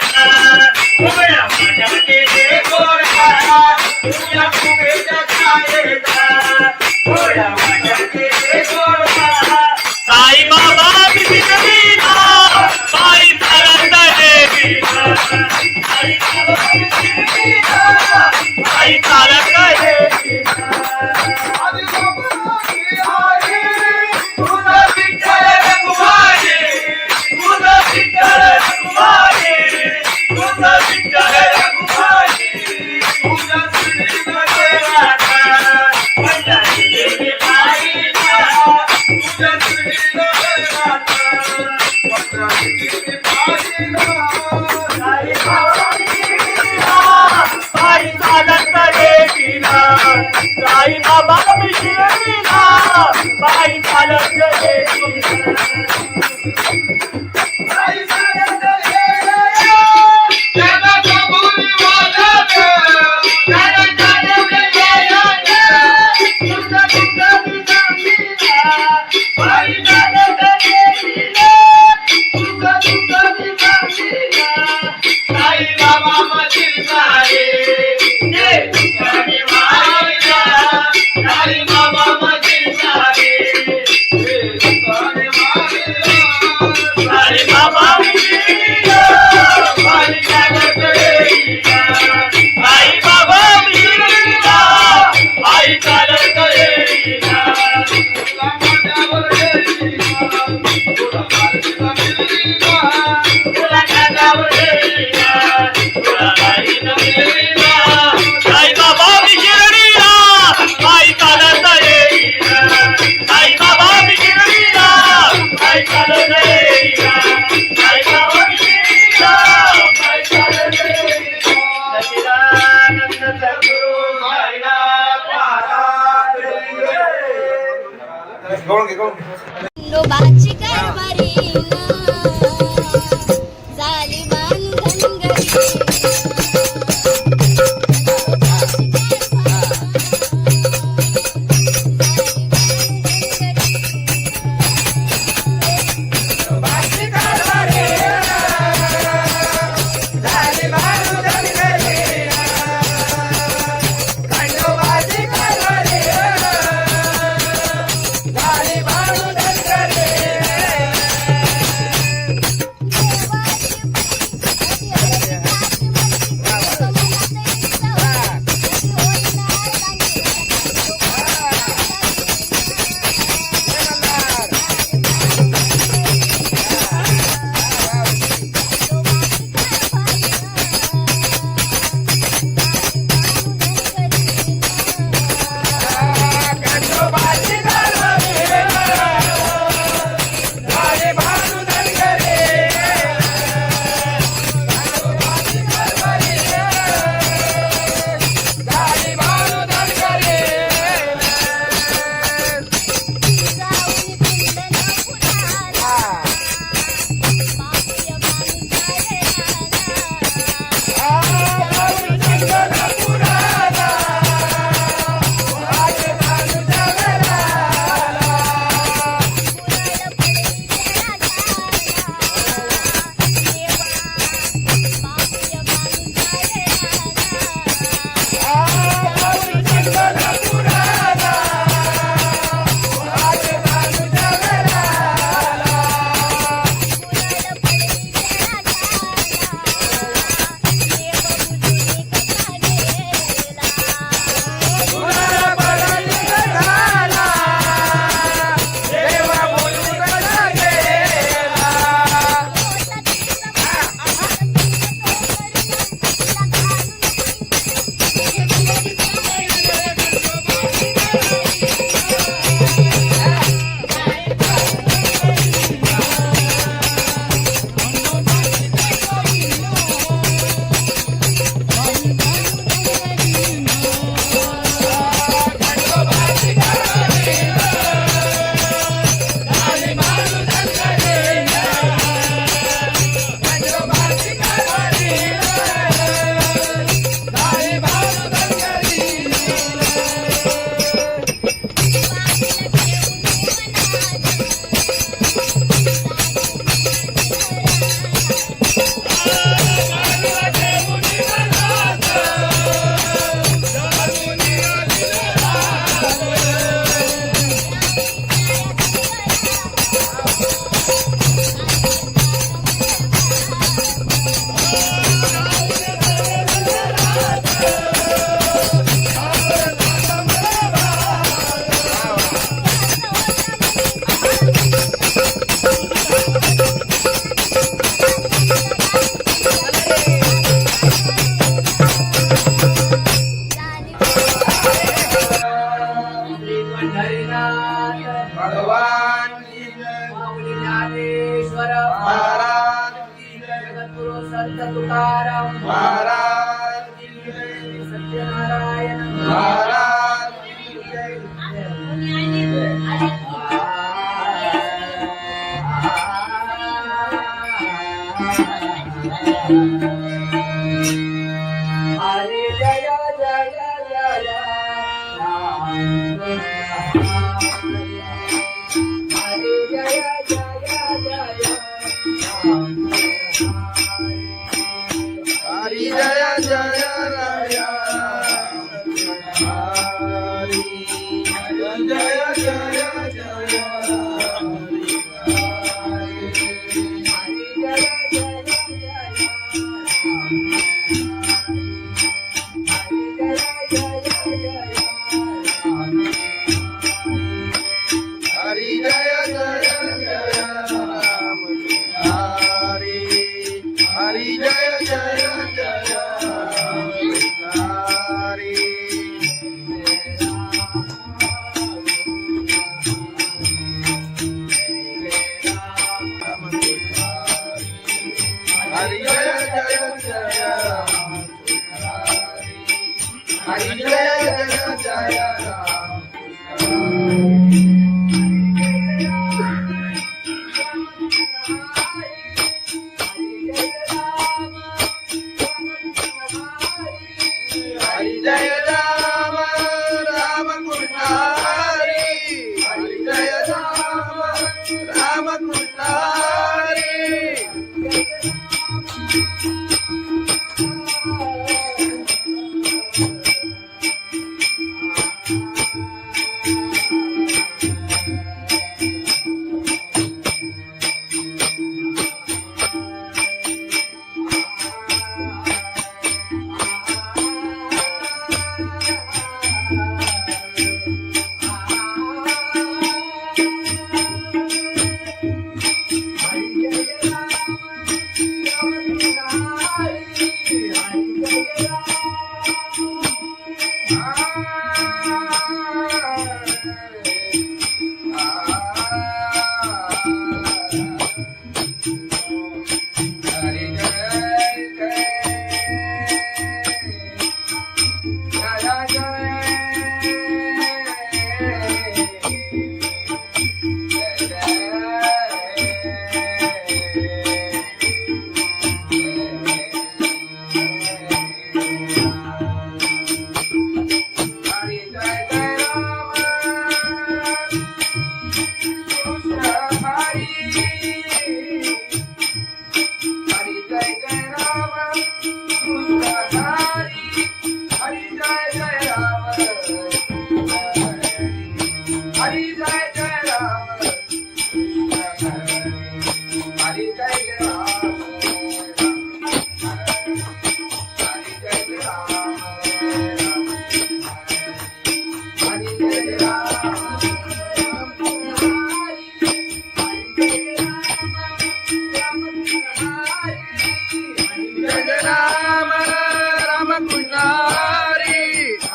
उभ्या माझ्या केले गोडा, तुझ्या कुबेच्या छायेत उभ्या माझ्या केले गोडा. साई बाबा विशिरणीला पायी चालत येईना. साई बाबा विशिरणीला पायी चालत येईना. तुझं विठ्ठल रघुमाई, तुझं विठ्ठल रघुमाई, तुझं विठ्ठल रघुमाई. तुझ्या श्रीनगरात पंढरी गेली पायीला, तुझ्या श्रीनगरात पंढरी गेली पायीला. साई बाबा विशिरणीला पायी चालत येईना. साई बाबा विशिरणीला पायी चालत येईना. पायी चालत येईना. त्याला कबुली वाजत, त्याला चालवलं येईना. तुझं तुझं निजामीला पायी चालत येईना. तुझं तुझं निजामीला. साई बाबा मशील झाले ते ठिकाणी माईला. साई बाबा मशील झाले ते ठिकाणी माईला. साई बाबा विशिरणीला पायी चालत येईना. साई बाबा विशिरणीला पायी चालत येईना. तुला माझ्यावर येईना, तुला माझ्यावर येईना, तुला माझ्यावर येईना, तुला माझ्यावर येईना. साई बाबा विशिरणीला पायी चालत येईना. साई बाबा विशिरणीला पायी चालत येईना. साई बाबा विशिरणीला पायी चालत येईना. सच्चिदानंद सद्गुरु साईनाथ महाराज की जय. खंडोबाची कारभारीना झाली बांधनगरी. खंडोबाची कारभारी झाली बांधनगरी. महाराज की जय, जगद्गुरु संत तुकाराम महाराज की जय, सत्यनारायण महाराज की जय. हरे जय जय जय राम हरे जय जय जय राम हरि जय जय राया हरि जय जय जय हरि जय जय जय राम हरि हरि जय जय जय हरि हरि जय जय जय राम हरि जय जय जय राम हरि जय राम राम कृष्ण हरि हरि जय राम राम कृष्ण हरि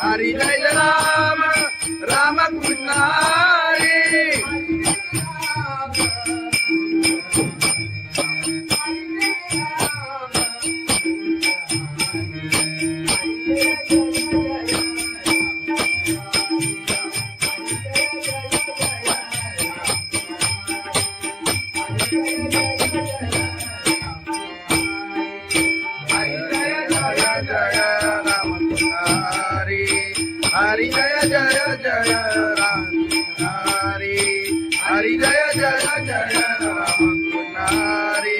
हरि जय राम राम कृष्ण हरि हरि जय जय जय राम हरि हरि जय जय जय राम हरि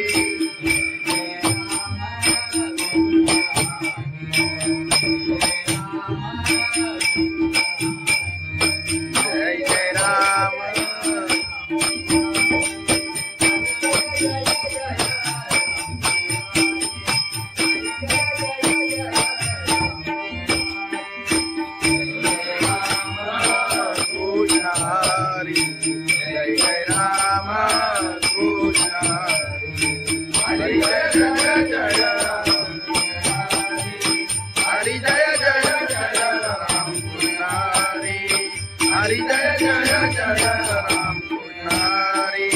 जय जय राम हरि जय जय राम कृष्ण हरि जय जय जय हरि जय जय जय राम कृष्ण हरि जय जय जय राम कृष्ण हरि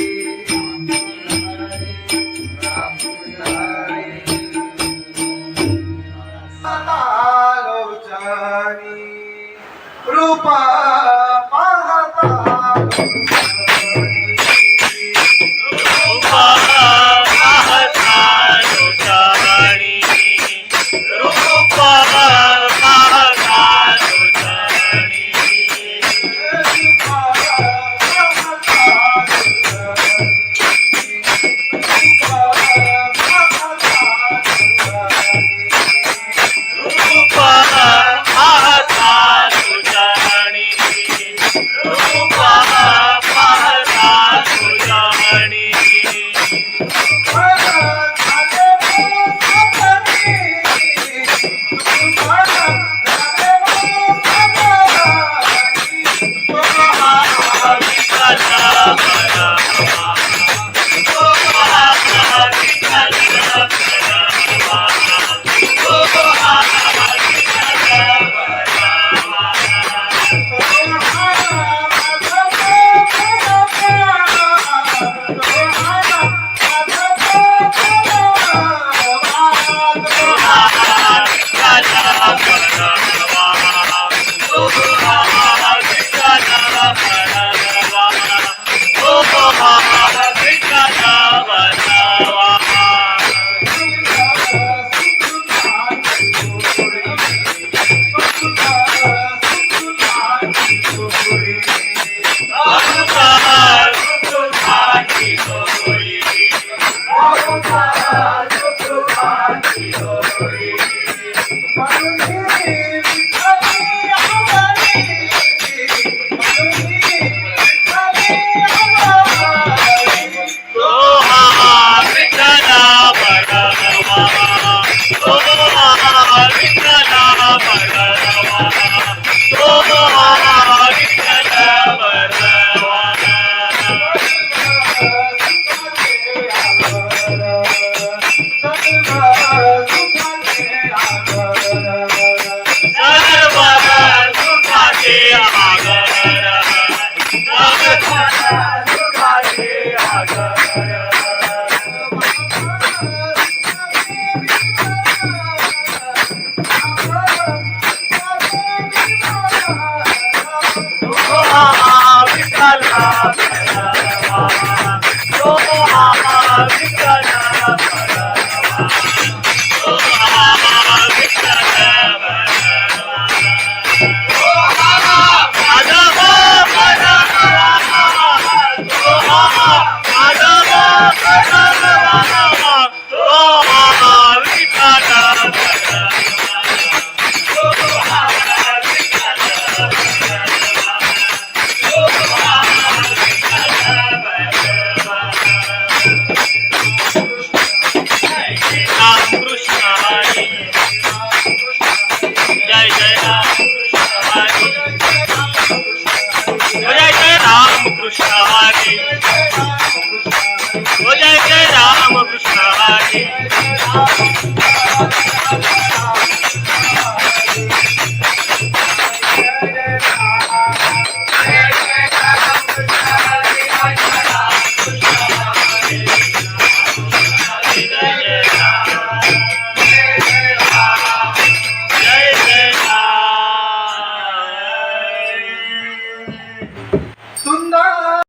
सुंदर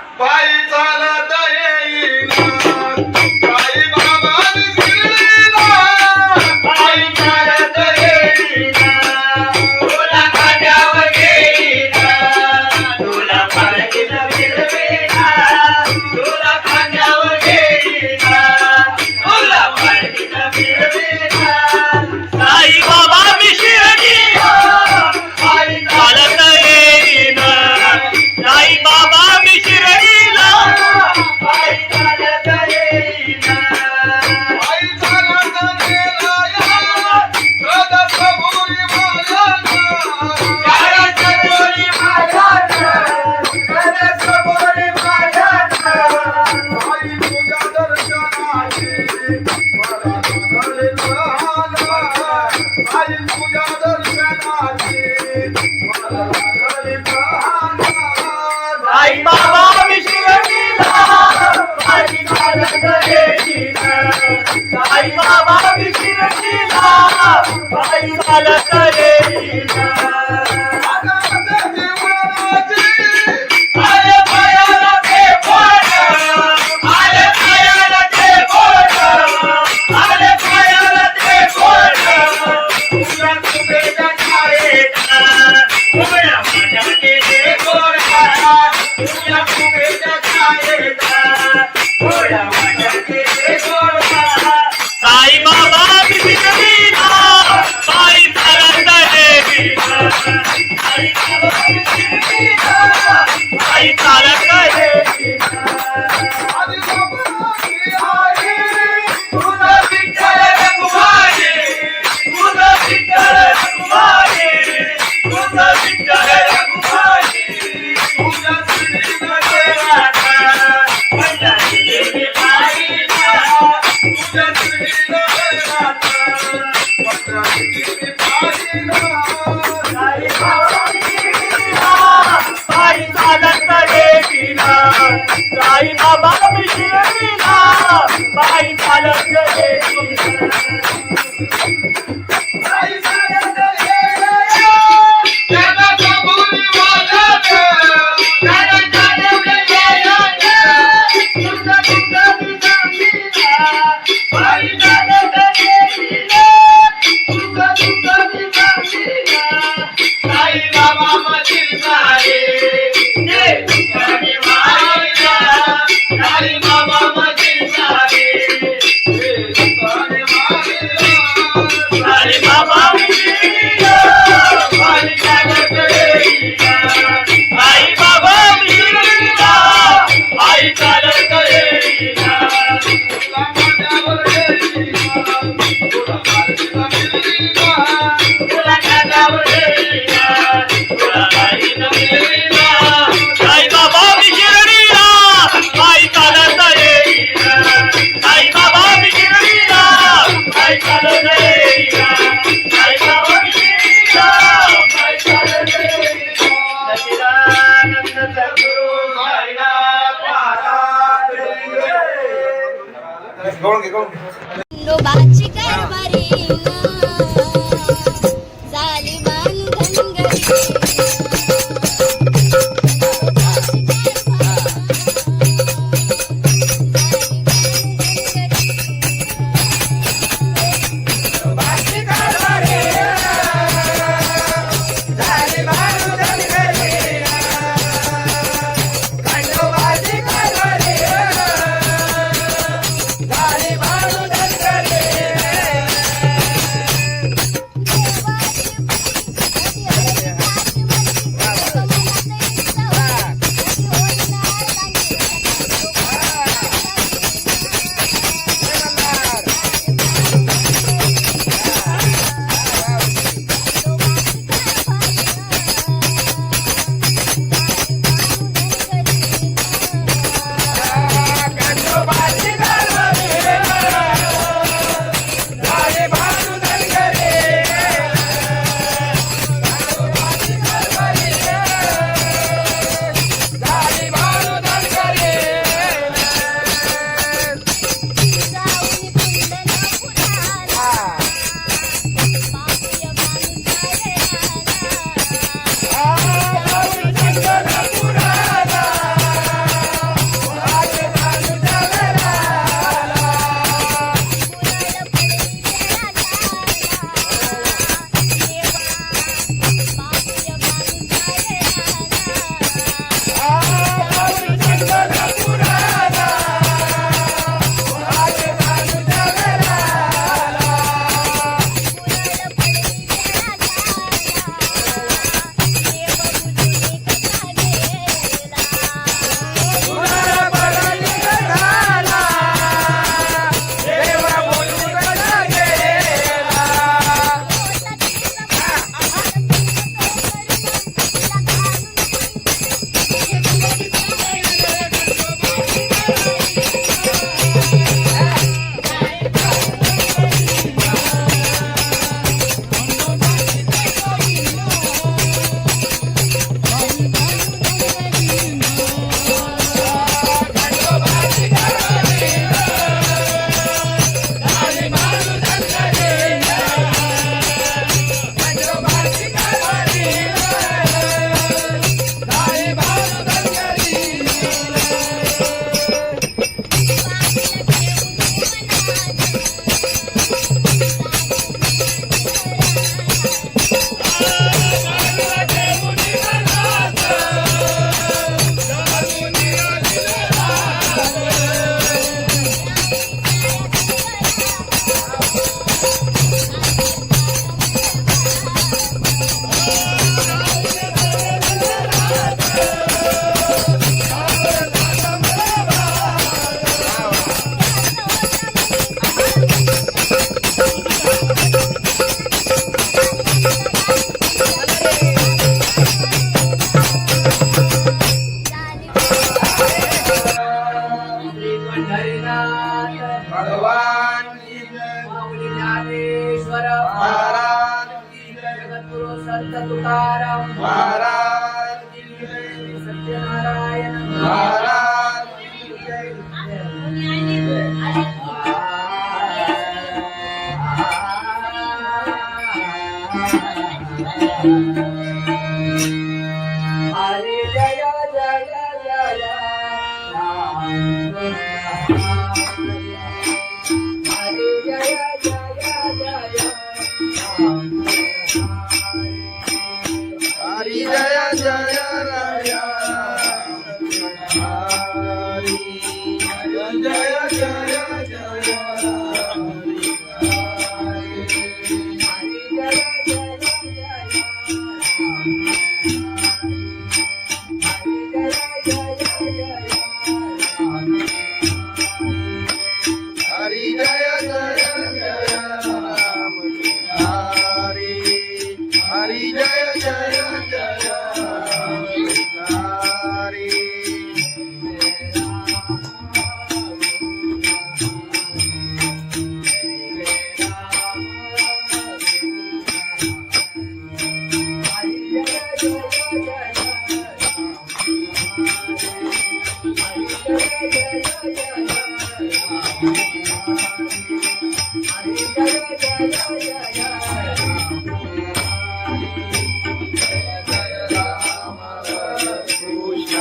पायी चालत येईना साई बाबा शिर्डीला पायी चालत येईना तुला खांद्यावर घेईना तुला पालखीत फिरवेना तुला खांद्यावर घेईना तुला पालखीत फिरवेना साई बाबा मी शिर्डीला पायी चालत येईना साई बाबा मी शिर्डीला पायी चालत येईना पायी चालत गेला या सदसभोरी मायाना सदसभोरी मायाना सदसभोरी मायाना आई तुझ्या दर्शनाची मला लागले प्रहाना आई तुझ्या दर्शनाची मला लागले प्रहाना साई बाबा मी शिर्डीला पायी चालत येईना साई बाबा मी शिर्डीला पायी चालत येईना आले पायाला ते बोट आले पायाला ते बोट आले पायाला ते बोट तुला कुबेच्या छायेत उभ्या माझ्याचे ते गोरा तुला कुबेच्या छायेत उभ्या माझ्याचे ते गोरा साई बाबा मी शिर्डीला पायी चालत येईना साई बाबा मी शिर्डीला पायी चालत येईना आदि बाबाची आई तुझा विठ्ठल रघुमाई तुझा विठ्ठल रघुमाई तुझा विठ्ठल रघुमाई तुझा श्री राधा पंजाबी देवी पाहिला तुझा श्री राधा पंजाबी देवी पाहिला साई बाबा मी शिर्डीला पायी चालत येईना साई बाबा मी शिर्डीला पायी चालत येईना साई चालत येईना त्याला कबुली वाला त्याला चालत येईना तुझा तुझा तुझा पायी चालत येईना तुझा तुझा तुझा साई बाबा माझी साई ये तुझी माया साई बाबा माझी साई ये तुझी माया साई बाबा मी शिर्डीला पायी चालत येईना साई बाबा मी शिर्डीला पायी चालत येईना तुला माझ्यावर येईना तुला पालखीला मिळवीना तुला खांद्यावर येईना तुला पालखीत मिळवीना साई बाबा मी शिर्डीला पायी चालत येईना साई बाबा मी शिर्डीला पायी चालत येईना साई बाबा मी शिर्डीला पायी चालत येईना सच्चिदानंद सद्गुरु साईनाथ महाराज गवळण घे गवळण घे. खंडोबाची कारभारी झाली बांधनगरी झाली बाळू धनगरी पंढरीनाथ भगवान की जय माऊली ज्ञानेश्वर महाराज की जय जगद्गुरु संत तुकाराम महाराज की जय सत्यनारायण महाराज की जय हरे जय जय जय राम हरे जय जय जय राम हरि जय जय राय हरि जय जय जय हरि जय जय जय राम हरि हरि जय जय जय राम हरि कृष्ण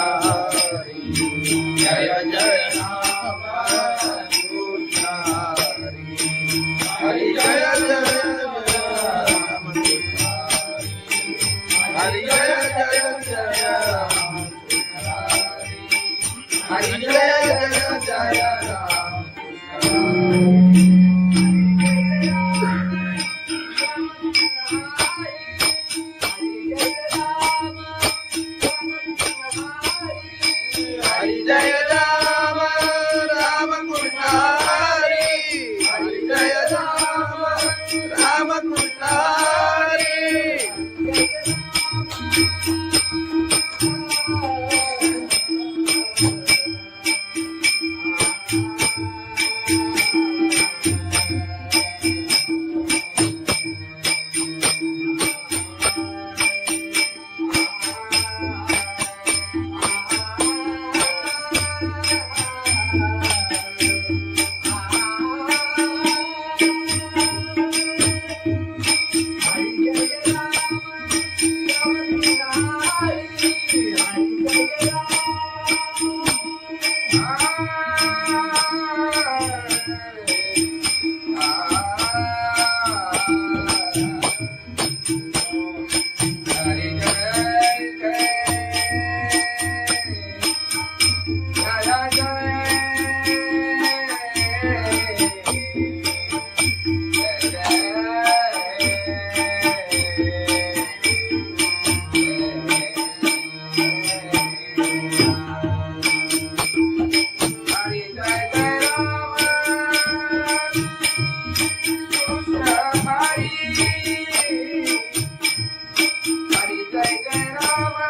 हरि जय जय राम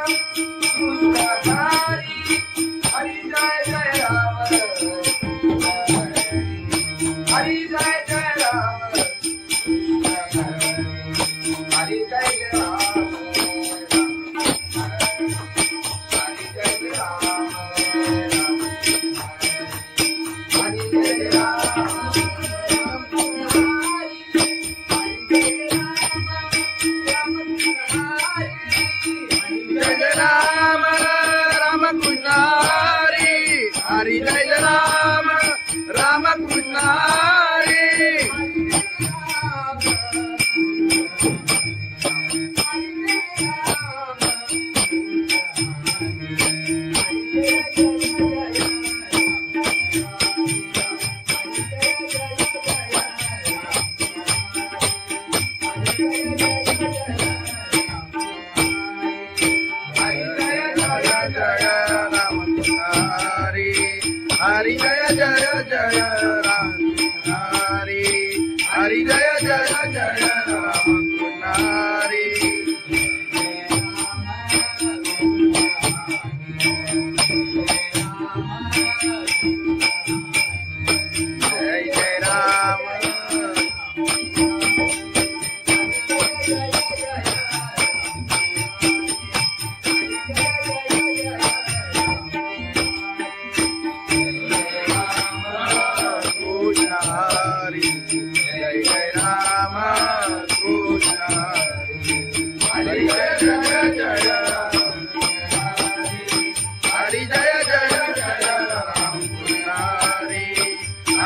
कृष्ण हरि जय जय राम हरि जय जय जय राम हरि जय जय जय राम हरि जय राम राम कृष्ण हरि हरि जय राम राम कृष्ण हरि हरि जय राम राम कृष्ण हरि हरि जय जय जय राम हरि हरि जय जय जय राम हरि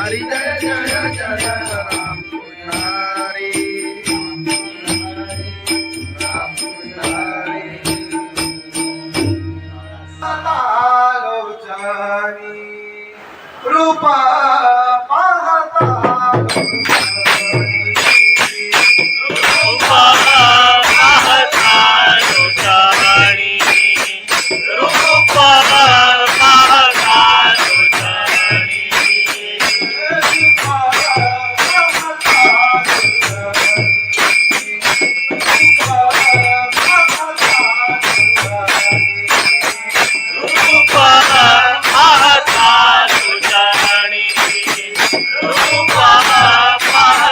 हरी जय जय जय राम पुजारी राम पुजारी लोचनी रूपा पाहता रूपा पाहता लोचनी रूपा पाहता लोचनी रूपा पाहता लोचनी रूपा पाहता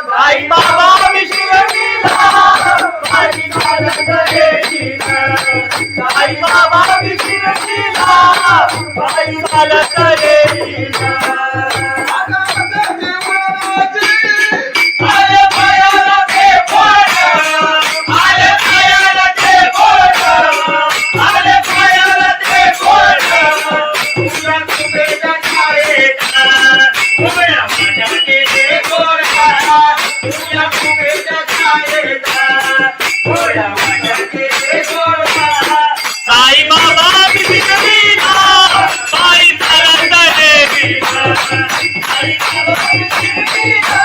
साई बाबा विशिरडीला बाई चालत येईना साई बाबा विशिरडीला बाई चालत येईना आले पायाला ते बोट आले पायाला ते बोट आले पायाला ते बोट तुझ्या कुबेच्या छायेचा उभ्या माझ्या केले गोरा तुझ्या कुबेच्या छायेचा उभ्या माझ्या केले गोरा साई बाबा विशिरडीला बाई चालत येईना साई बाबा विशिरडीला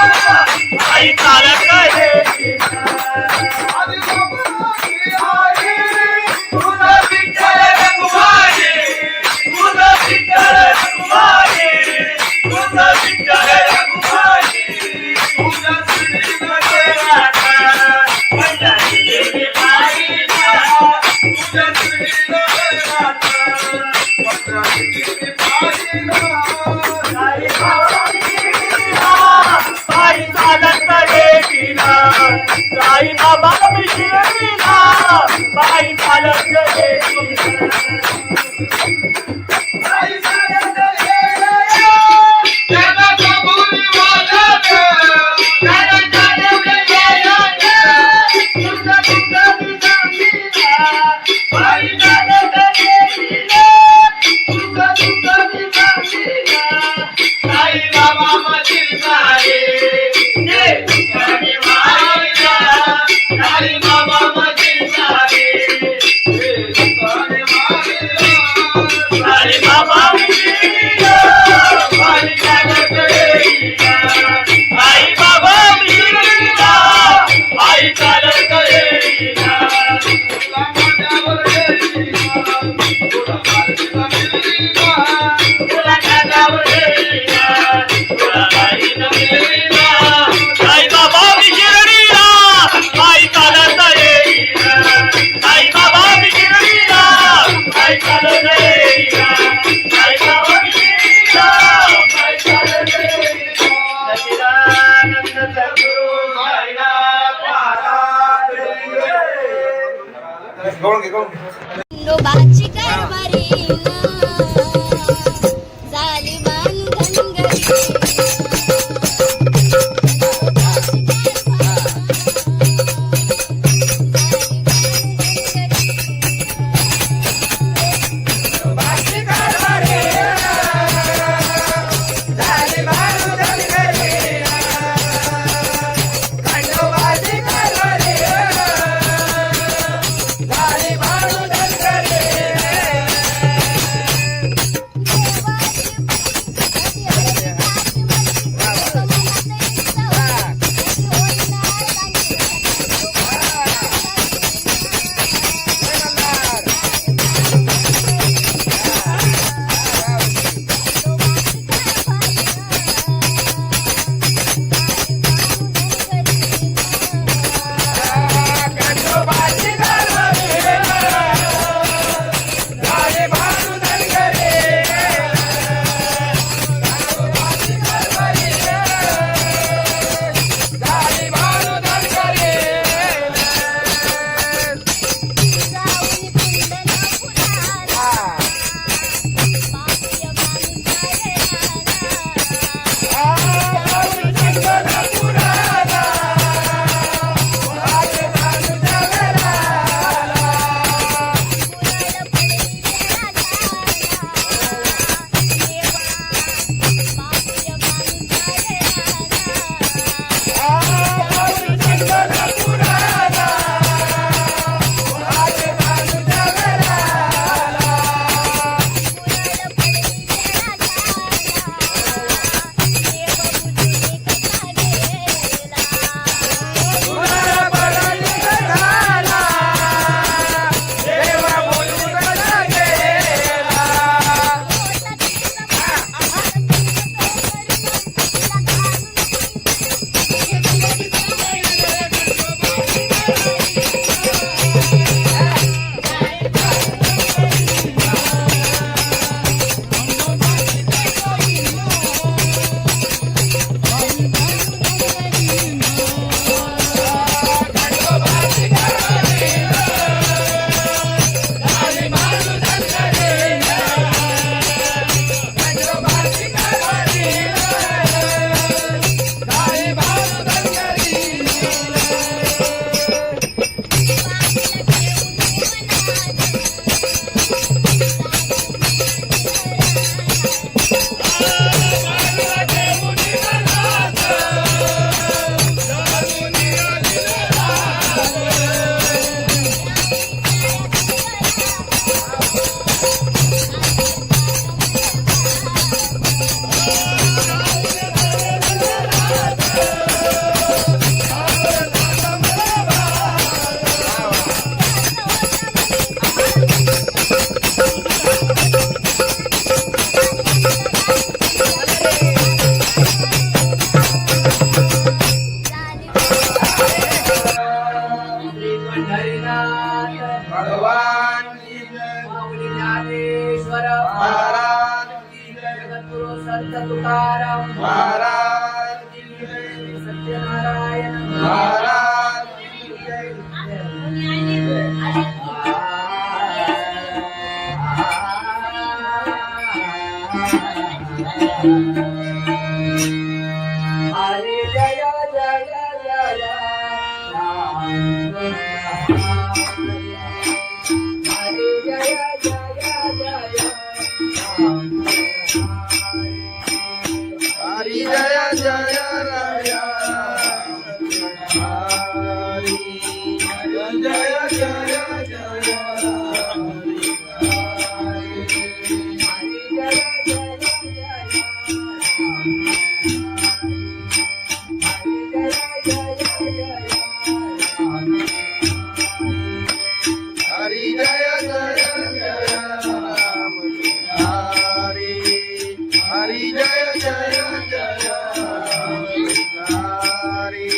बाई चालत येईना तुझं विठ्ठल रघुमाई तुझं विठ्ठल रघुमाई तुझं विठ्ठल रघुमाई तुझ्या श्रीमध्ये राधा पंढरीची बाईला तुझ्या श्रीमध्ये राधा पंढरीची बाईला साई बाबा विशिरडीला बाई चालत येईना साई बाबा विशिरडीला बाई चालत येईना बाई चालत येईना त्याला कबुली वाजत त्याला चालवलं गेलं तुझं तुझं सांगितलं बाई चालत येईना तुझं तुझं सांगितलं साई बाबा मधील सारे जे तुझ्याने मारिला साई बाबा मधील सारे जे तुझ्याने मारिला साई बाबा विशिरडीला बाई चालत येईना साई बाबा विशिरडीला बाई चालत येईना तुला माझ्यावर येईना तुला माझ्या मिळीना तुला माझ्यावर येईना तुला माझ्या मिळीना साई बाबा विशिरडीला बाई चालत येईना साई बाबा विशिरडीला बाई चालत येईना साई बाबा विशिरडीला बाई चालत येईना सच्चिदानंद सद्गुरु साईनाथ महाराज गवळण घे. खंडोबाची कारभारी झाली बांधन घरी तुकाराम महाराज की जय, सत्यनारायण महाराज की जय. हरे जय जय जय राम हरे जय जय जय राम हरि जय जय राया हरि जय जय जय हरि जय जय जय राम हरि हरि जय जय जय राम हरि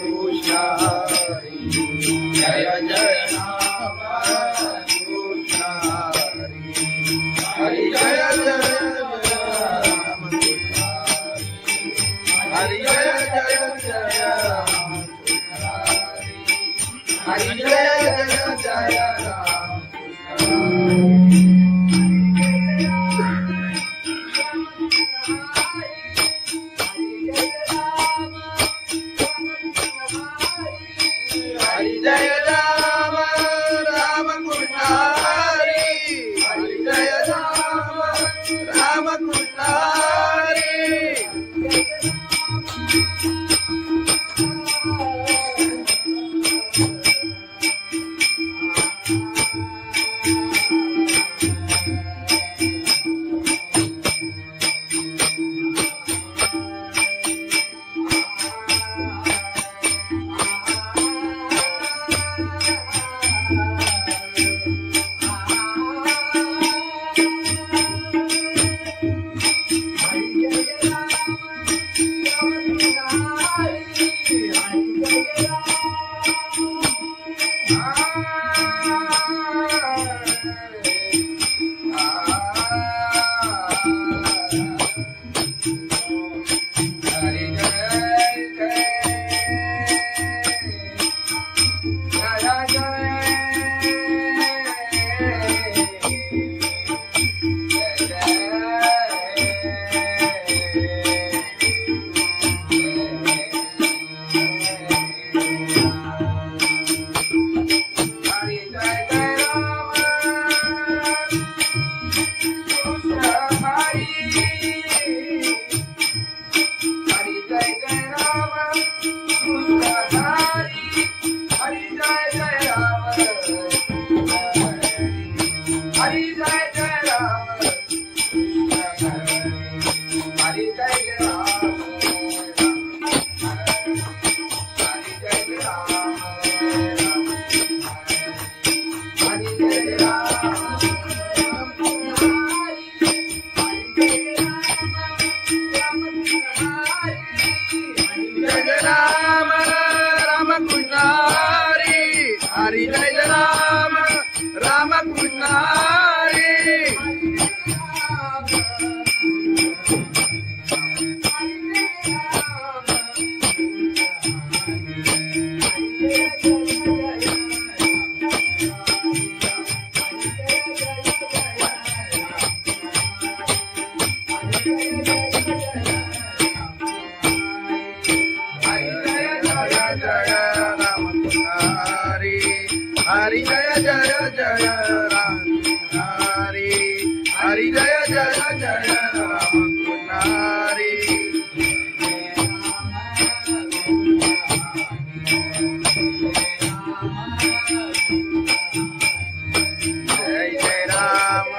कृष्ण हरि जय जय राम कृष्ण हरि जय जय राम कृष्ण हरि जय जय जय राम हरि जय जय जय राम हरि जय राम राम कृष्ण हरि हरि जय राम राम कृष्ण हरि हरि जय राम राम कृष्ण हरि हरि जय जय जय राम हरि हरि जय जय जय राम हरि जय जय राम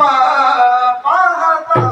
पाहता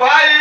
बाई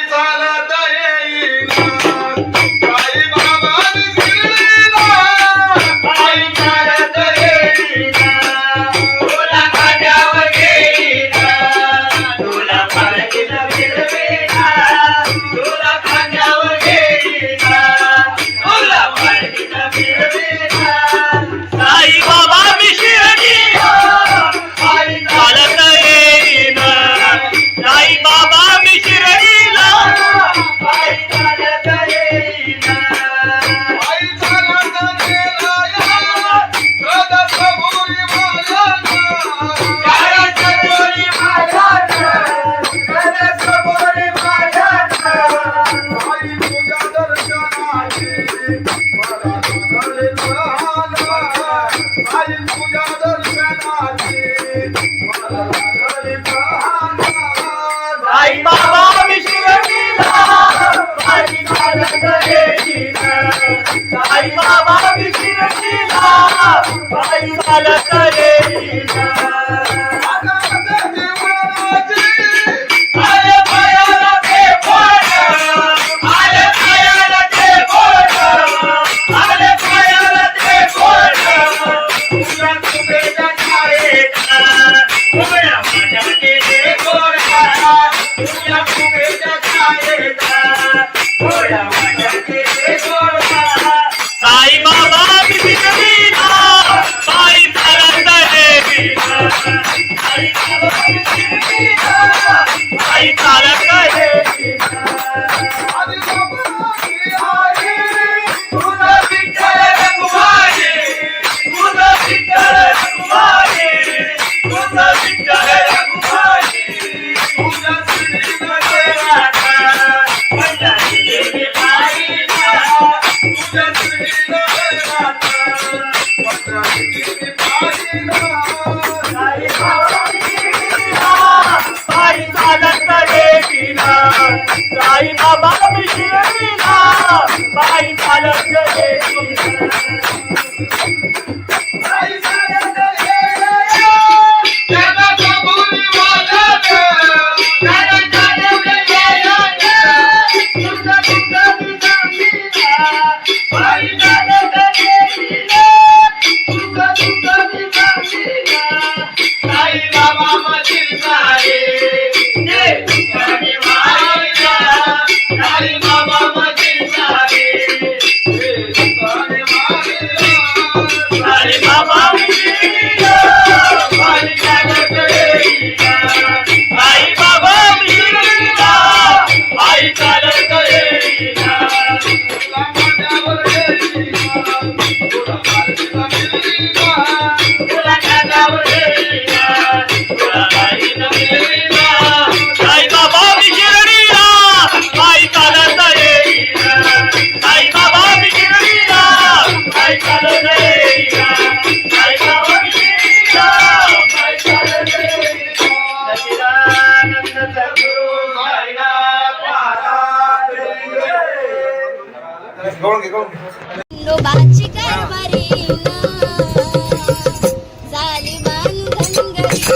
साई बाबा शिर्डीला पायी चालत गेली खंडोबाची कारभारी झाली बांधन गरी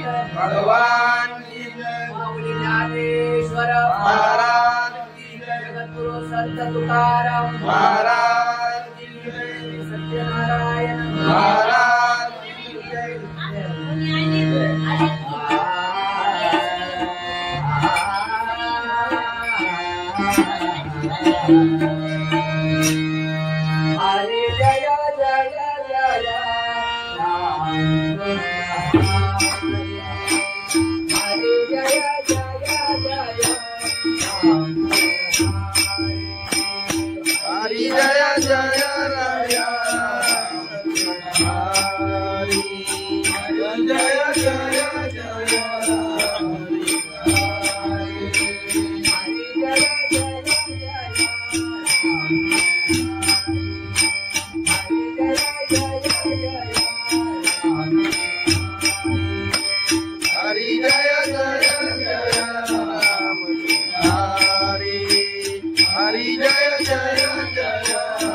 भगवान की जय. माऊली ज्ञानेश्वर महाराज तुकाराम महाराज की जय, सत्यनारायण महाराज की जय. हरे जय जय जय राम हरे जय जय जय राम हरि जय जय राया हरि जय जय जय हरि जय जय जय राम हरि हरि जय जय जय राम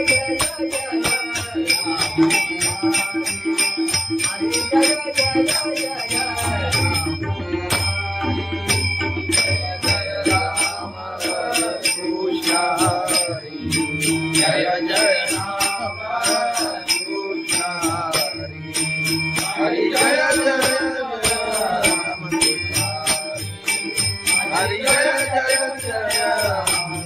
हरि जय जय राम कृष्ण हरि जय जय राम हरि जय जय जय राम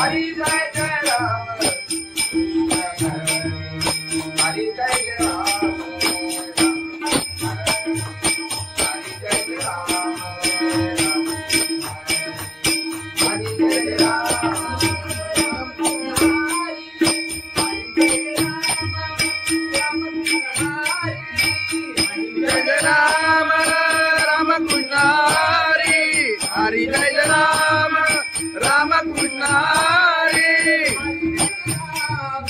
हरि जय जय जय राम हरि जय राम राम कृष्ण हरि हरि जय राम राम कृष्ण हरि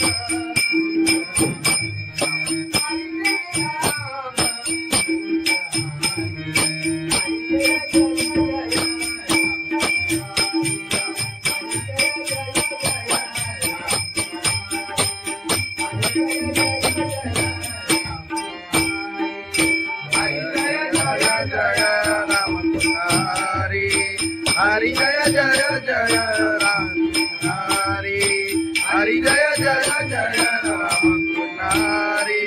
हरि जय राम राम कृष्ण हरि हरि जय जय जय राम हरि हरि जय जय जय राम हरि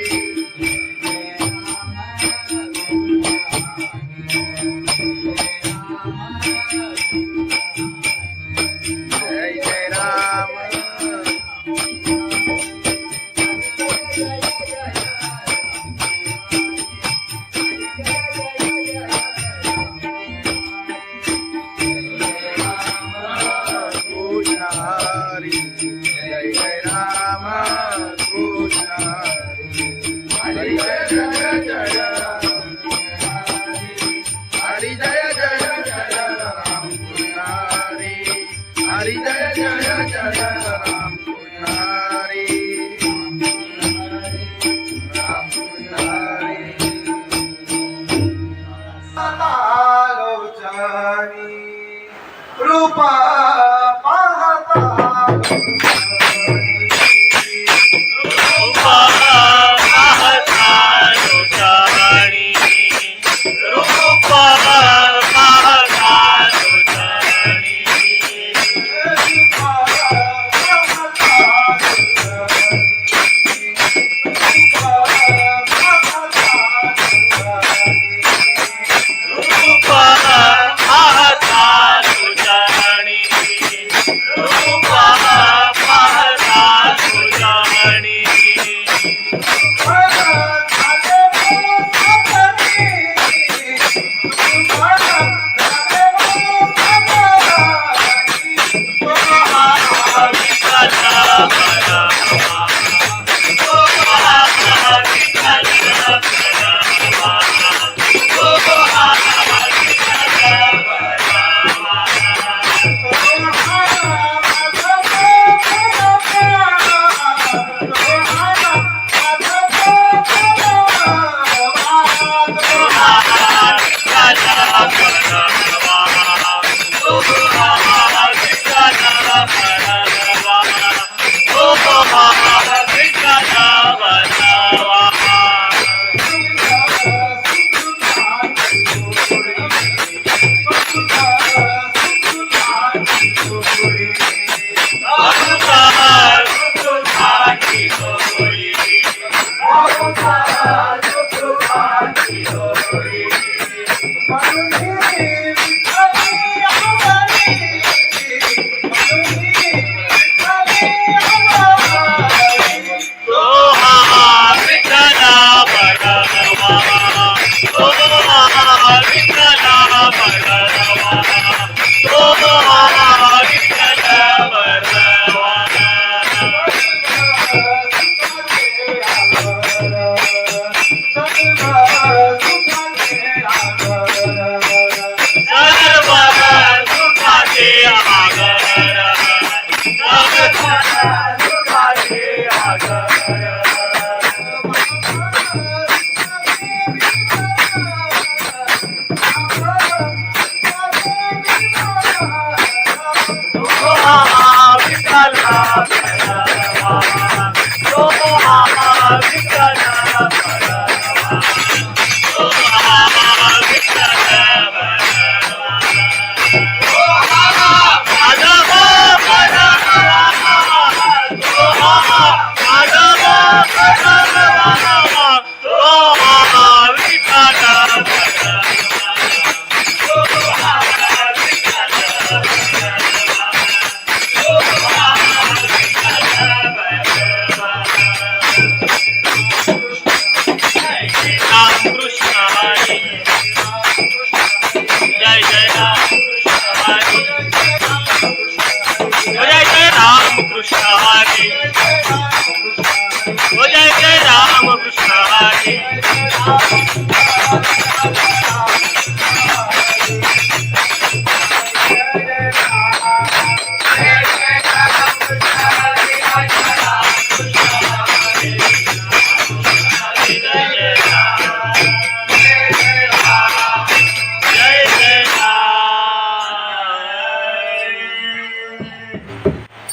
जय जय राम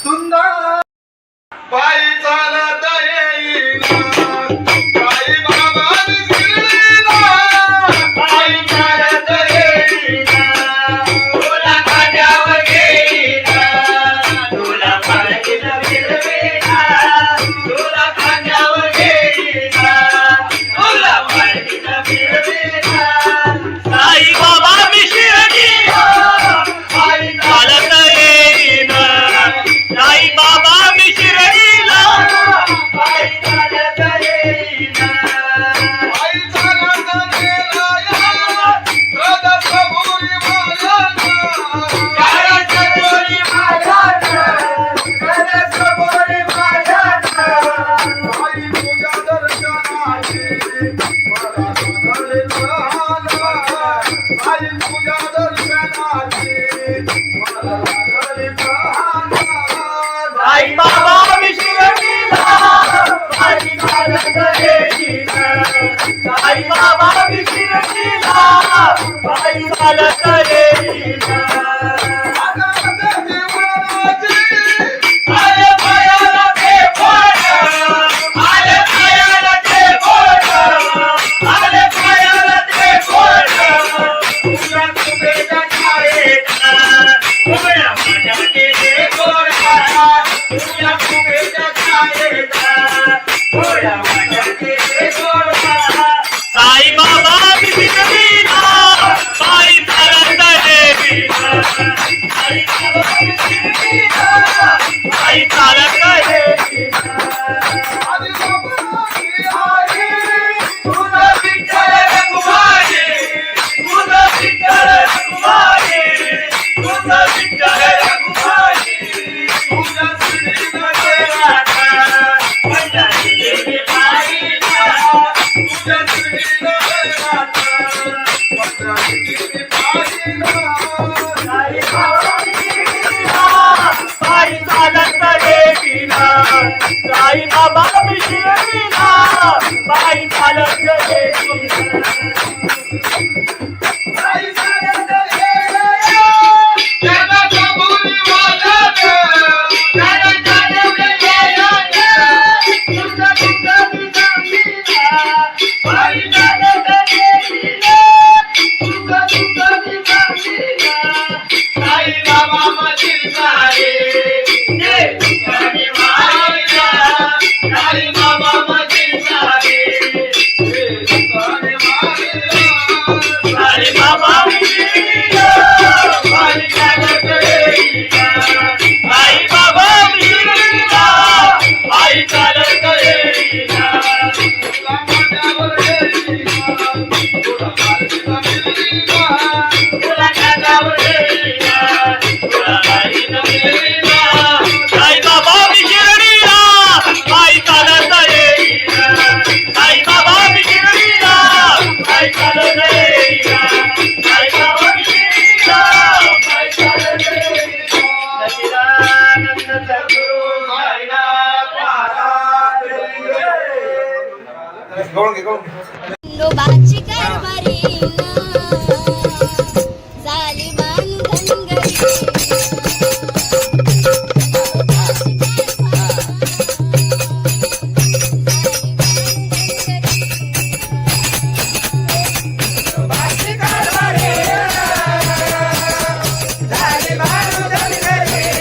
सुंदर पायी चालत येईना साई बाबा शिर्डीला पायी चालत येईना तुला खांद्यावर घेईना तुला पालखीत फिरवीना तुला खांद्यावर घेईना तुला पालखीत फिरवीना साई बाबा मी शिर्डीला पायी चालत येईना साई बाबा मी शिर्डीला पायी चालत येईना पायी चालत गेला या सदसभुरी मायाना सदसभुरी मायाना सदसभुरी मायाना पायी तुझ्या दर्शनाची मला सागरे लहाना पायी तुझ्या दर्शनाची मला सागरे लहाना साई बाबा मी शिर्डीला पायी चालत येईना साई बाबा मी शिर्डीला पायी चालत येईना आले पायाला ते बोट आले पायाला ते बोट आले पायाला ते बोट तुला तुझ्या छायेत उभ्या माझ्या केले गोडा तुला तुझ्या छायेत उभ्या माझ्या केले गोडा साई बाबा मी शिर्डीला पायी चालत येईना साई बाबा मी शिर्डीला पायी चालत येईना तुझं विठ्ठल रखुमाई तुझं विठ्ठल रखुमाई तुझं विठ्ठल रखुमाई तुझ्या श्रीनगर राधा पंजाबी देवी पाहिला तुझ्या श्रीनगर राधा पंजाबी देवी पाहिला साई बाबा मी शिर्डीला पायी चालत येईना साई बाबा मी शिर्डीला पायी चालत येईना पायी चालत येईना त्याला कबुली वाला त्याला चालवलं येईना तुझं तुझं मी सांगीना पायी चालत येईना तुझं तुझं मी सांगीना साई बाबा मधील सारे ते तुझ्याने मायला साई बाबा मधील सारे साई बाबा मी शिर्डीला पायी चालत येईना साई बाबा मी शिर्डीला पायी चालत येईना तुला खांद्यावर घेईना तुला पालखीत फिरवीना साई बाबा मी शिर्डीला पायी चालत येईना गवळण घे गवळण घे. खंडोबाची कारभारी झाली बांधन घरी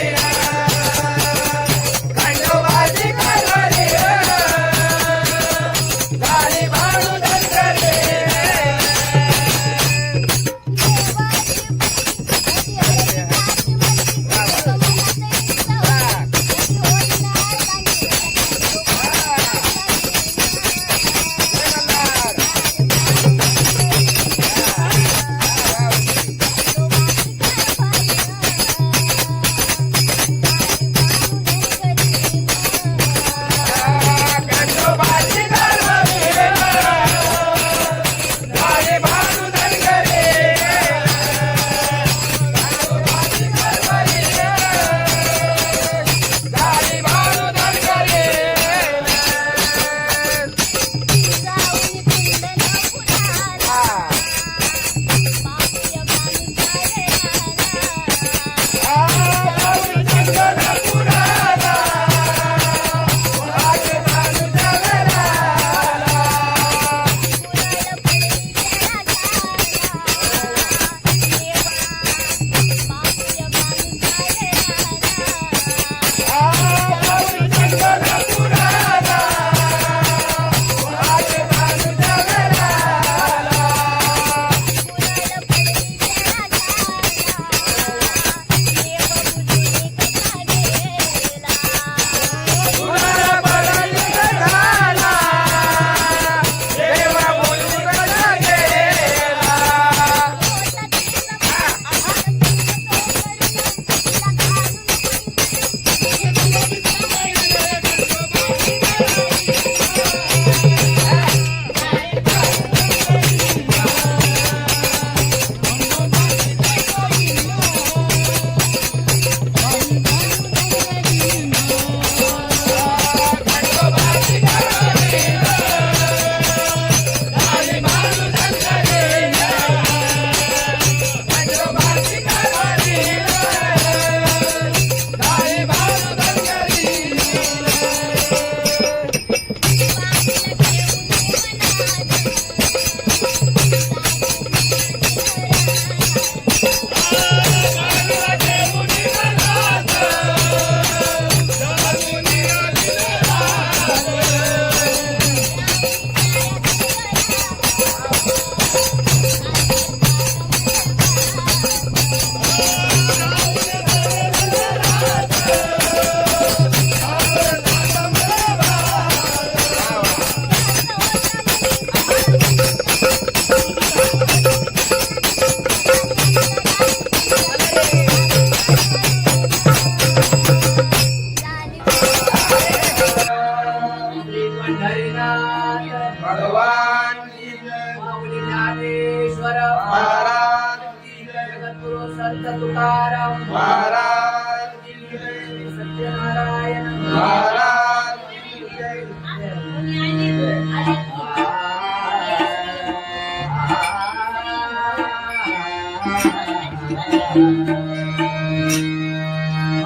भगवान की जय. माऊली ज्ञानेश्वर महाराज की जय. जगद्गुरु संत तुकाराम महाराज की जय. सत्यनारायण महाराज की जय.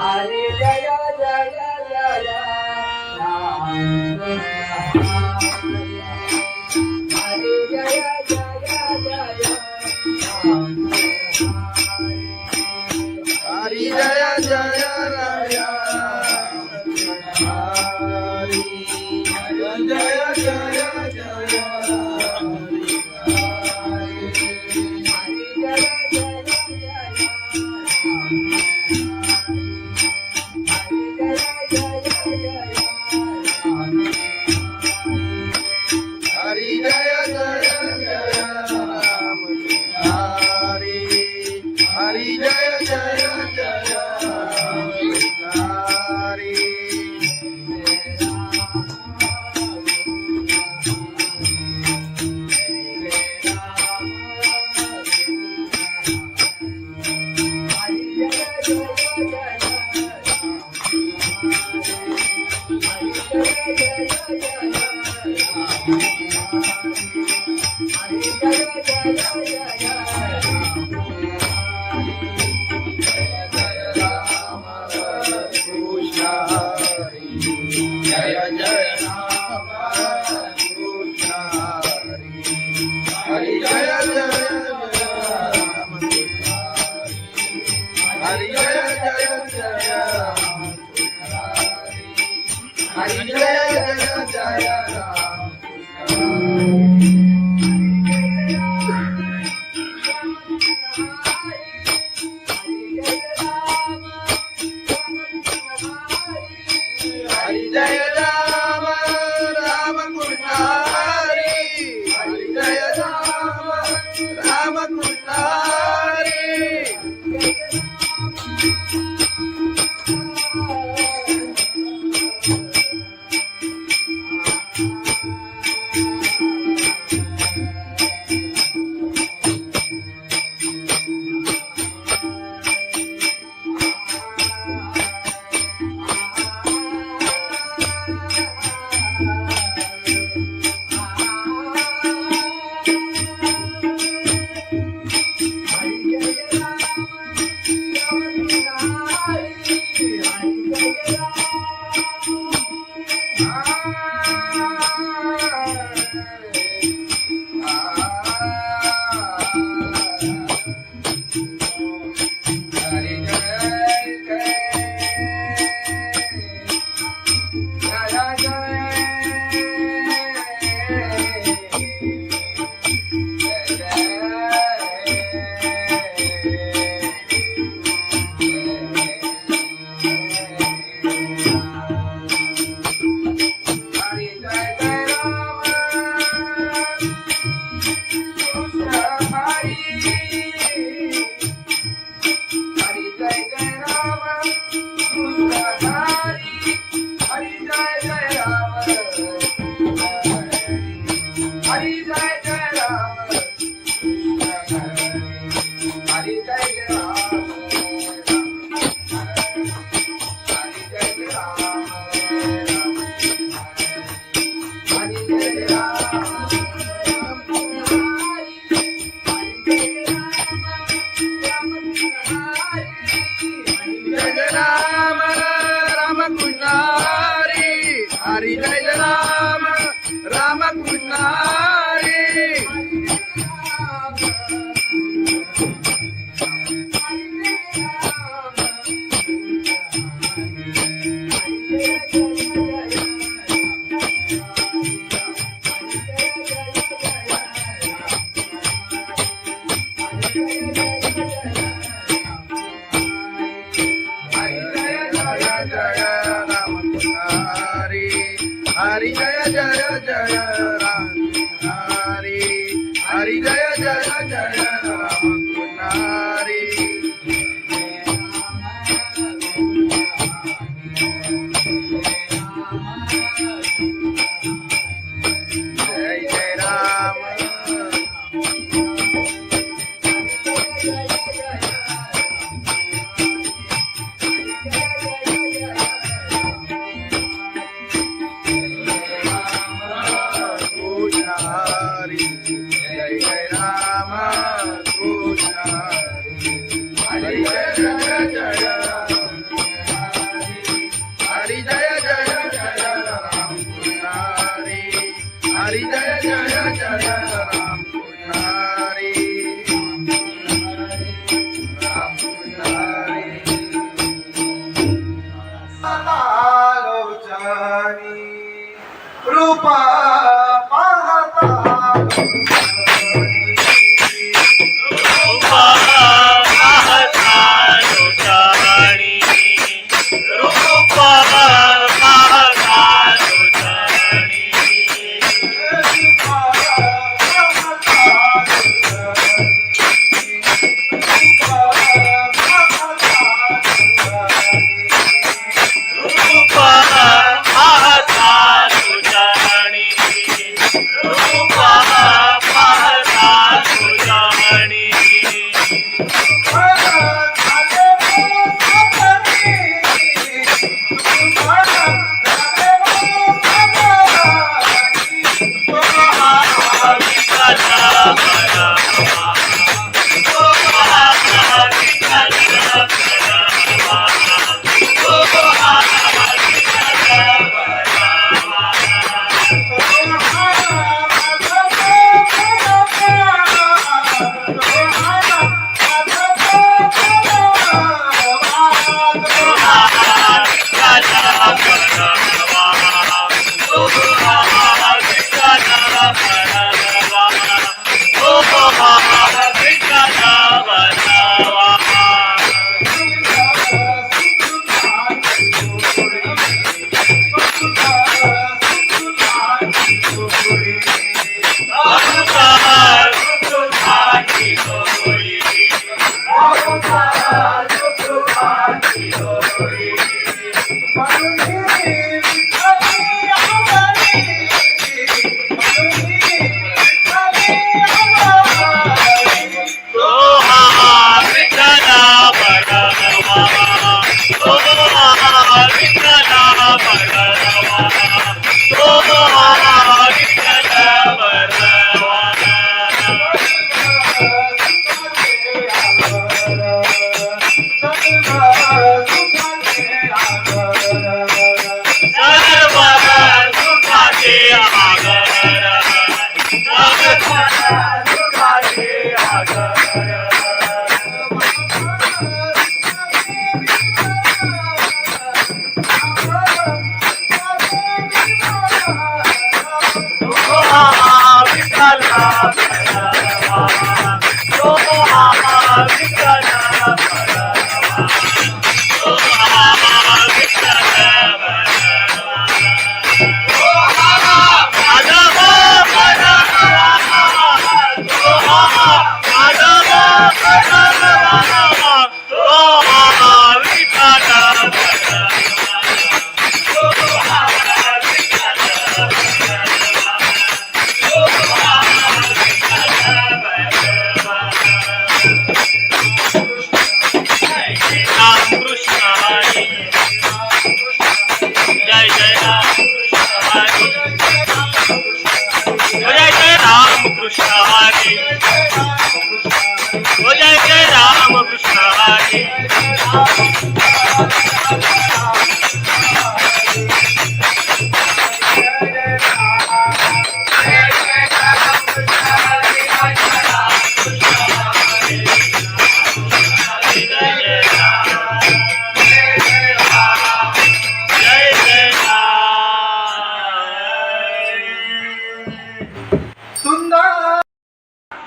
हरे जय जय जय राम हरे जय जय जय राम हरी जय जय राया. हरी जय जय जय हरी जय जय जय राम. हरी हरी जय जय जय राम. हरी जय जय जय राम हरी जय राम राम कृष्ण हरी हरी जय राम राम कृष्ण हरी हरी जय राम राम कृष्ण हरी हरि जय जय जय राम हरि हरि जय जय जय राम हरि जय जय राम हरि जय जय राम कृष्ण हरि जय जय जय हरि जय जय जय राम कृष्ण हरि हरि जय जय जय राम कृष्ण हरि राम कृष्ण हरि आलोचनी रूपा रूपा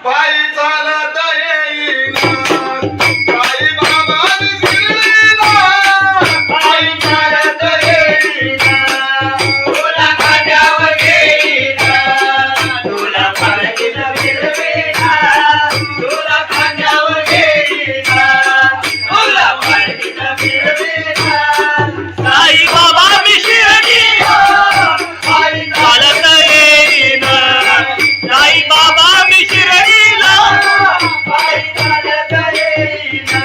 पायी चालत येईना साई बाबा शिर्डीला पायी चालत येईना तुला खांद्यावर घेईना तुला पालखीत फिरवेना तुला खांद्यावर घेईना तुला पालखीत फिरवेना साई बाबा मी शिर्डीला पायी चालत येईना साई बाबा मी शिर्डीला पायी चालत येईना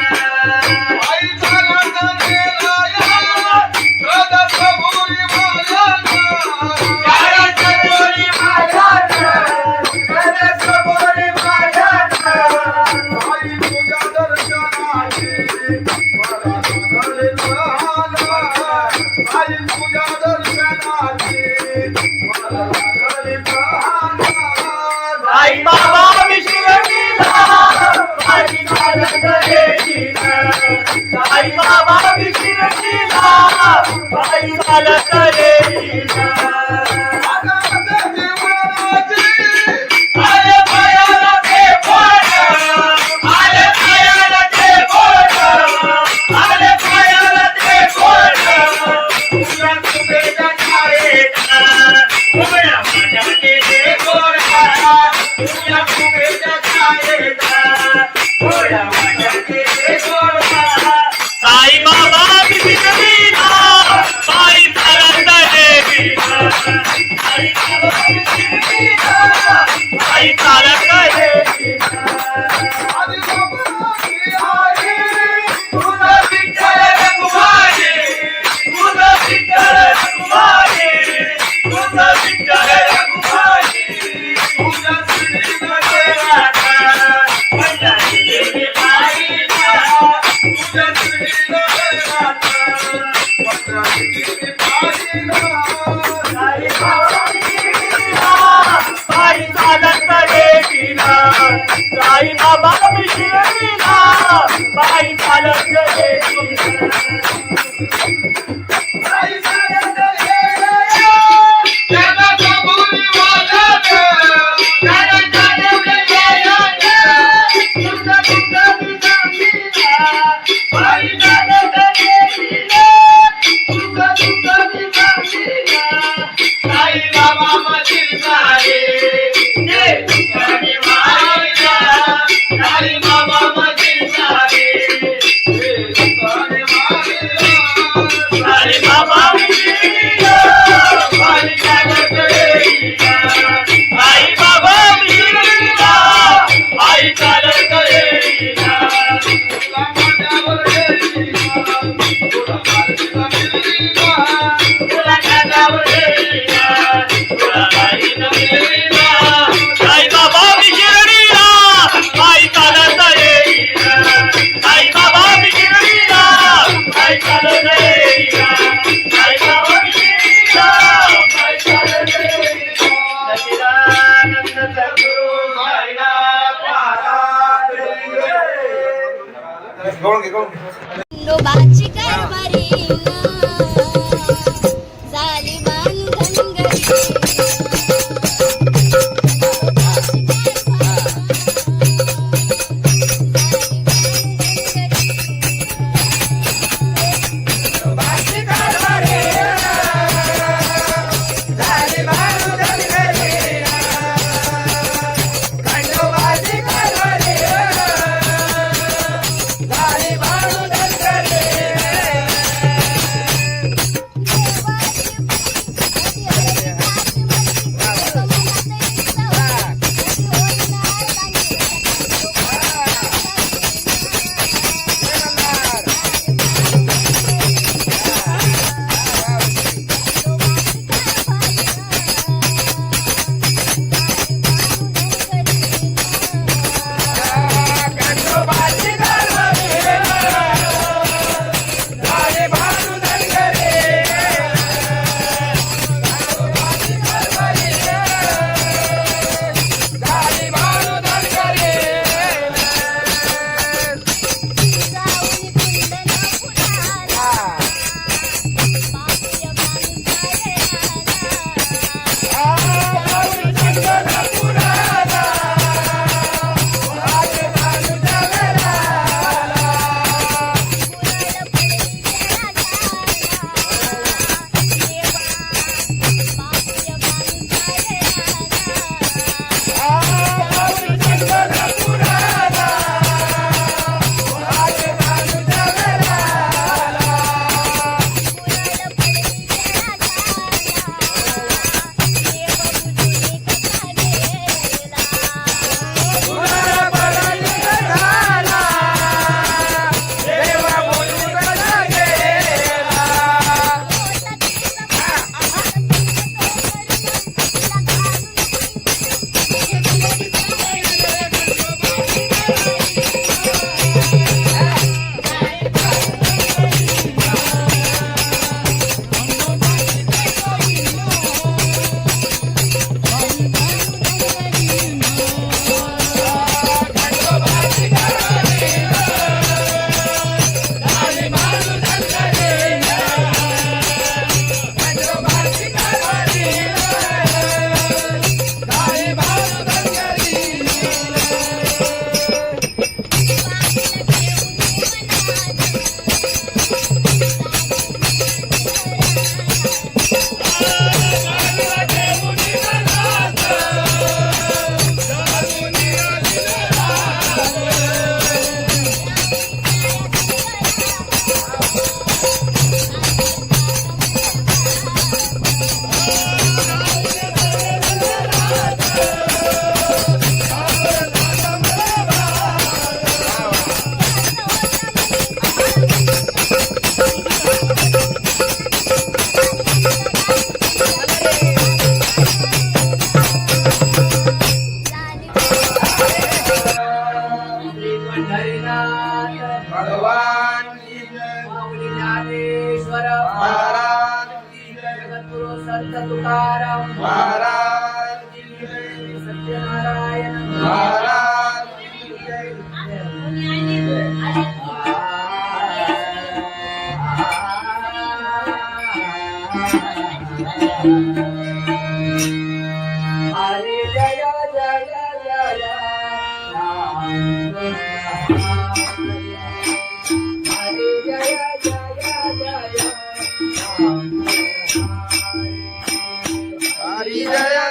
पायी चालत गेला या सदसभोरी माझ्याना बोली माझ्याना बोली माझ्याना साई तुझ्या दर्शनाची मला लागले तहाना साई तुझ्या दर्शनाची मला लागले तहाना साई बाबा मी शिर्डीला पायी चालत येईना साई बाबा मी शिर्डीला पायी चालत येईना आले पायाला ते बोट आले पायाला ते बोट आले पायाला ते बोट तुझ्या कुबेच्या छायेचा उघड्या माझ्या केले गोरा तुझ्या कुबेच्या छायेचा उघड्या माझ्या केले गोरा साई बाबा मी शिर्डीला पायी चालत येईना साई बाबा मी शिर्डीला पायी चालत येईना तुझं विठ्ठल रघुमाई तुझं विठ्ठल रघुमाई तुझं विठ्ठल रघुमाई तुझ्या श्रीमध्ये राधा पंढरी देवी बाईला तुझ्या श्रीमध्ये राधा पंढरी देवी बाईला साई बाबा शिर्डीला पायी चालत येईना साई बाबा मी शिर्डीला पायी चालत येईना पायी चालत येईना त्याला कबुली वाजायचं त्याला चालवलं येईना तुझं तुझं मी सांगीना पायी चालत येईना तुझं तुझं मी सांगीना साई बाबा मशील सारे ते तुझ्याने मायला साई बाबा मशील सारे साई बाबा मी शिर्डीला पायी चालत येईना साई बाबा मी शिर्डीला पायी चालत येईना तुला माझ्यावर येईना तुला पालखीला फिरवीना तुला खांद्यावर घेईना तुला पालखीत फिरवीना साई बाबा मी शिर्डीला पायी चालत येईना साई बाबा मी शिर्डीला पायी चालत येईना साई बाबा मी शिर्डीला पायी चालत येईना सच्चिदानंद सद्गुरु साईनाथ महाराज गवळण घे गवळण खंडोबाची कारभारी झाली बांधन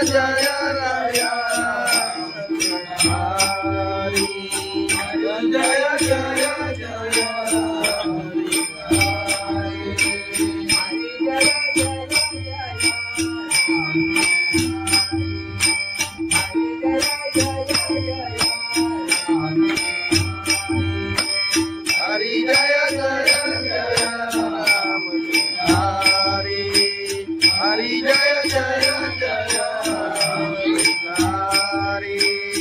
जय राम हरी जय जय जय हरि जय जय जय राम हरि हरि जय जय जय राम हरि जय जय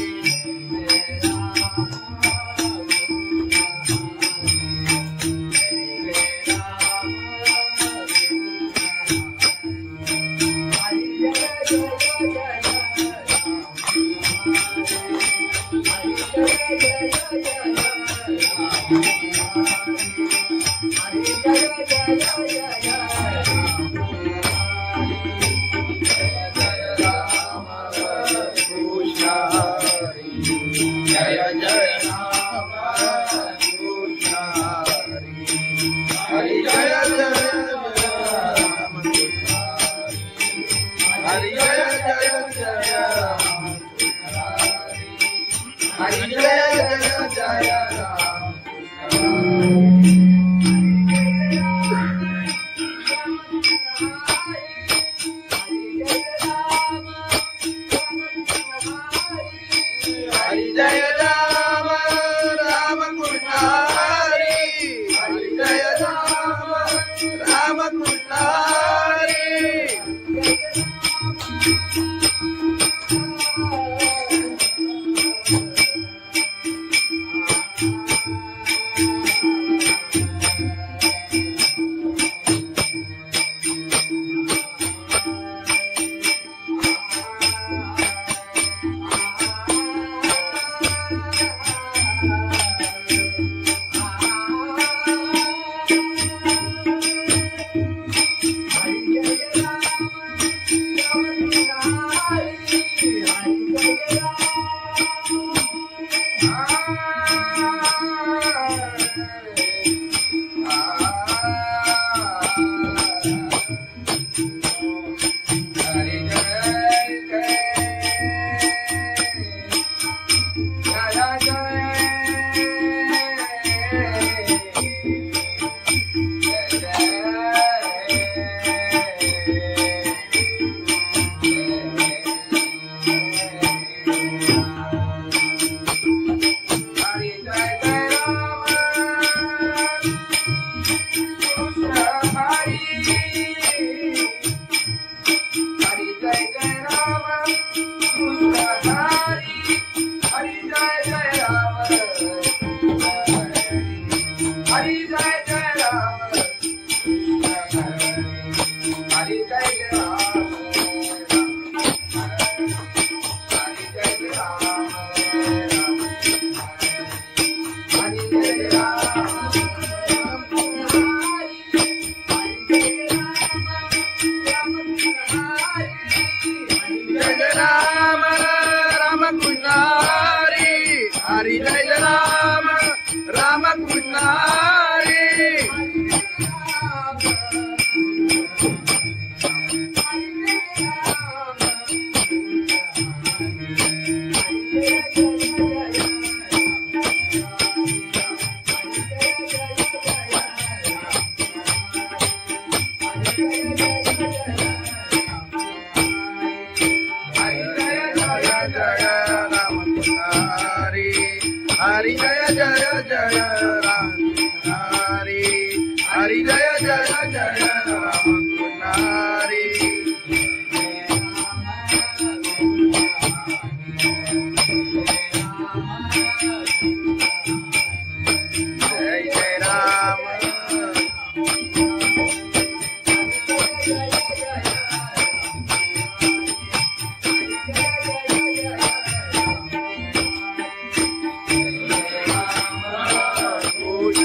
राम कृष्ण हरि जय जय राम हरि जय जय जय राम हरि जय जय जय राम हरि जय राम राम कृष्ण हरि हरि जय राम राम कृष्ण हरि हरि जय राम राम कृष्ण हरि हरि जय जय जय राम हरि हरि जय जय जय राम हरि जय जय राम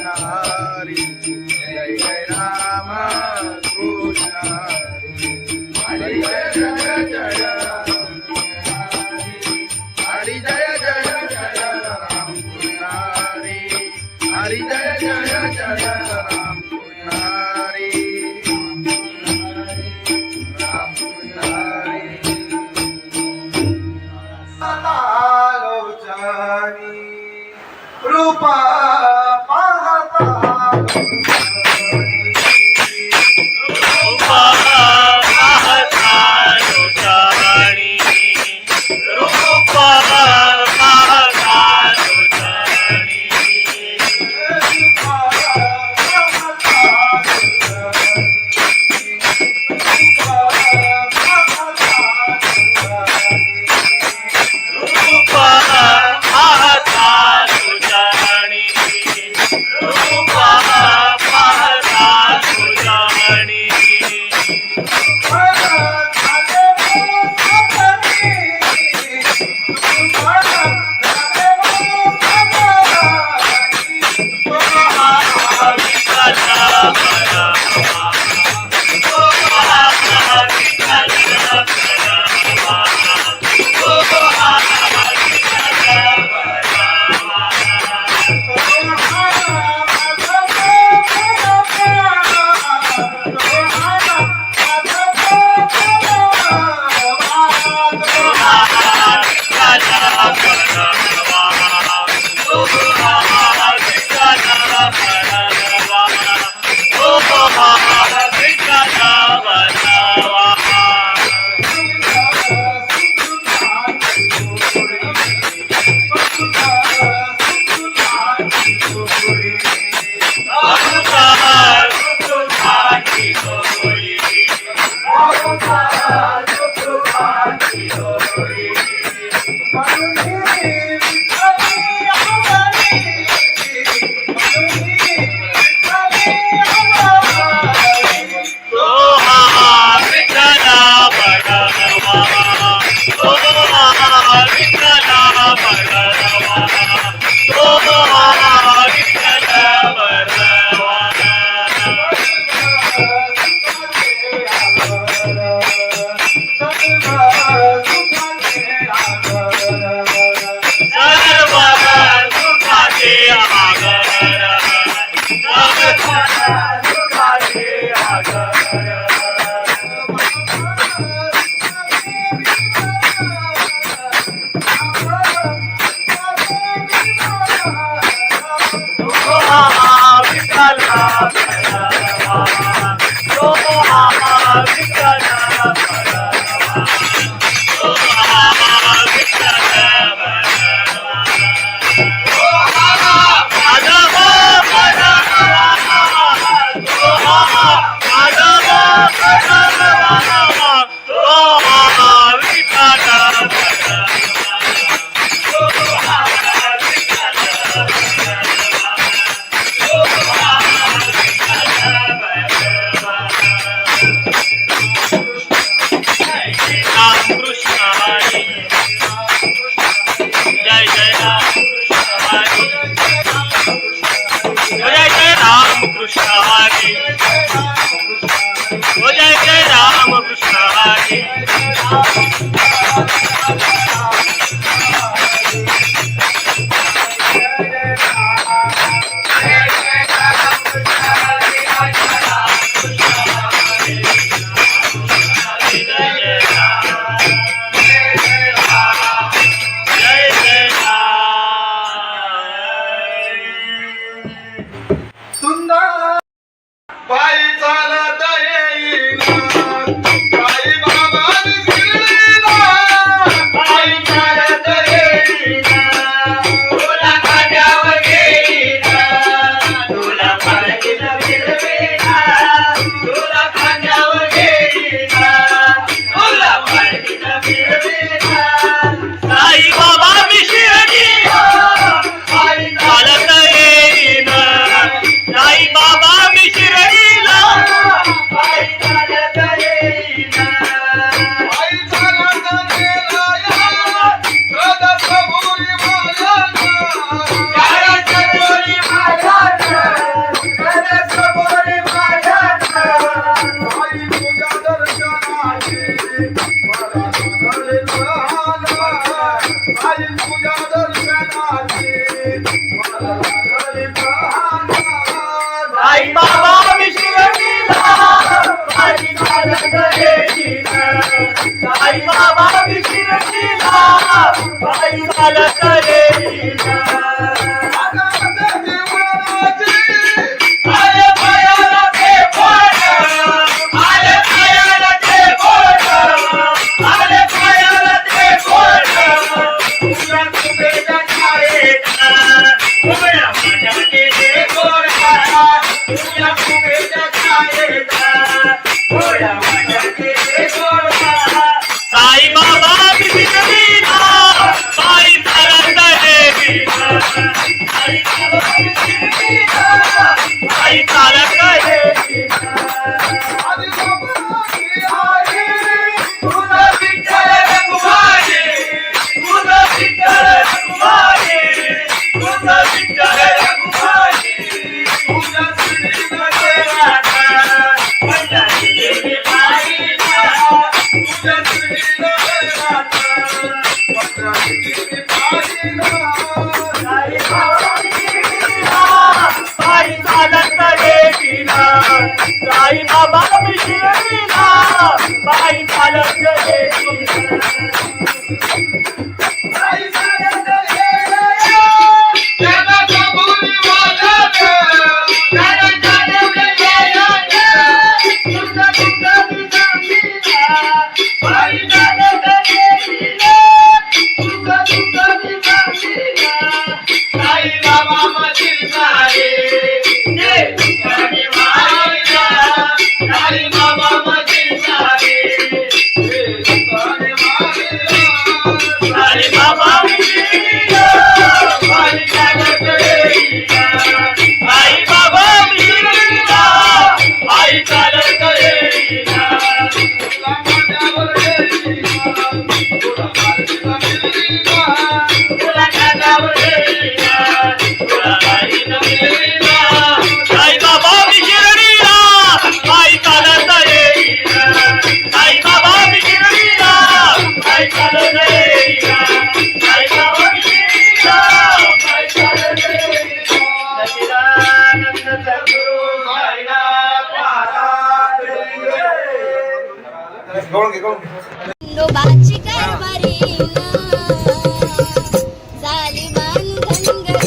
हरि जय जय राम पाहता लोचनी रूप पाहता रूपा पाहता लोचनी रूपा पाहता लोचनी रूपा पाहता लोचनी रूपा पाहता लोचनी आई बाबा विशिरशीला बाई चालत येईना आले पायाला ते बोट आले पायाला ते बोट आले पायाला ते बोट तुझ्या कुबेच्या छायेत उभ्या माझ्या गेले गोरा तुझ्या कुबेच्या छायेत उभ्या माझ्या गेले गोरा साई बाबा विसरलीना बाई चालत येईना साई बाबा विसरलीना बाई चालत येईना तुझा विठ्ठल रघुमाई तुझा विठ्ठल रघुमाई तुझा विठ्ठल रघुमाई तुझा श्रीमध्ये राधा पंढरी गेली बाईला तुझा श्रीमध्ये राधा पंढरी गेली बाईला साई बाबा विसरलीना बाई चालत येईना साई बाबा विसरलीना बाई चालत येईना बाई चालत येईना जगाच्या बोली वाजत जगाच्या बोली वाजत तुझा तुझा विसरलीना बाई चालत येईना तुझा तुझा विसरलीना साई बाबा मधील सारे जे तुझ्याने मारिला साई बाबा मधील सारे जे तुझ्याने मारिला साई बाबा विसरलीना बाई चालत येईना साई बाबा विसरलीना बाई चालत येईना तुला माझ्यावर येईना तुला माझ्यावर येईना तुला माझ्यावर येईना तुला माझ्यावर येईना साई बाबा विसरलीना बाई चालत येईना साई बाबा विसरलीना बाई चालत येईना साई बाबा विसरलीना बाई चालत येईना सच्चिदानंद सद्गुरु साईनाथ महाराज खंडोबाची कारभारी झाली बांधन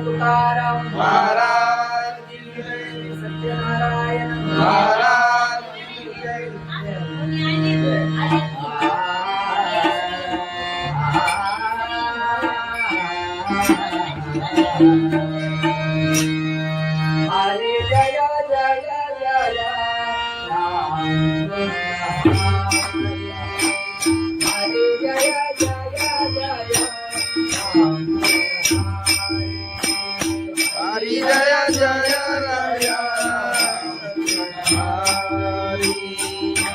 तुकाराम महाराज की जय, सत्यनारायण महाराज की जय. हरे जय जय जय राम हरे जय जय जय राम हरि जय जय राया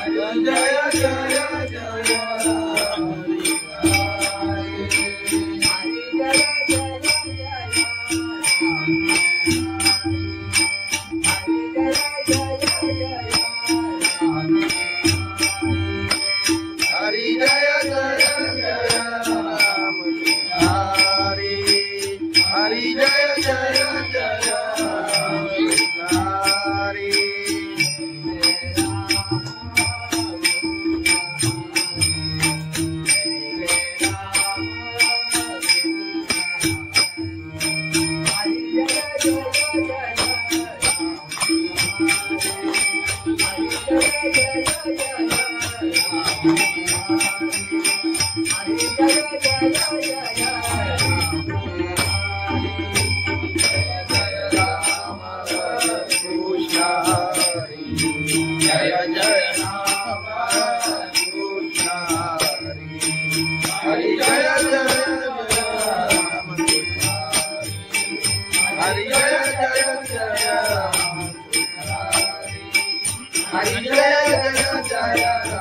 हरि जय जय जय हरि जय जय जय राम हरि हरि जय जय जय राम हरि जय जय राम कृष्ण हरि जय जय राम हरि जय जय जय राम हरि जय जय जय राम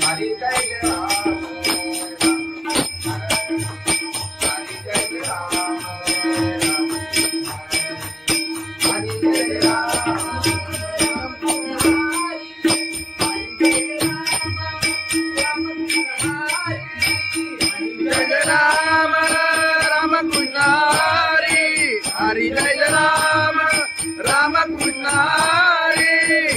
हरि जय राम राम कृष्ण हरि हरि जय राम राम कृष्ण हरि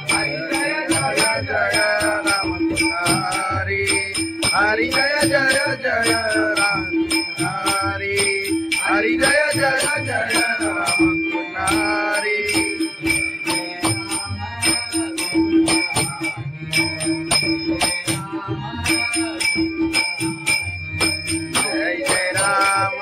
हरि जय राम राम कृष्ण हरि हरि जय जय जय राम हरि हरि जय जय जय राम हरि जय जय राम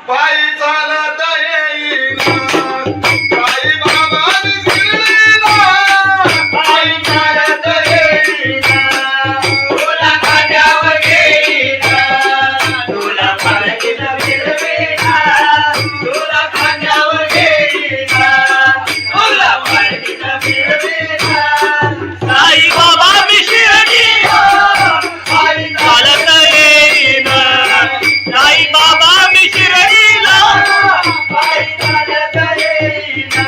पायी चालत येईना साई बाबांनी शिर्डीला पायी चालत येईना तुला खांद्यावर घेईना तुला पालखीत फिरवीना तुला खांद्यावर घेईना तुला पालखीत फिरवीना साई बाबा मी शिर्डीला पायी चालत येईना साई बाबा मी शिर्डीला पायी चालत येईना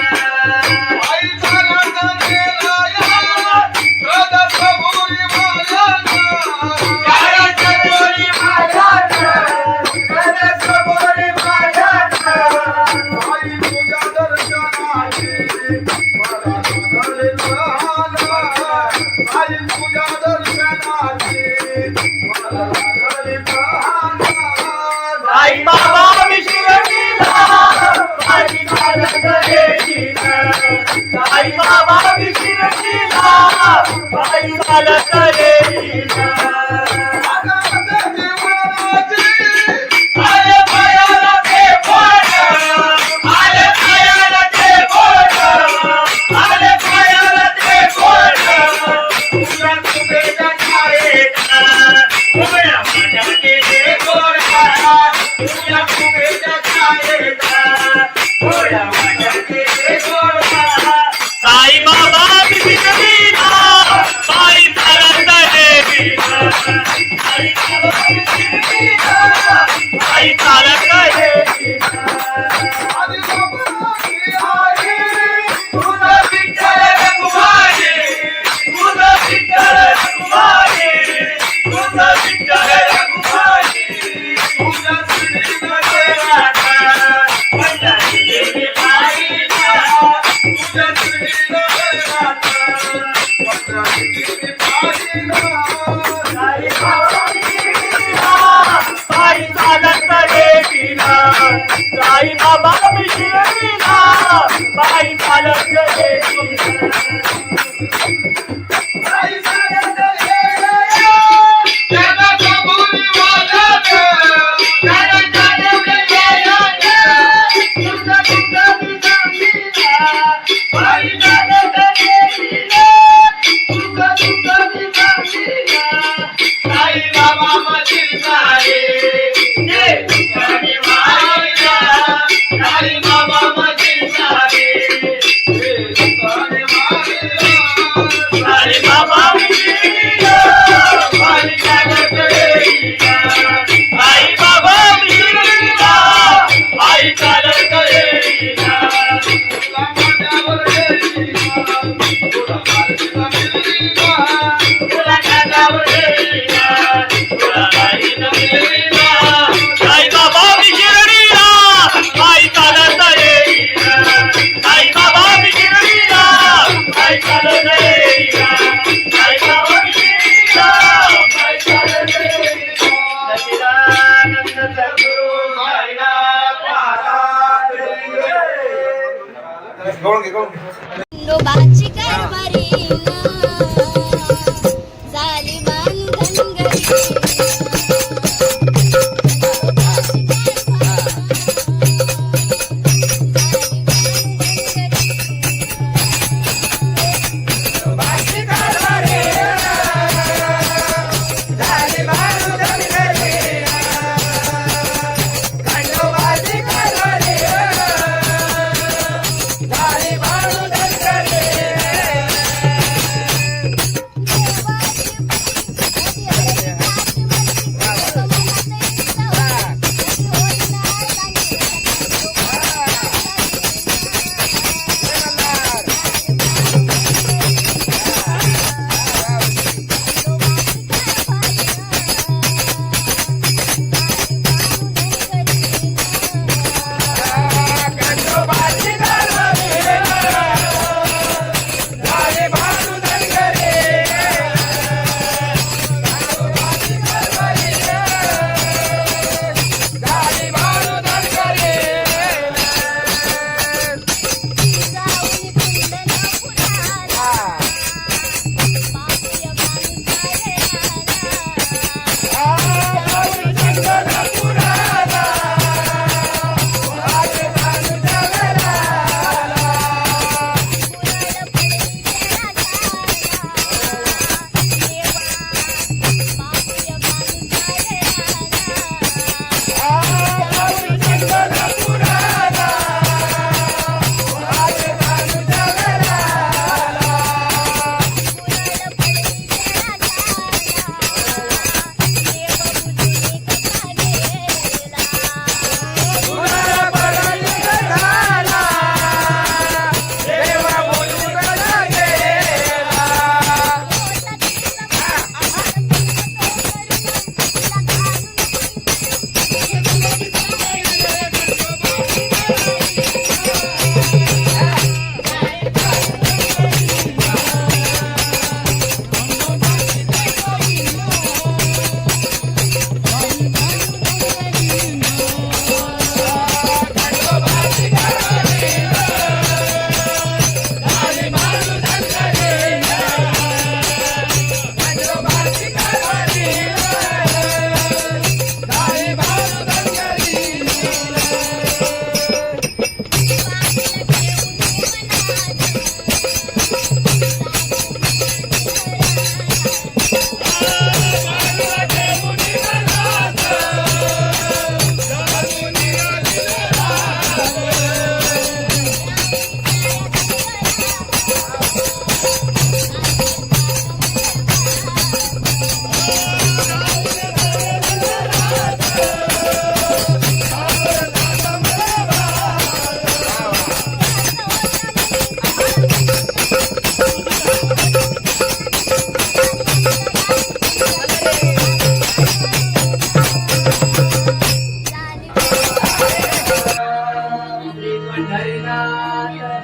पायी चालत गेला या सदसभुरी मायाना सदसभुरी मायाना सदसभुरी मायाना आई तुझ्या दर्शनाची मला लागले प्रहाना आई तुझ्या दर्शनाची मला लागले प्रहाना साई बाबा मी शिर्डीला पायी चालत येईना साई बाबा मी शिर्डीला पायी चालत येईना आले पायाला ते बोट आले पायाला ते बोट आले पायाला ते बोट तुला कुबेच्या छायेत उभ्या माझ्याचे ते गोडा तुला कुबेच्या छायेत उभ्या माझ्याचे ते गोडा साई बाबा मी शिर्डीला पायी चालत येईना साई बाबा मी शिर्डीला पायी चालत येईना आधी बाबांनी तुझं विठ्ठल रखुमाई तुझं विठ्ठल रखुमाई तुझं विठ्ठल रखुमाई तुझ्या श्रीनगर राधा पंढरी देवी पाहिला तुझ्या श्रीनगर राधा पंढरी देवी पाहिला साई बाबा मी शिर्डीला पायी चालत येईना साई बाबा मी शिर्डीला पायी चालत येईना पायी चालत येईना सदसभुरी मायाना सदसभुरी मायाना तुझं तुझं मी सांगीना पायी चालत येईना तुझं तुझं मी सांगीना साई बाबा मधील सारे ते तुझ्याने वाहिला साई बाबा मधील सारे ते तुझ्याने वाहिला गवळण घे गवळण घे. खंडोबाची कारभारी झाली बांधन घरी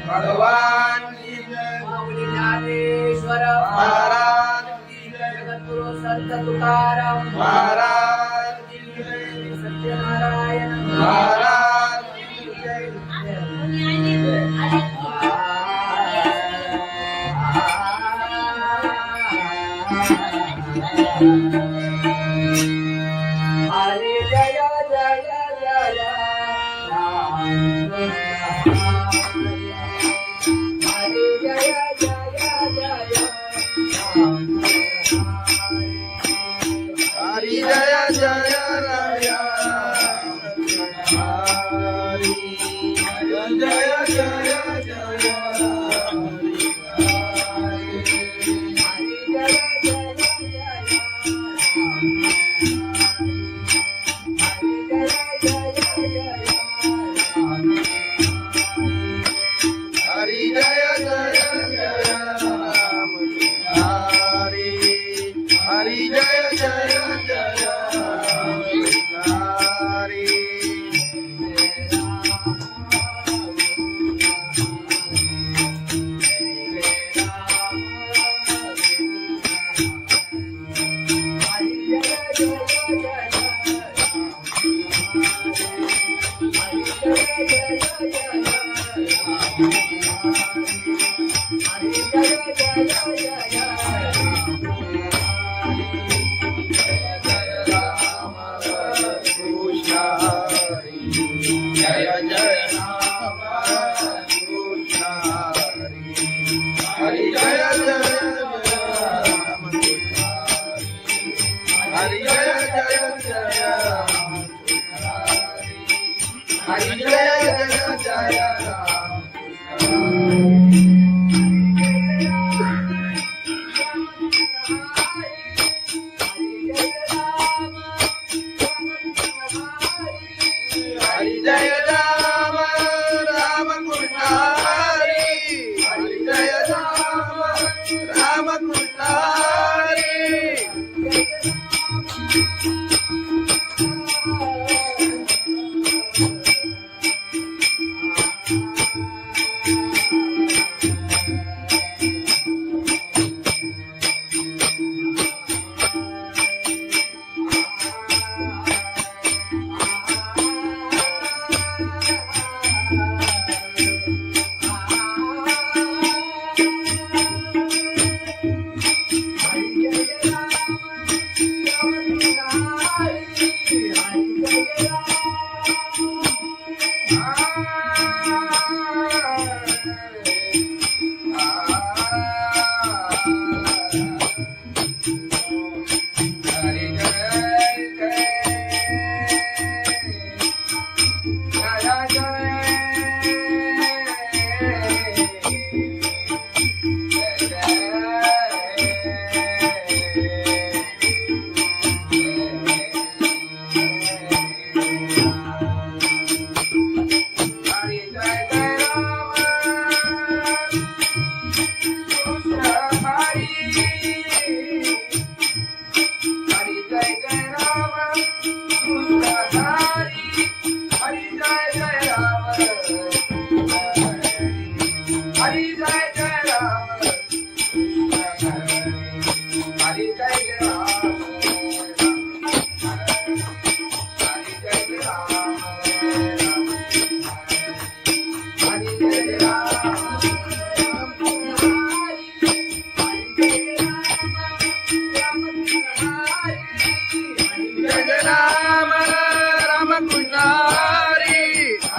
भगवान की जय. माऊली ज्ञानेश्वर महाराज की जय. जगद्गुरु संत तुकाराम महाराज की जय. सत्यनारायण महाराज की जय. हरे जय जय जय राम. हरे जय जय जय राम. हरी जय जय राया. हरी जय जय जय हरी. हरे जय जय जय हरी जय जय राम हरी जय जय जय राम हरी जय जय जय राम हरी जय राम राम कृष्ण हरी हरी जय राम राम कृष्ण हरी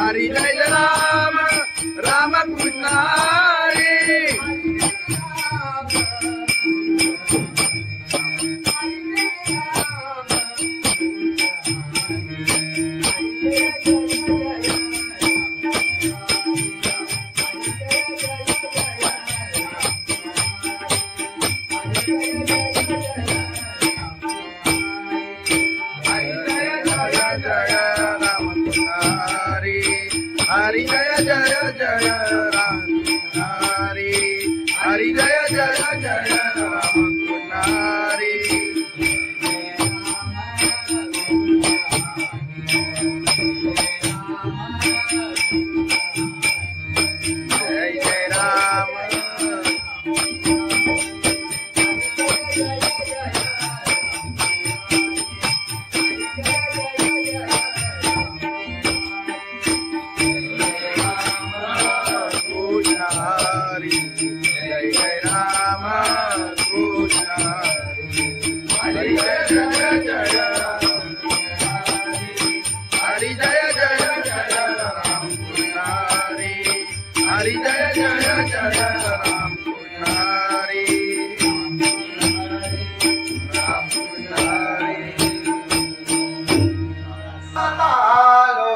हरी जय राम राम कृष्ण हरी हरी जय जय जय राम हरी हरी जय जय जय राम हरी जय जय राम हरी जय जय राम कृष्ण हरी जय जय जय हरी जय जय जय राम कृष्ण हरी जय जय जय राम कृष्ण राम कृष्ण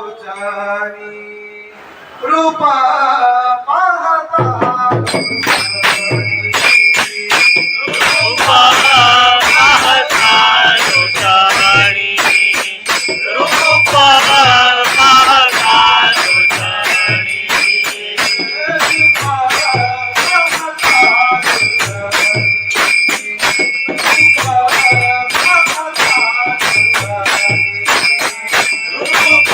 आलोचनी रूपा रूपा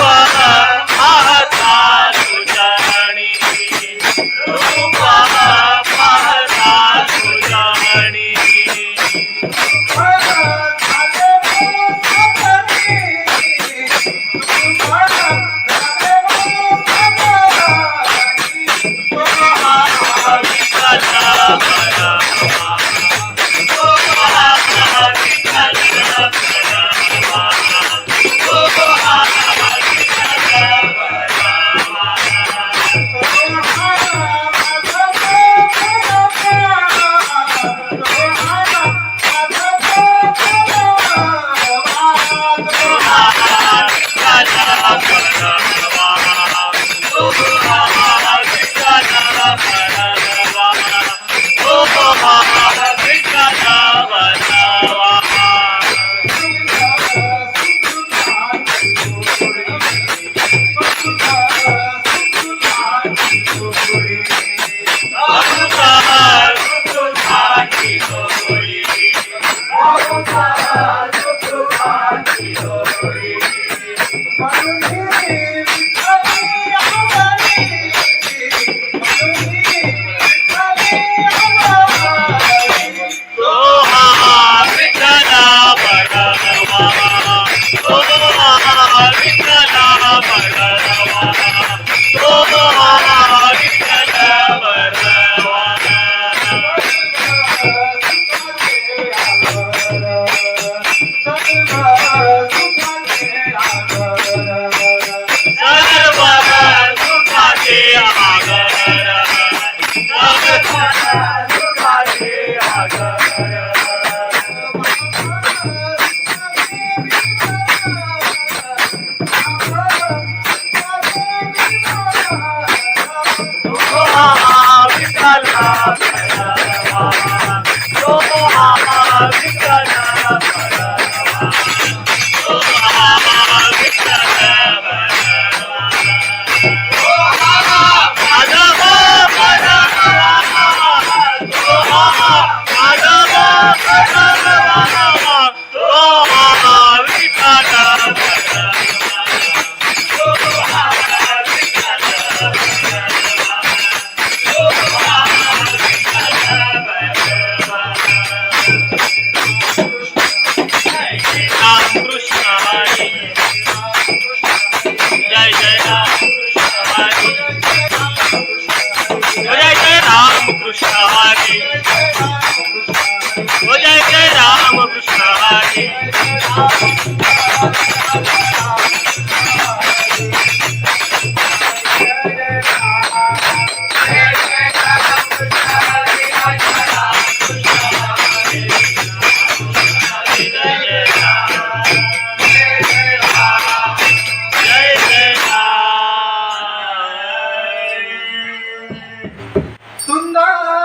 सुंदर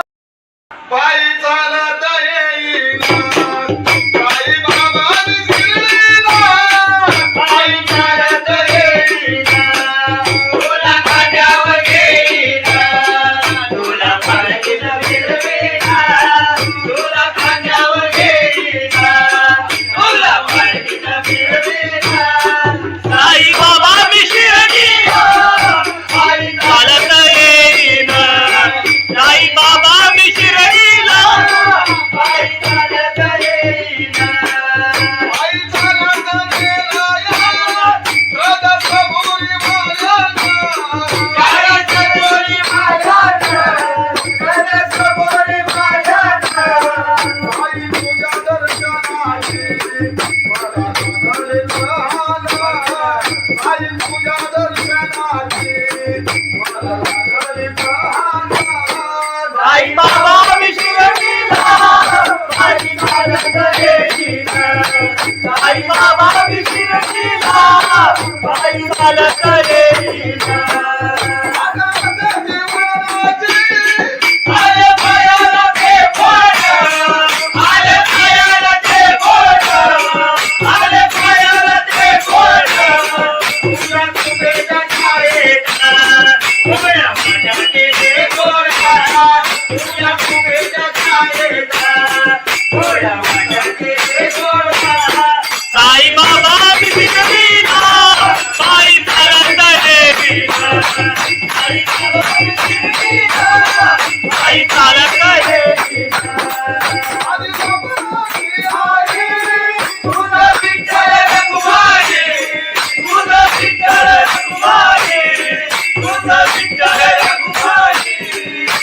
पायी चालत येईना साई बाबा शिर्डीला पायी चालत येईना तुला खांद्यावर घेईना तुला पालखीत फिरवेना तुला खांद्यावर घेईना तुला पालखीत फिरवेना साई बाबा मी शिर्डीला पायी चालत येईना साई बाबा मी शिर्डीला पायी चालत येईना पायी चालत गेला या गदसबुरी मायाना गदसबुरी मायाना गदसबुरी मायाना साई तुझ्या दर्शनाची मला झाले प्रहाना साई तुझ्या दर्शनाची मला झाले प्रहाना साई बाबा मी शिर्डीला पायी चालत येईना साई बाबा मी शिर्डीला पायी चालत येईना आले पायाला ते बोट आले पायाला ते बोट आले पायाला ते बोट तुझ्या तुझ्या छायेचा उघड्या माझ्या केले गोडा तुझ्या तुझ्या छायेचा उघड्या माझ्या केले गोडा साई बाबा मी शिर्डीला पायी चालत येईना साई बाबा मी शिर्डीला पायी चालत येईना तुझं विठ्ठल रघुमाई तुझं विठ्ठल रघुमाई तुझं विठ्ठल रघुमाई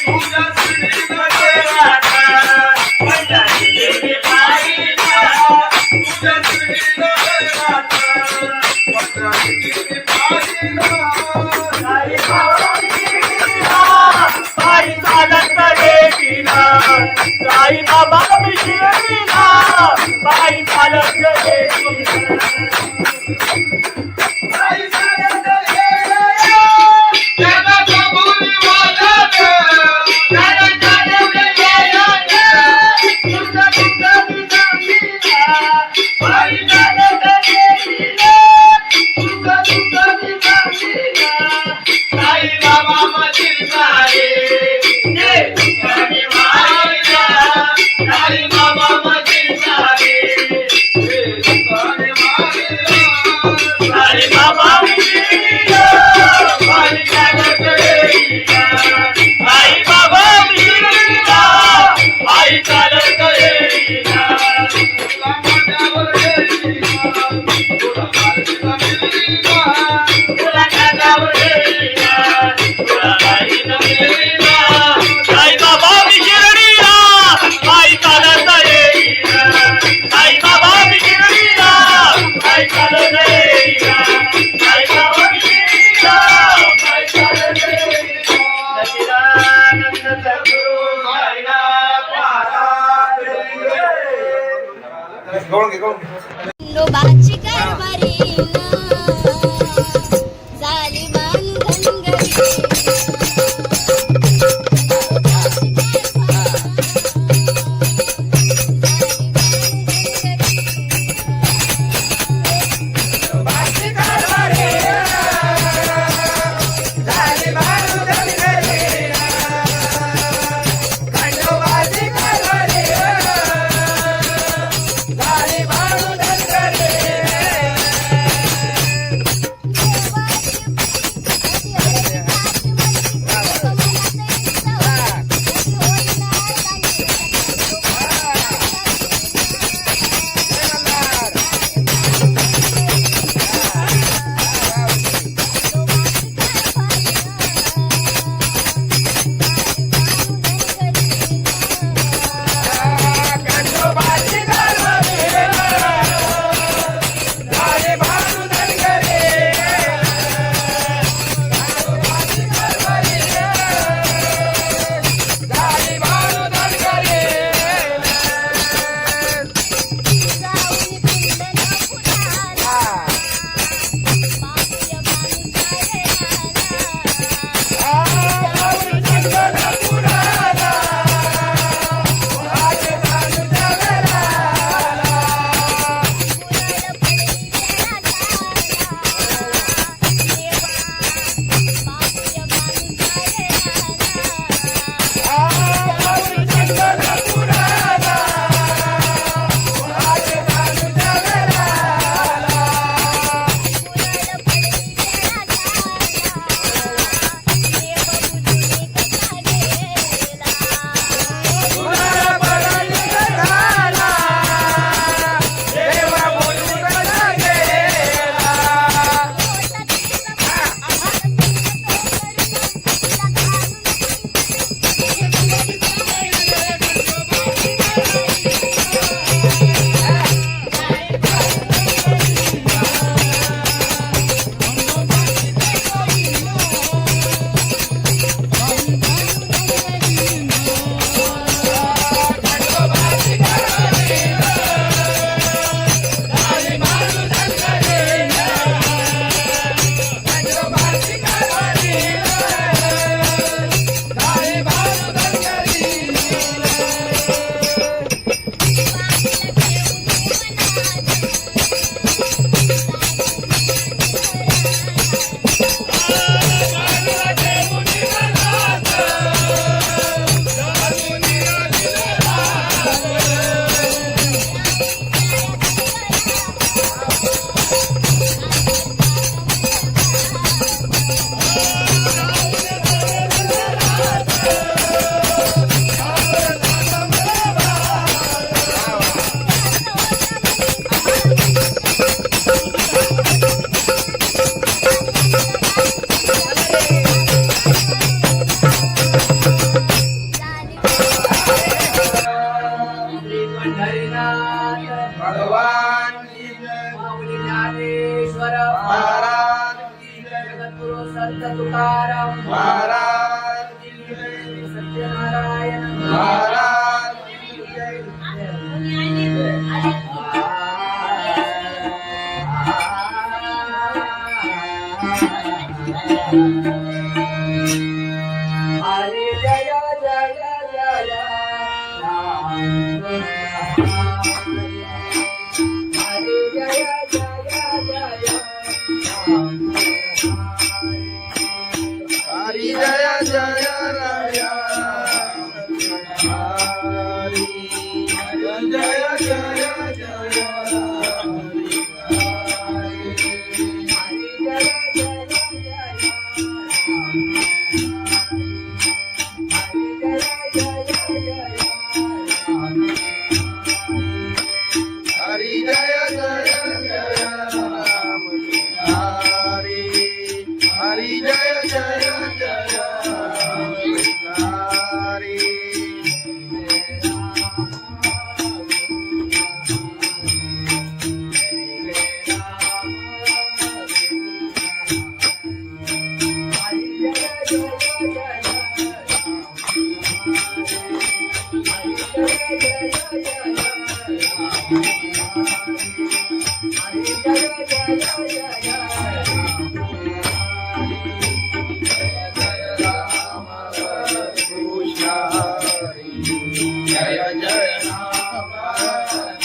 तुझ्या श्रीमध्ये राधा पंढरी गेली पायीला तुझ्या श्रीमध्ये राधा पंढरी गेली पायीला साई बाबा मी शिर्डीला पायी चालत येईना साई बाबा मी शिर्डीला पायी चालत येईना पायी चालत येईना गदसबुरी मायाना पायी चालत येईना साई बाबा माझी साई जे तुझ्याने मायला साई बाबा माझी साई साई बाबा मी शिर्डीला पायी चालत येईना साई बाबा मी शिर्डीला पायी चालत येईना तुला खांद्यावर घेईना तुला पालखीत फिरवीना साई बाबा मी शिर्डीला पायी चालत येईना साई बाबा मी शिर्डीला पायी चालत येईना साई बाबा मी शिर्डीला पायी चालत येईना सच्चिदानंद सद्गुरु साईनाथ महाराज खंडोबाची कारभारी झाली महाराज हरे जय जय जय राम हरे जय जय जय राम हरि जय जय राय हरि जय जय जय हरि जय जय जय राम हरि हरि जय जय जय हरि कृष्ण हरि जय जय राम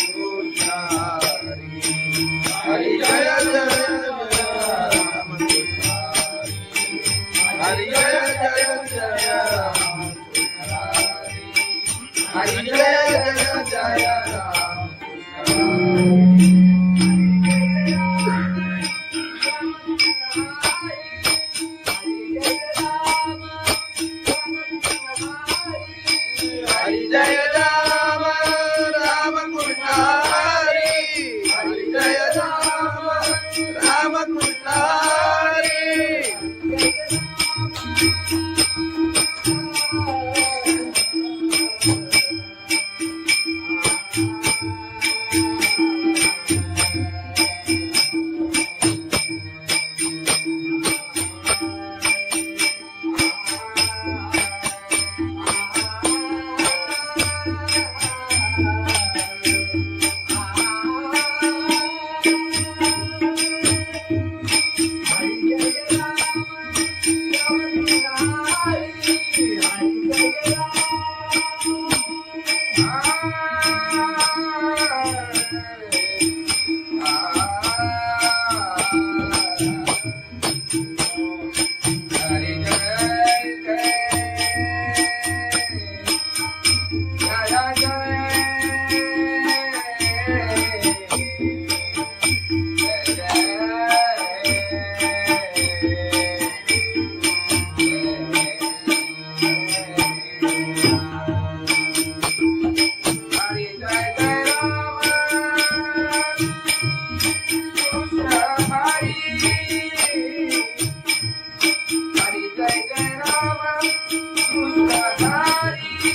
कृष्ण हरि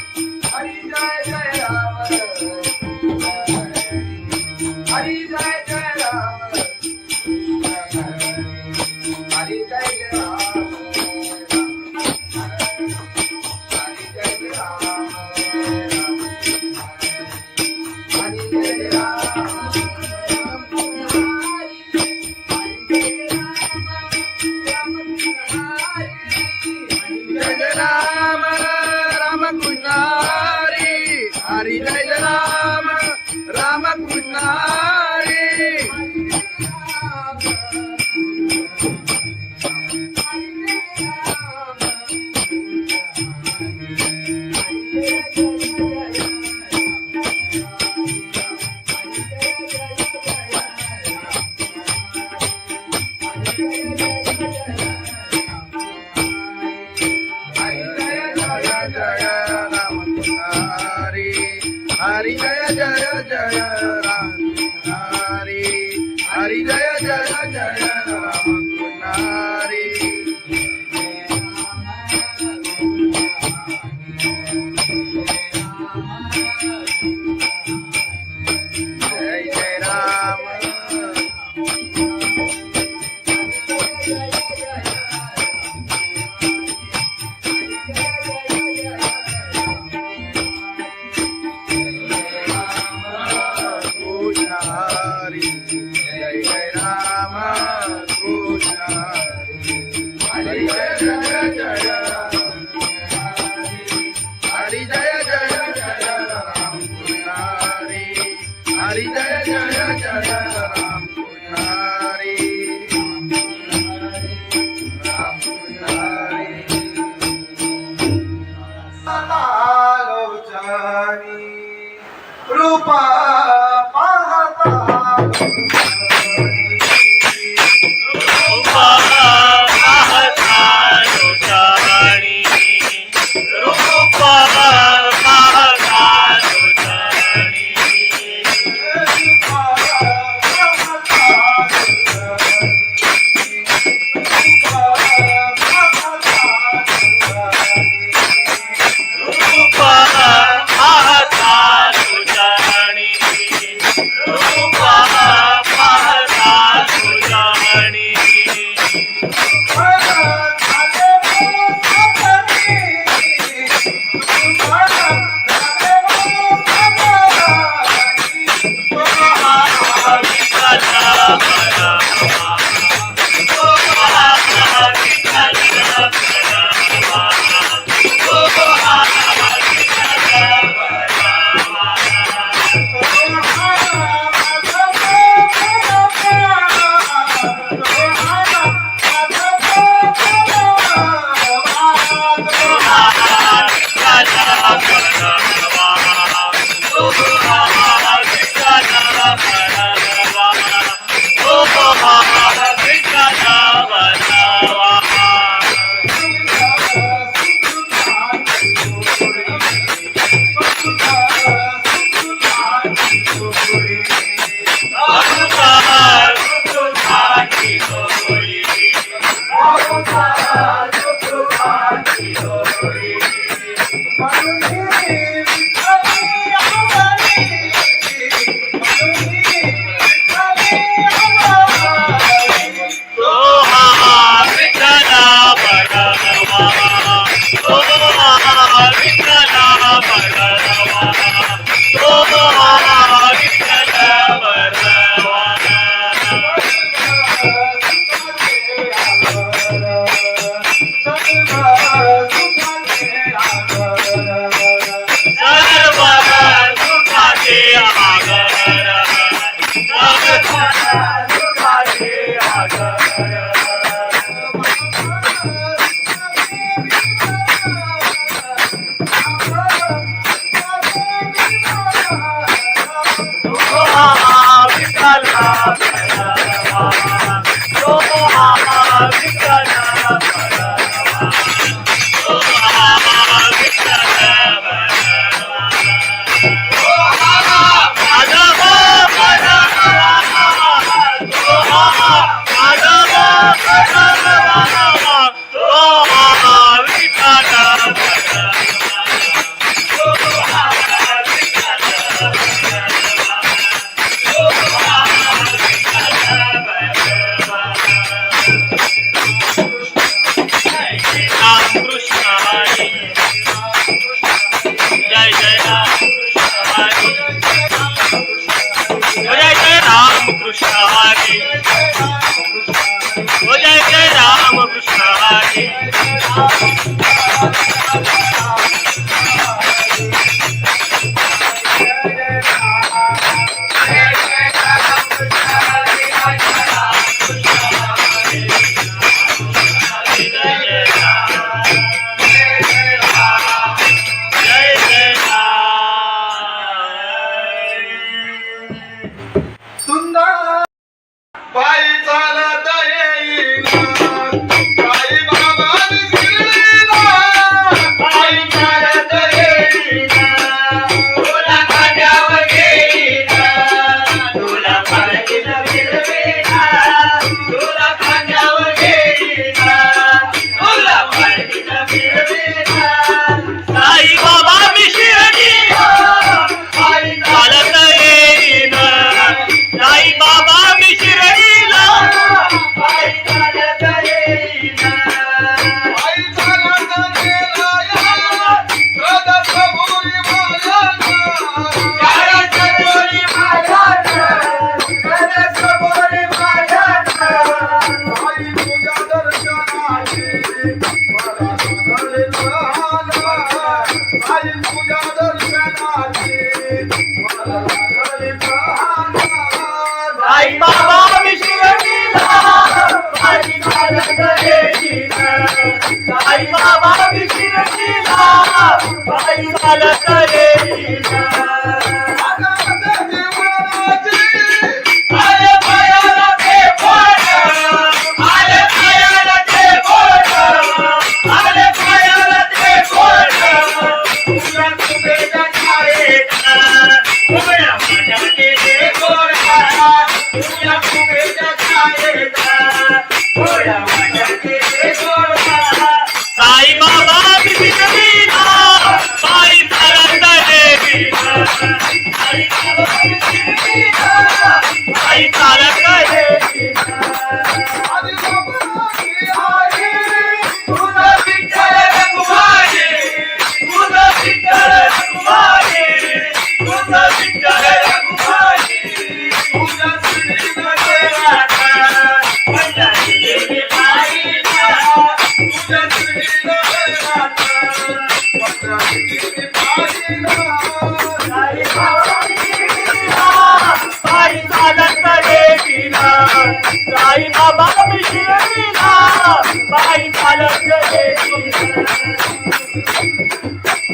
हरि जय जय राम हरि जय जय राम हरि जय जय राम हरि जय राम राम कृष्ण हरि हरि जय राम राम कृष्ण हरि हरि जय राम राम कृष्ण हरि हरि जय जय जय राम हरि हरि जय जय जय राम हरि जय जय राम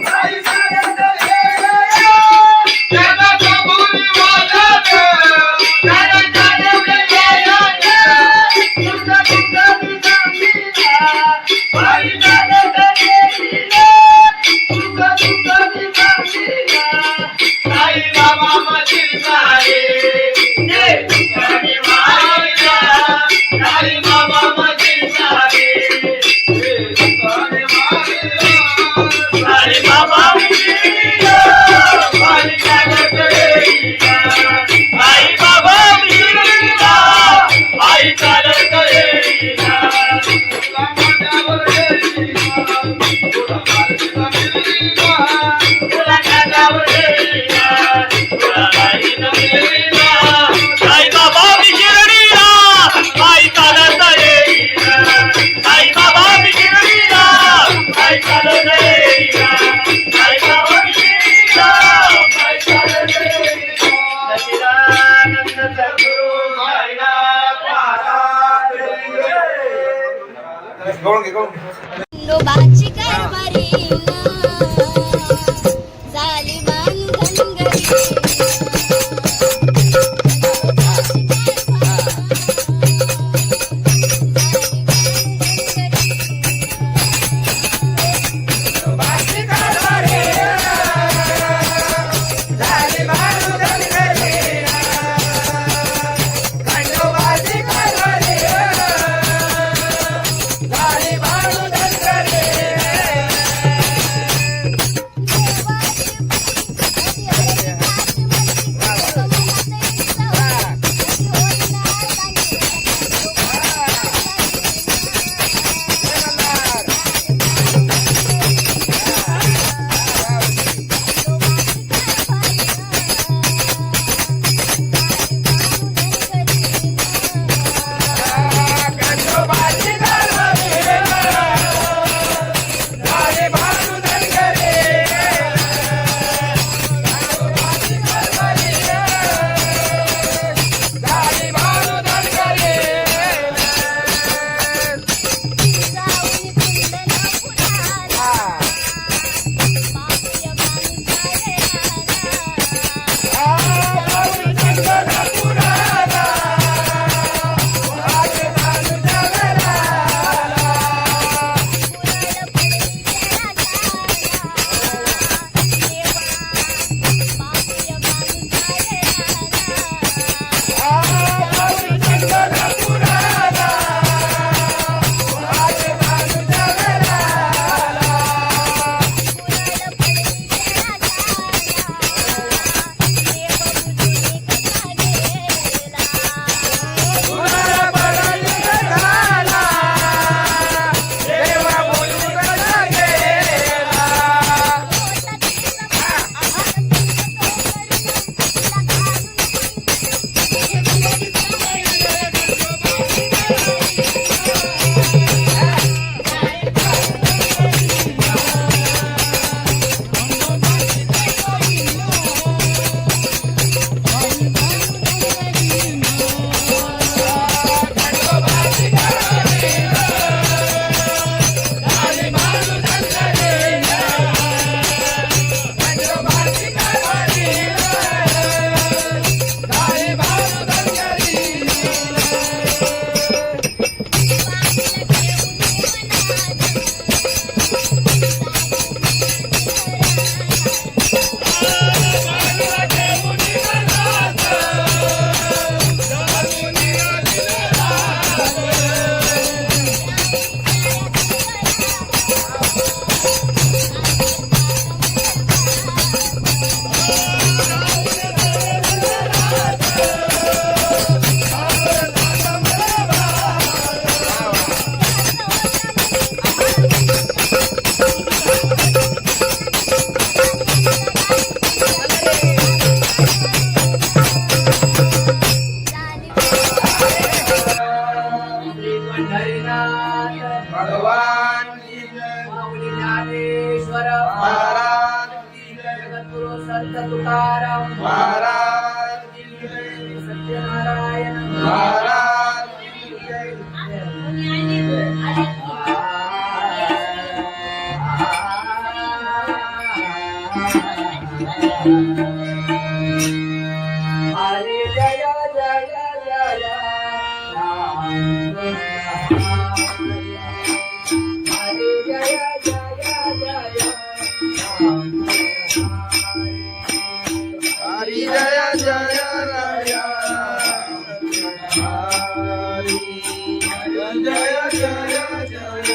साई तुला बाईनं मिळविला. तुला कानावर घेईना, तुला बाईनं मिळविला. साई बाबा मी शिर्डीला, आई चालत येईना. साई बाबा मी शिर्डीला, आई चालत येईना. साई बाबा मी शिर्डीला, आई चालत येईना. सच्चिदानंद सद्गुरु साईनाथ महाराज की जय. खंडोबाची कारभारी झाली बांधनगरी. संत तुकाराम महाराज की जय, सत्यनारायण महाराज की जय. हरे जय जय जय राम हरे जय जय जय राम हरि जय जय राया हरि जय जय जय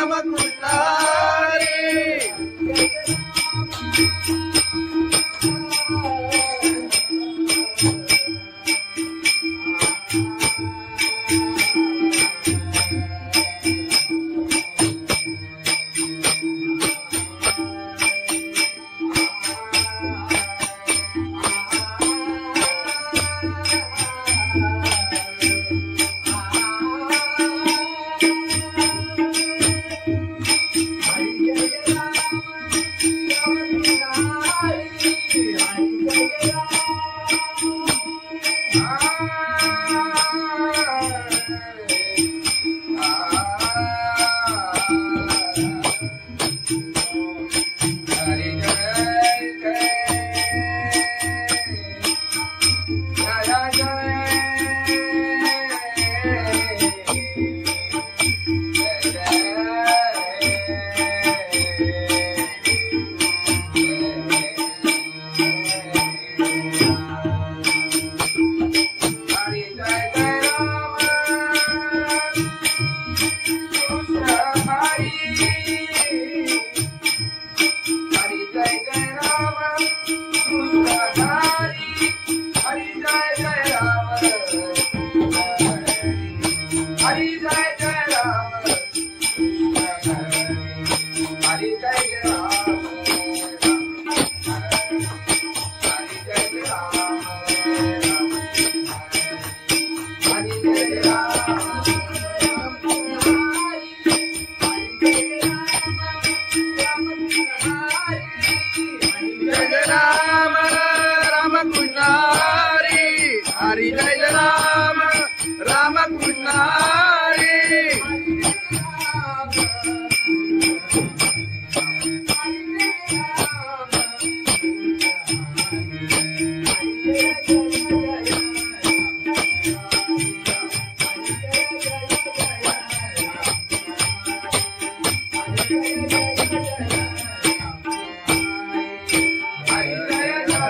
रामकृष्ण हरी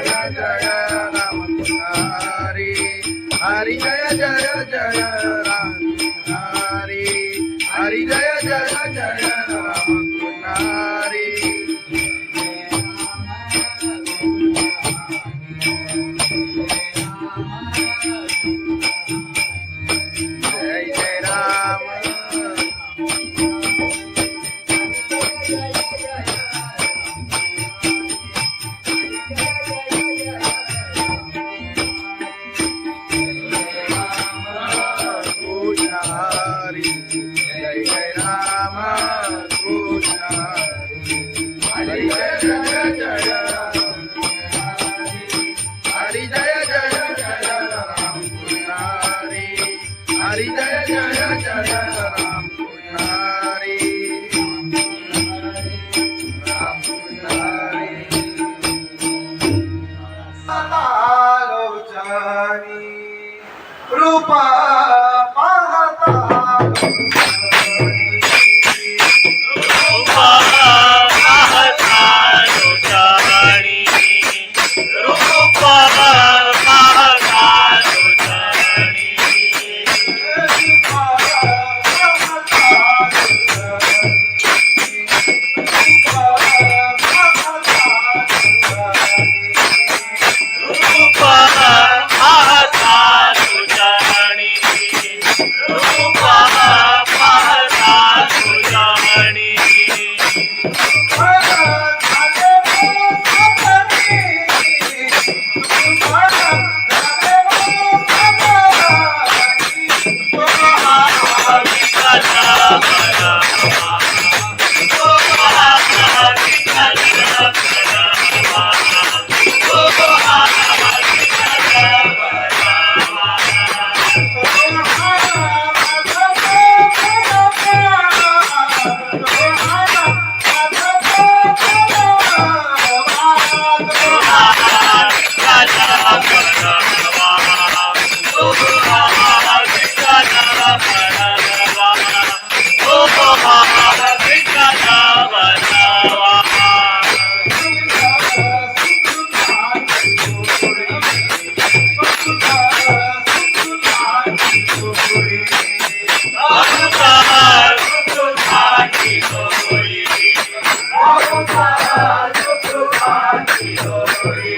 हरी जय राम रामकृष्ण हरी हरी जय जय जय राम हरी हरी जय जय जय राम हरी जय जय राम हरी जय जय राम कृष्ण हरी जय जय जय हरी जय जय जय राम कृष्ण हरी हरी जय जय जय राम कृष्ण हरी राम कृष्ण हरी आलोचनी रूपा रूपा सुखाची होळी अवतारा सुखाची होळी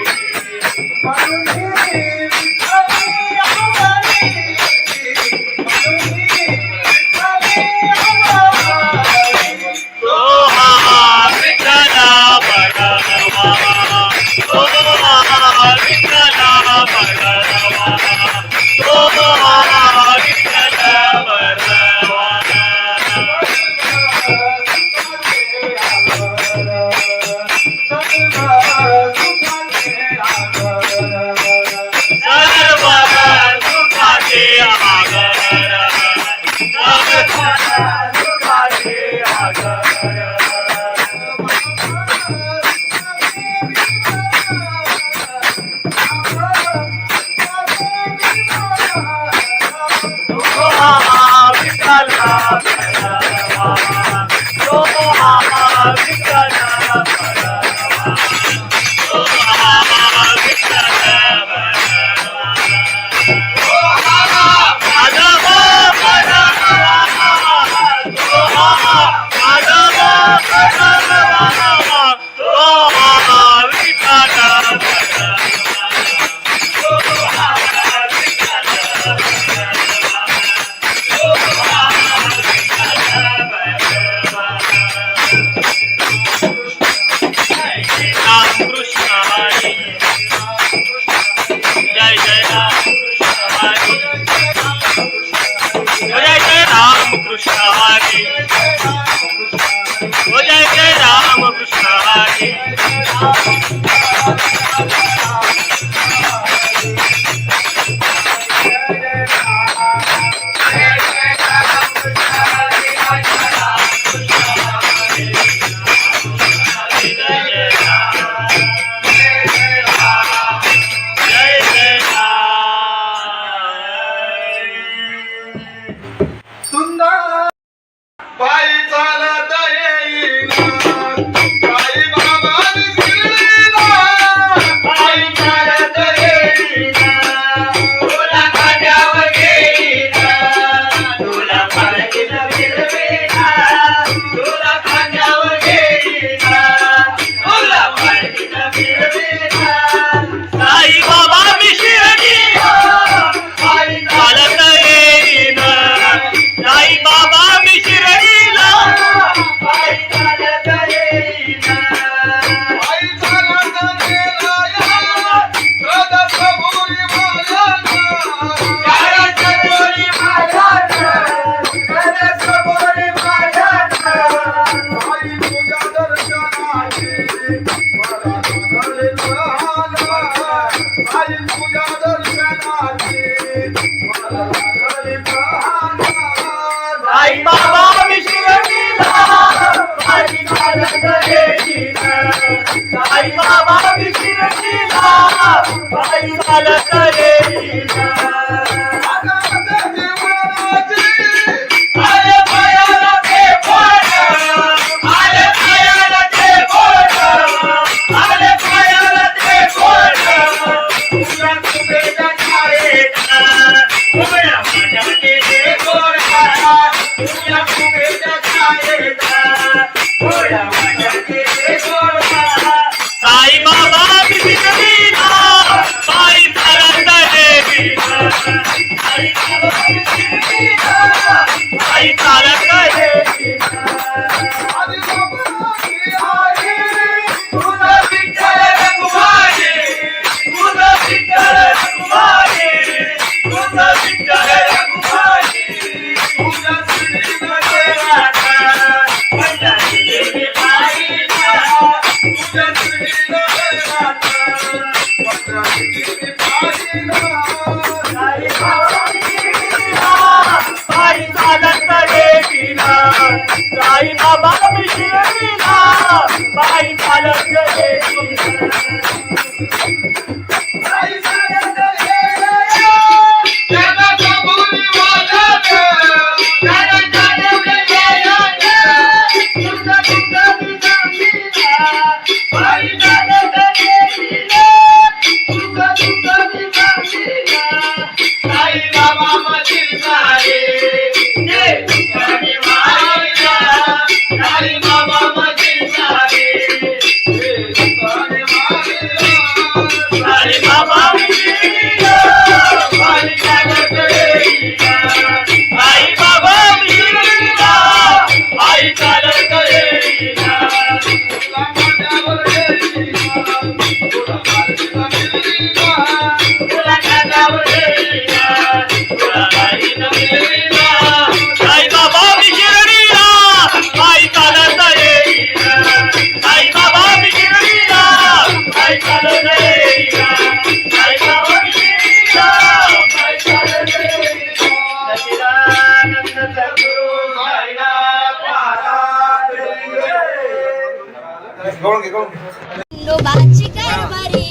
गवळून घे गवळून घे. खंडोबाची कारभारी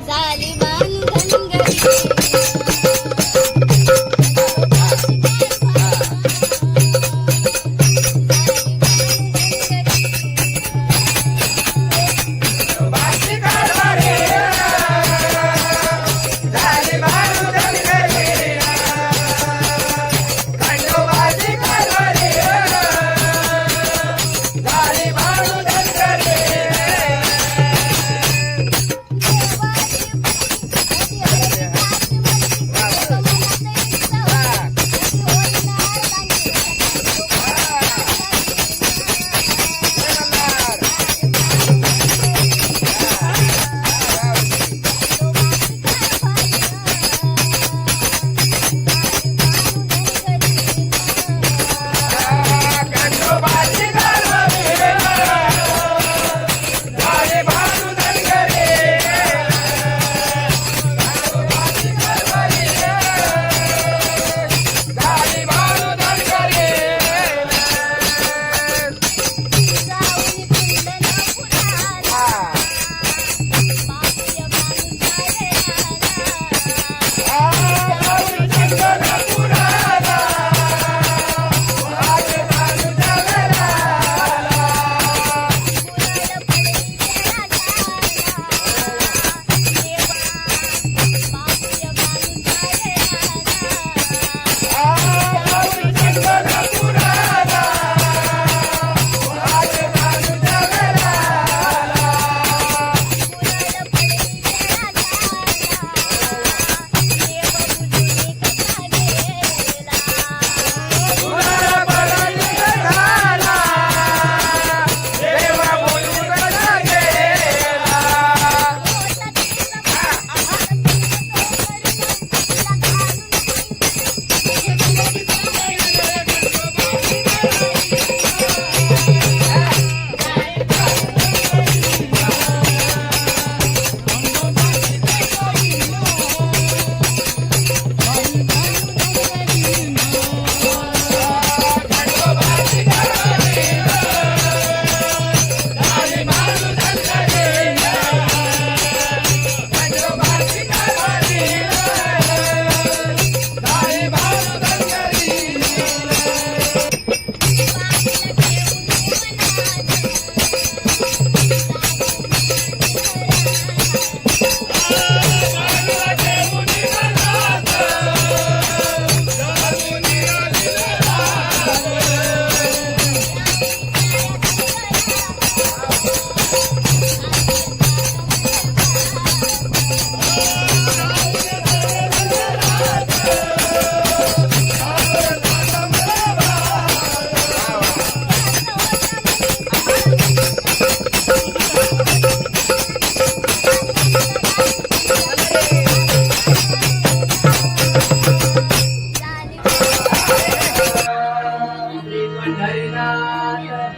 झाली बानू धनगरी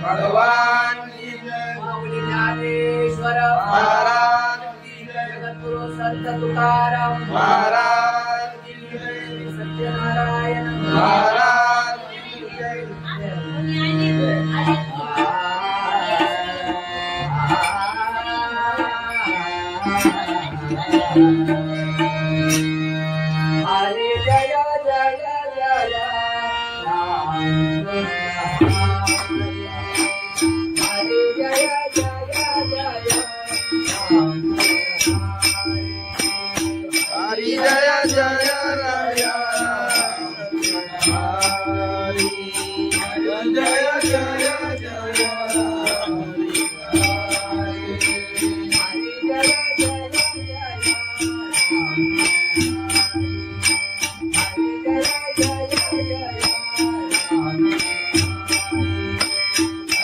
भगवान की जय. माऊली ज्ञानेश्वर महाराज की जय. जगद्गुरु संत तुकाराम महाराज की जय. सत्यनारायण महाराज की जय. हरे जय जय जय राम हरे जय जय जय राम हरी जय जय राया. हरी जय जय जय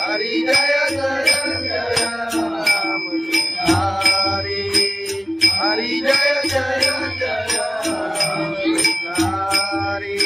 हरी जय जय जय राम. हरी हरी जय जय जय राम. हरी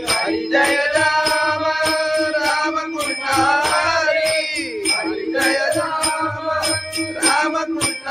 हरी जय राम राम कृष्ण हरी हरी जय राम राम कृष्ण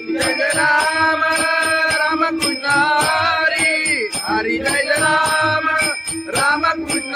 हरी जय राम राम कृष्ण हरी हरी जय राम राम कृष्ण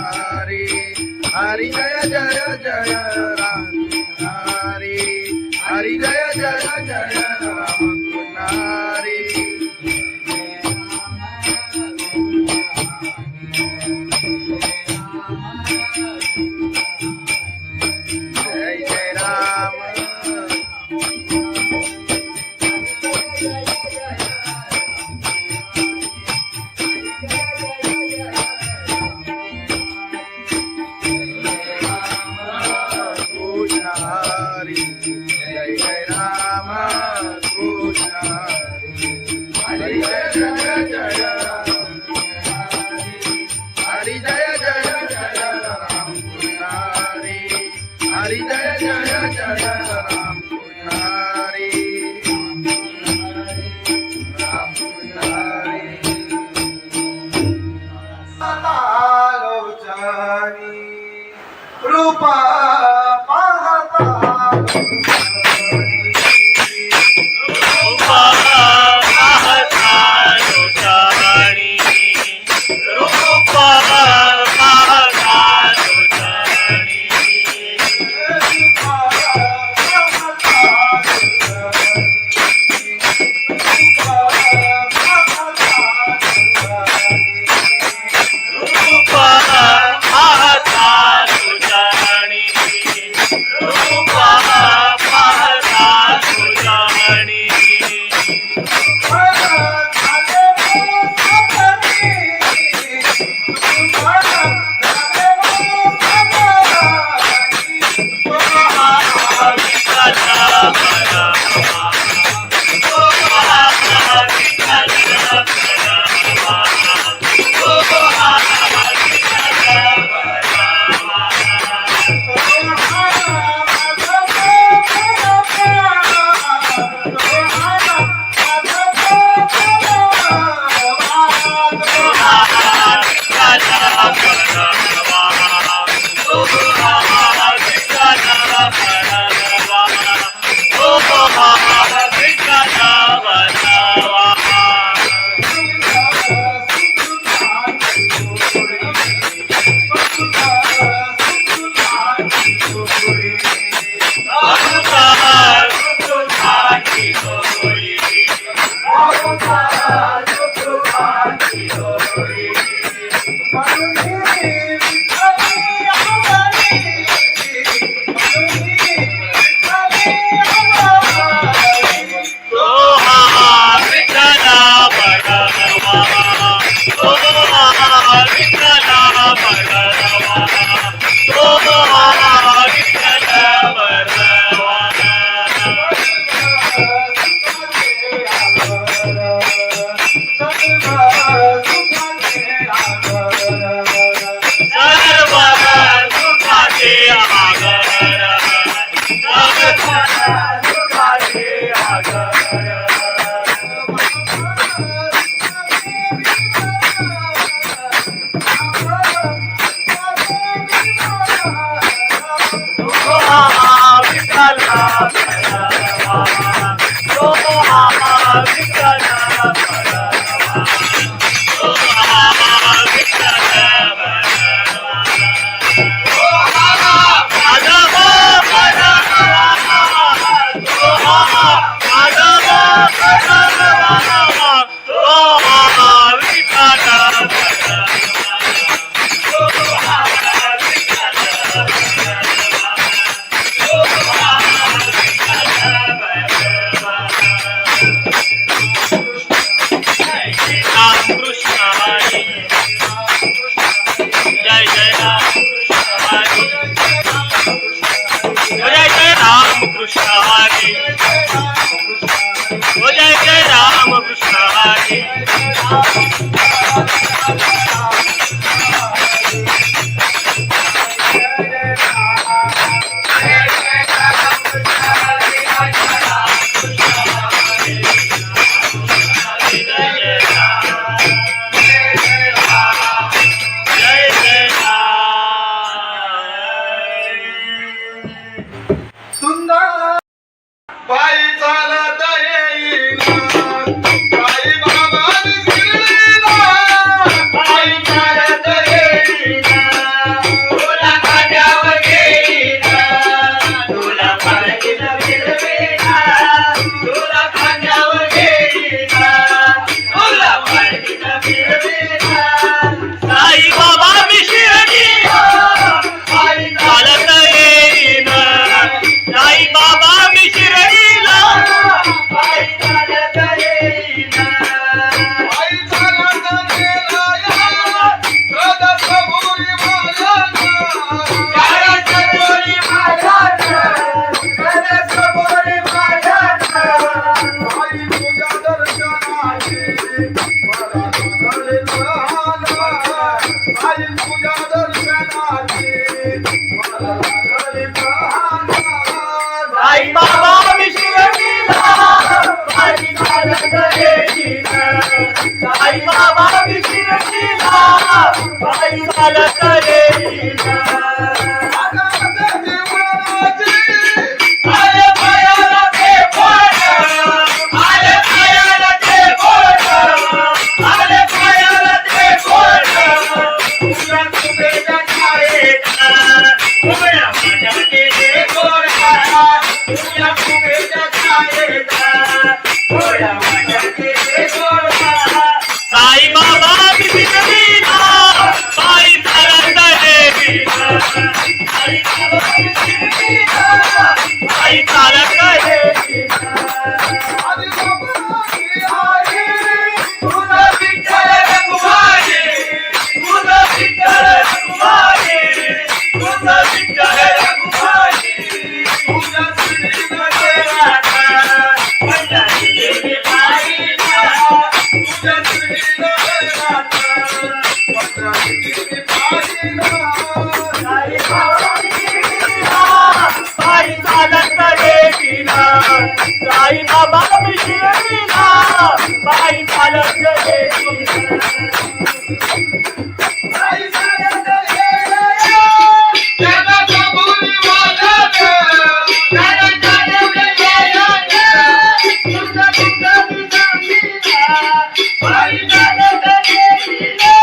हरी हरी जय जय जय राम हरी हरी जय जय जय राम हरी जय जय राम कृष्ण हरी जय जय राम कृष्ण हरी हरी जय जय जय हरी जय जय जय राम कृष्ण हरी हरी जय जय जय राम कृष्ण हरी राम कृष्ण हरी आलोचनी रूपा रूपा बाई चालत येईना आले पायाला ते बोट आले पायाला ते बोट आले पायाला ते बोट तुझ्या तुझ्या छायेला उभ्या माझ्या केले गोरा तुझ्या तुझ्या छायेला उभ्या माझ्या केले गोरा साई बाबा बिगडीला बाई चालत येईना साई बाबा बिगडीला बाई चालत येईना तुझा विठ्ठल रघुमाई तुझा विठ्ठल रघुमाई तुझा विठ्ठल रघुमाई तुझा श्रीनगर राधा पंढरी गेली बाईला तुझा श्रीनगर राधा पंढरी गेली बाईला साई बाबा बिगडीला बाई चालत येईना साई बाबा बिगडीला बाई चालत येईना बाई चालत येईना त्याला कबुली वाजत त्याला चालवले यायला तुझा तुझा बिगडीला बाई चालत येईना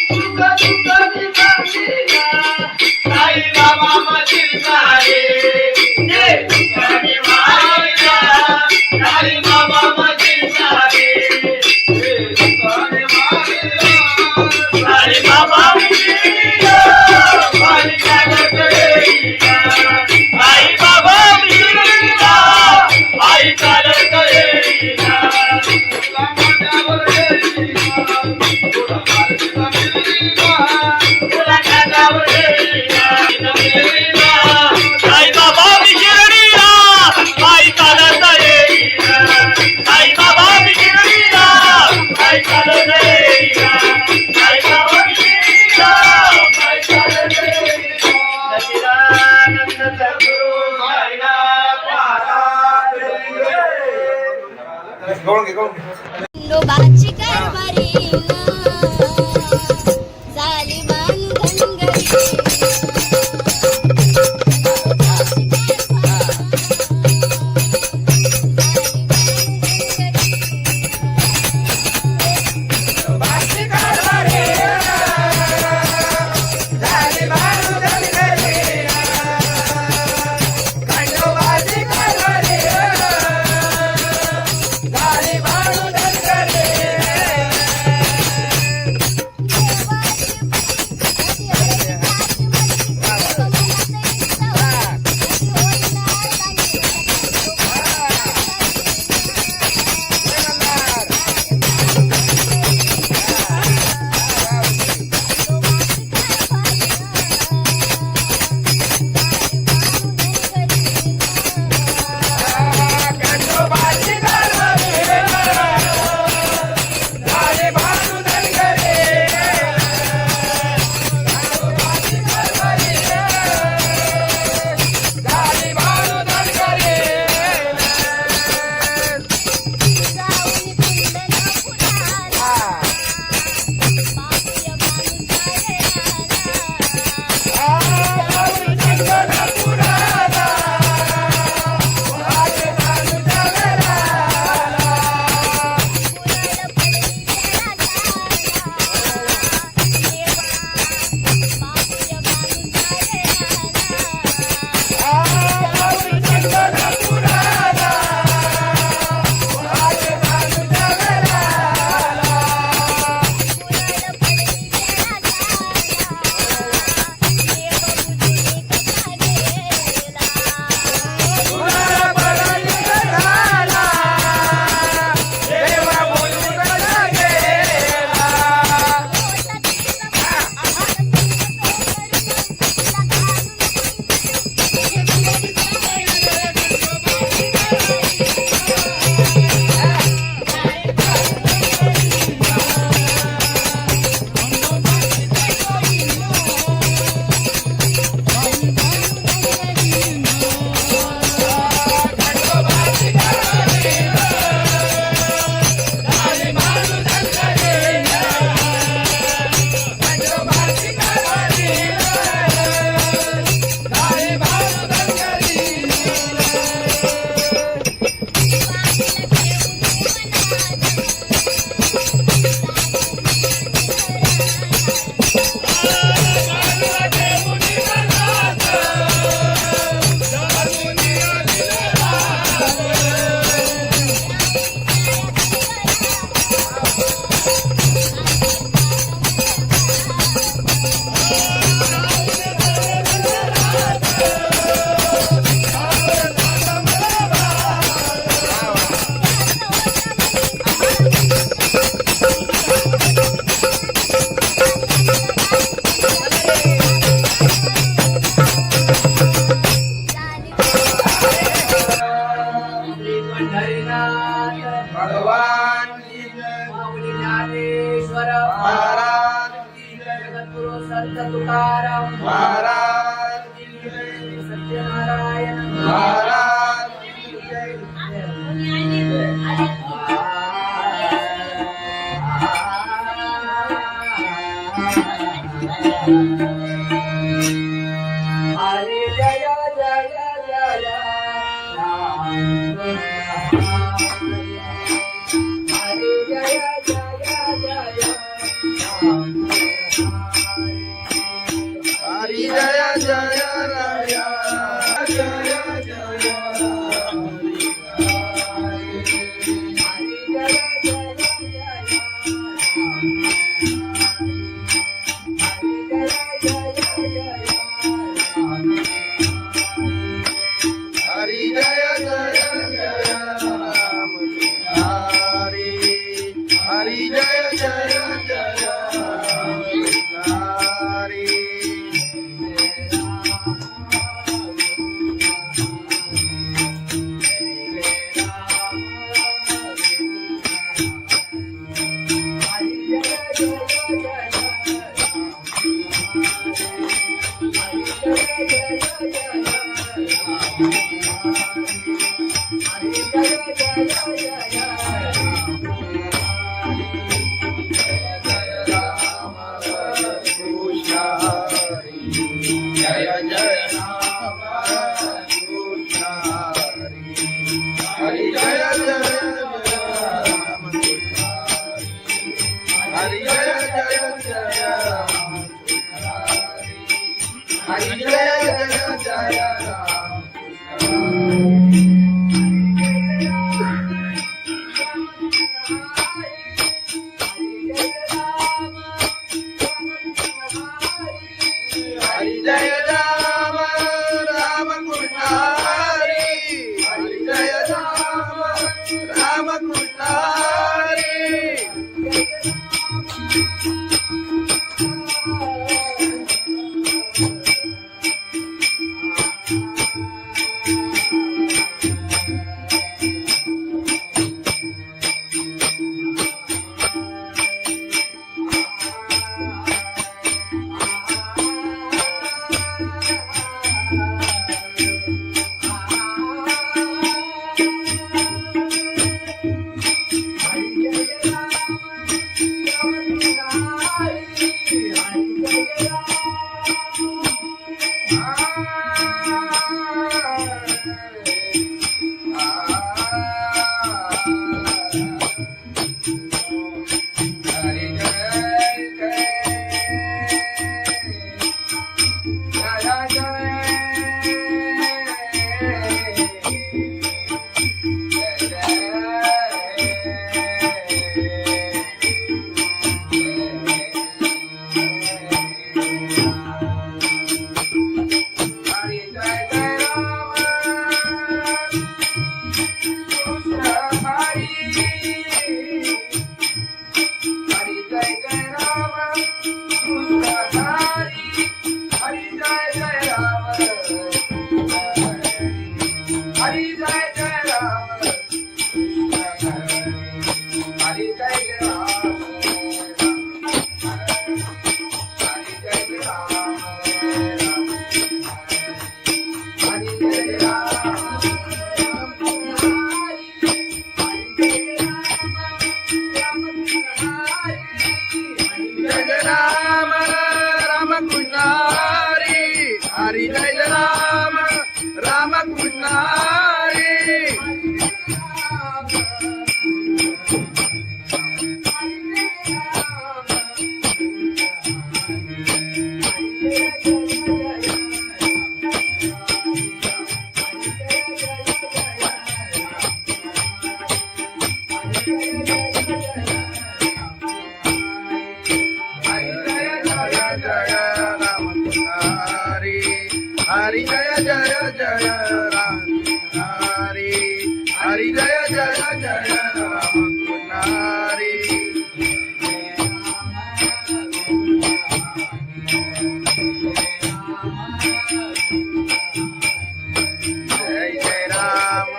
तुझा तुझा बिगडीला साई बाबा मधील सारे जे तुझ्याने मारिला साई बाबा मधील सारे जे तुझ्याने मारिला साई बाबा बिगडीला बाई चालत येईना साई बाबा बिगडीला बाई चालत येईना तुला माझ्यावर येईना तुला माझ्यावर येईना तुला माझ्यावर येईना साई बाबा बिगडीला बाई चालत येईना साई बाबा बिगडीला बाई चालत येईना साई बाबा बिगडीला बाई चालत येईना सच्चिदानंद सद्गुरु साईनाथ महाराज खंडोबाची कारभारी झाली बांधनगरी हरी जय जय राया जय जय हरी जय जय जय राम हरी हरी जय जय जय राम हरी जय जय राम कृष्ण हरि जय जय राम हरि जय जय जय राम हरि जय जय जय राम हरि जय राम राम कृष्ण हरि हरि जय राम राम कृष्ण हरि हरि जय राम राम कृष्ण हरि हरि जय जय जय राम हरि हरि जय जय जय राम हरि जय जय राम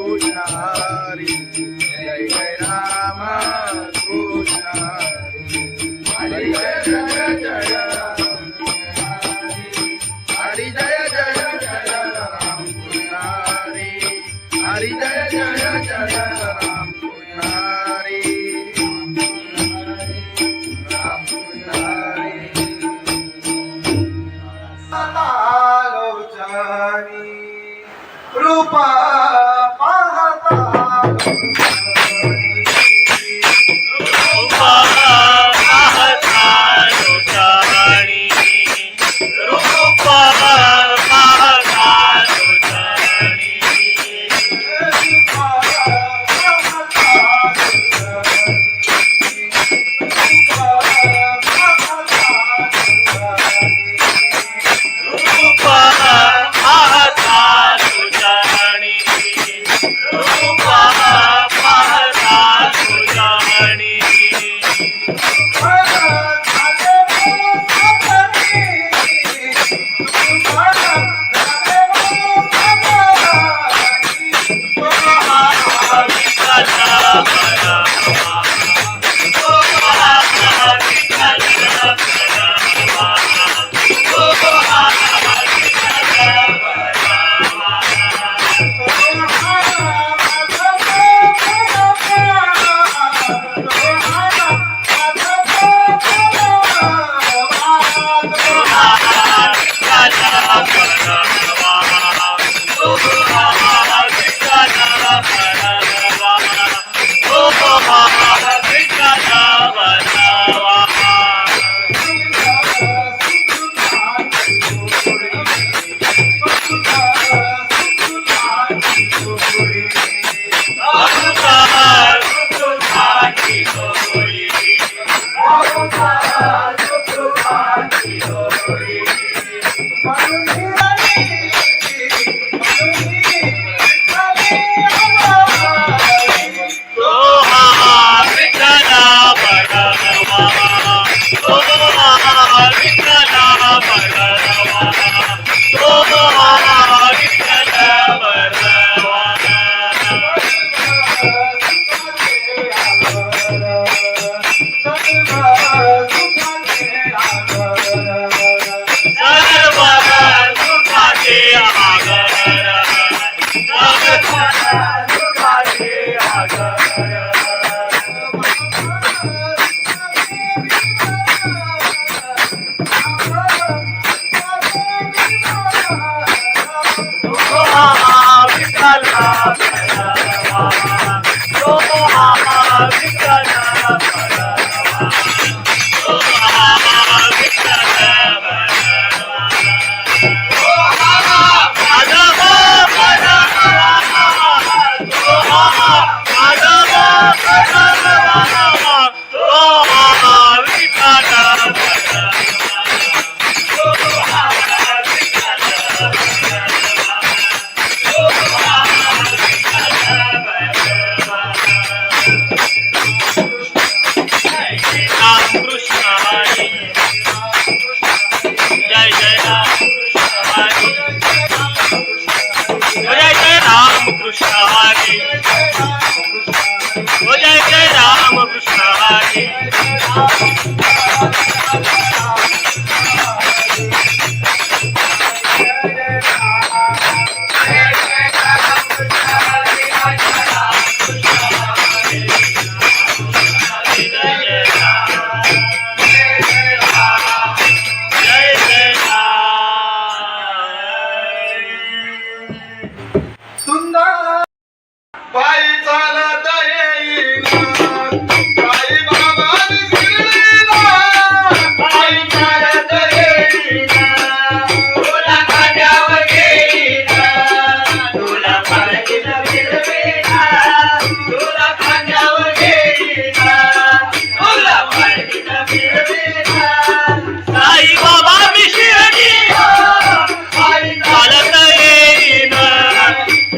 हरि जय जय हरी जय जय जय राम कृष्ण हरी राम कृष्ण हरी लोचनी रूपा पाहता रूपा पाहता लोचनी रूपा पाहता लोचनी रूपा पाहता लोचनी रूपा पाहता लोचनी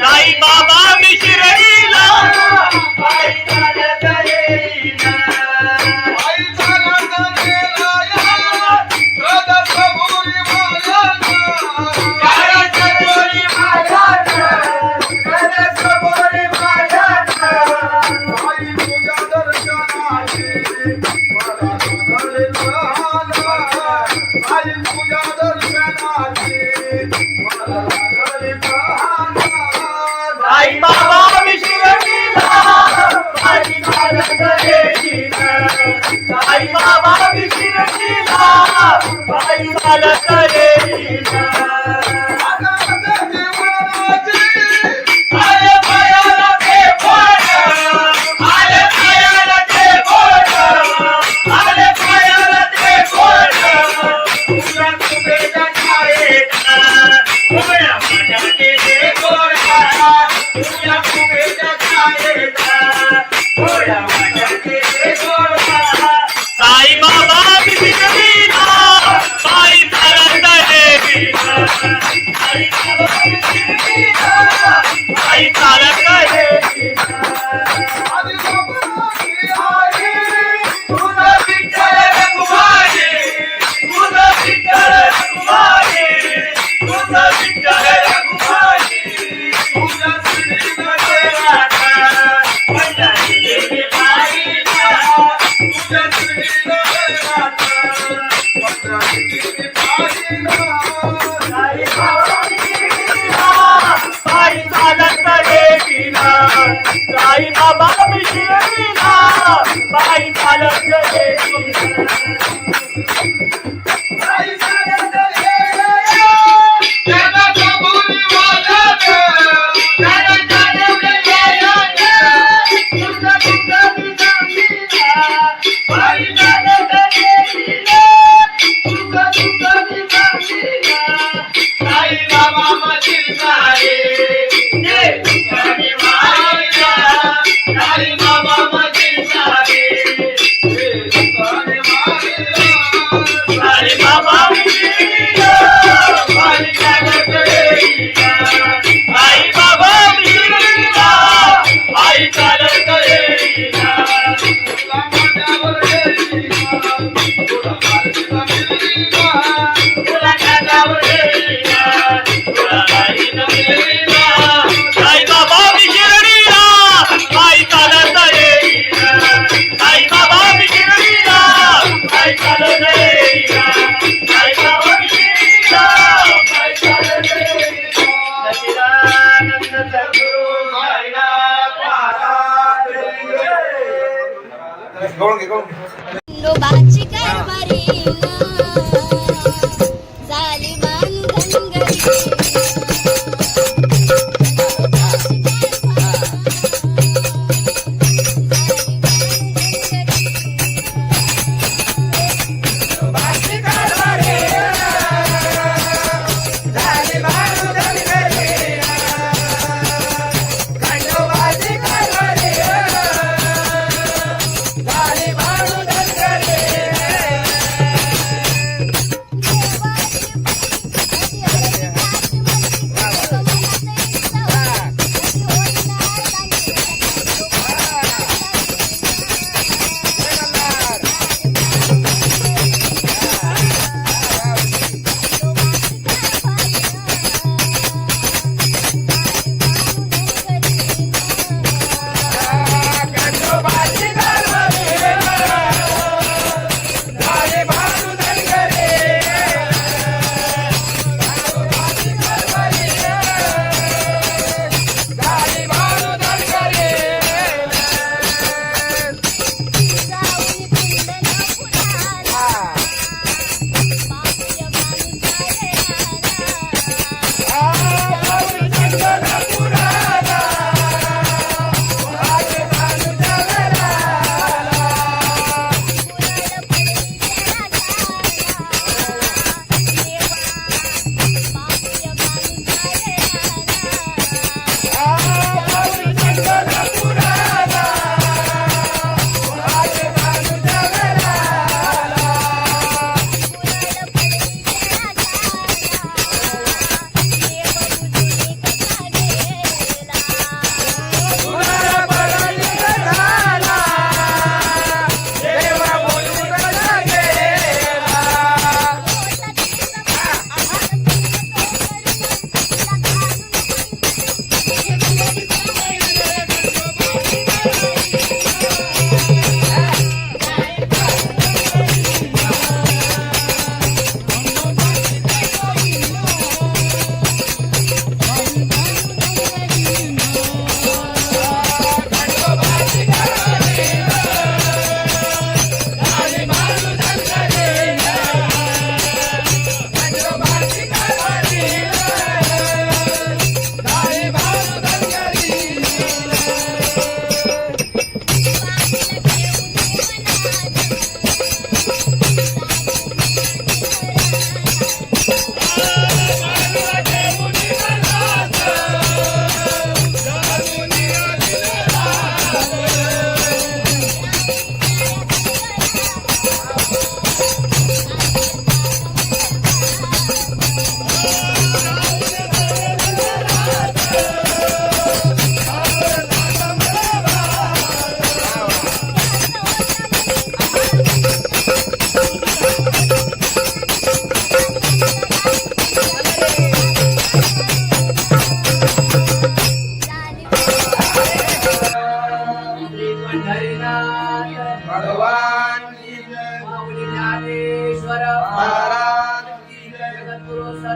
साई बाबा मी शिर्डीला साई बाबा शिर्डीला पायी चालत येईना आले पायाला ते बोट आले पायाला ते बोट आले पायाला ते बोट तुझ्या कुबेच्या छायेत उभ्या माझ्याचे ते गोडा तुझ्या कुबेच्या छायेत उभ्या माझ्याचे ते गोडा साई बाबा शिर्डीला पायी चालत येईना साई बाबा शिर्डीला पायी चालत येईना तुझं विठ्ठल रघुमाई तुझं विठ्ठल रघुमाई तुझं विठ्ठल रघुमाई तुझ्या श्रीमध्ये राधा पंढरीची पायीला तुझ्या श्रीमध्ये राधा पंढरीची पायीला साई बाबा शिर्डीला पायी चालत येईना साई बाबा शिर्डीला पायी चालत येईना पायी चालत येईना त्याला कबुली वालत त्याला चालवलं येईना तुझं तुझं सांगीना पायी चालत येईना तुझं तुझं सांगीना साई बाबा मधील सारे जे तुझ्याने वाहिला साई बाबा मधील सारे जे तुझ्याने वाहिला साई बाबा शिर्डीला पायी चालत येईना साई बाबा शिर्डीला पायी चालत येईना तुला माझ्यावर येईना तुला माझ्यावर येईना तुला माझ्यावर येईना तुला माझ्यावर येईना साई बाबा शिर्डीला पायी चालत येईना साई बाबा शिर्डीला पायी चालत येईना साई बाबा शिर्डीला पायी चालत येईना सच्चिदानंद सद्गुरु साईनाथ महाराज खंडोबाची कारभारी झाली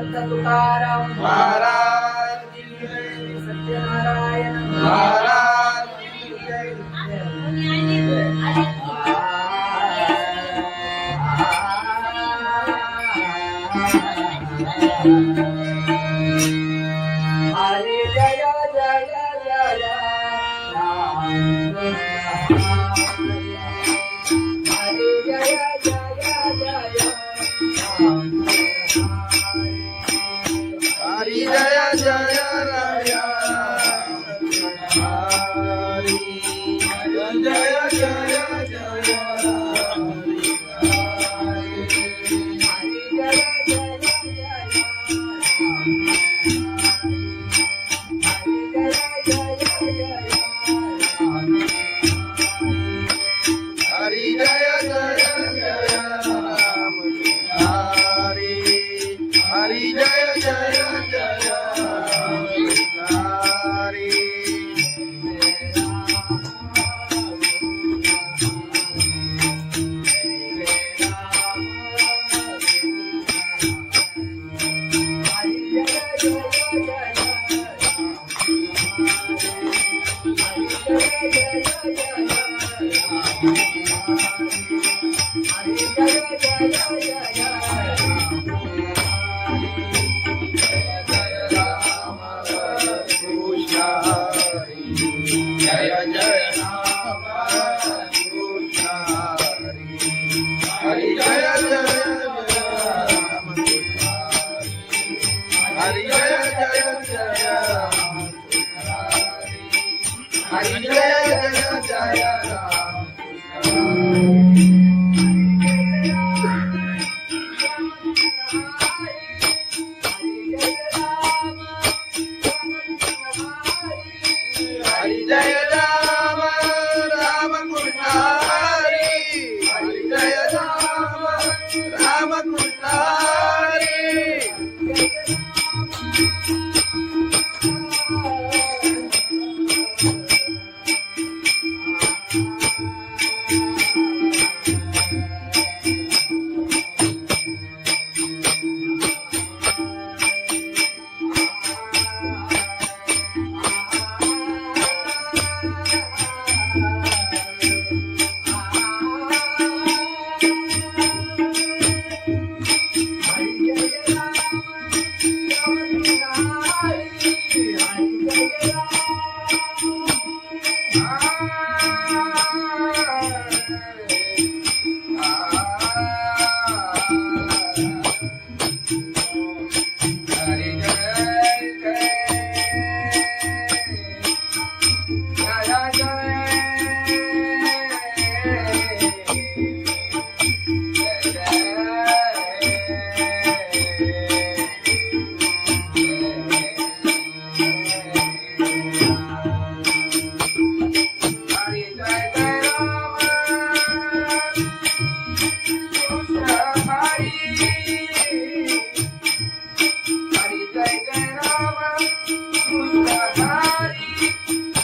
संत तुकाराम महाराज की जय. सत्यनारायण महाराज की जय. हरे जय जय जय राम हरे जय जय जय राम हरी जय जय राया. हरी जय जय जय हरी जय जय जय राम. हरी हरी जय जय जय हरी. जय जय राम कृष्ण हरी. हरी जय जय राम कृष्ण हरी.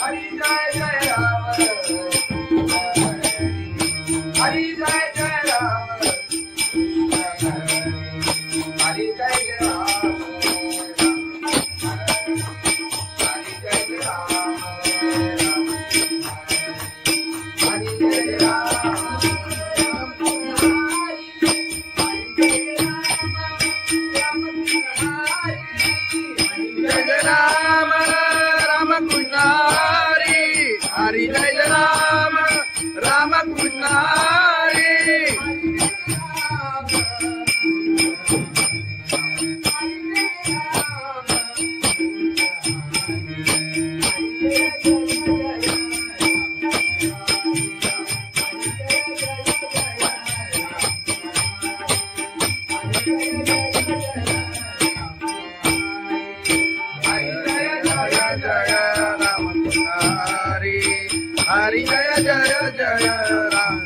जय जय जय राम हरी. जय जय जय राम हरी. जय राम राम कृष्ण हरी. हरी जय राम राम कृष्ण हरी. हरी जय राम राम कृष्ण हरी. हरी जय जय जय राम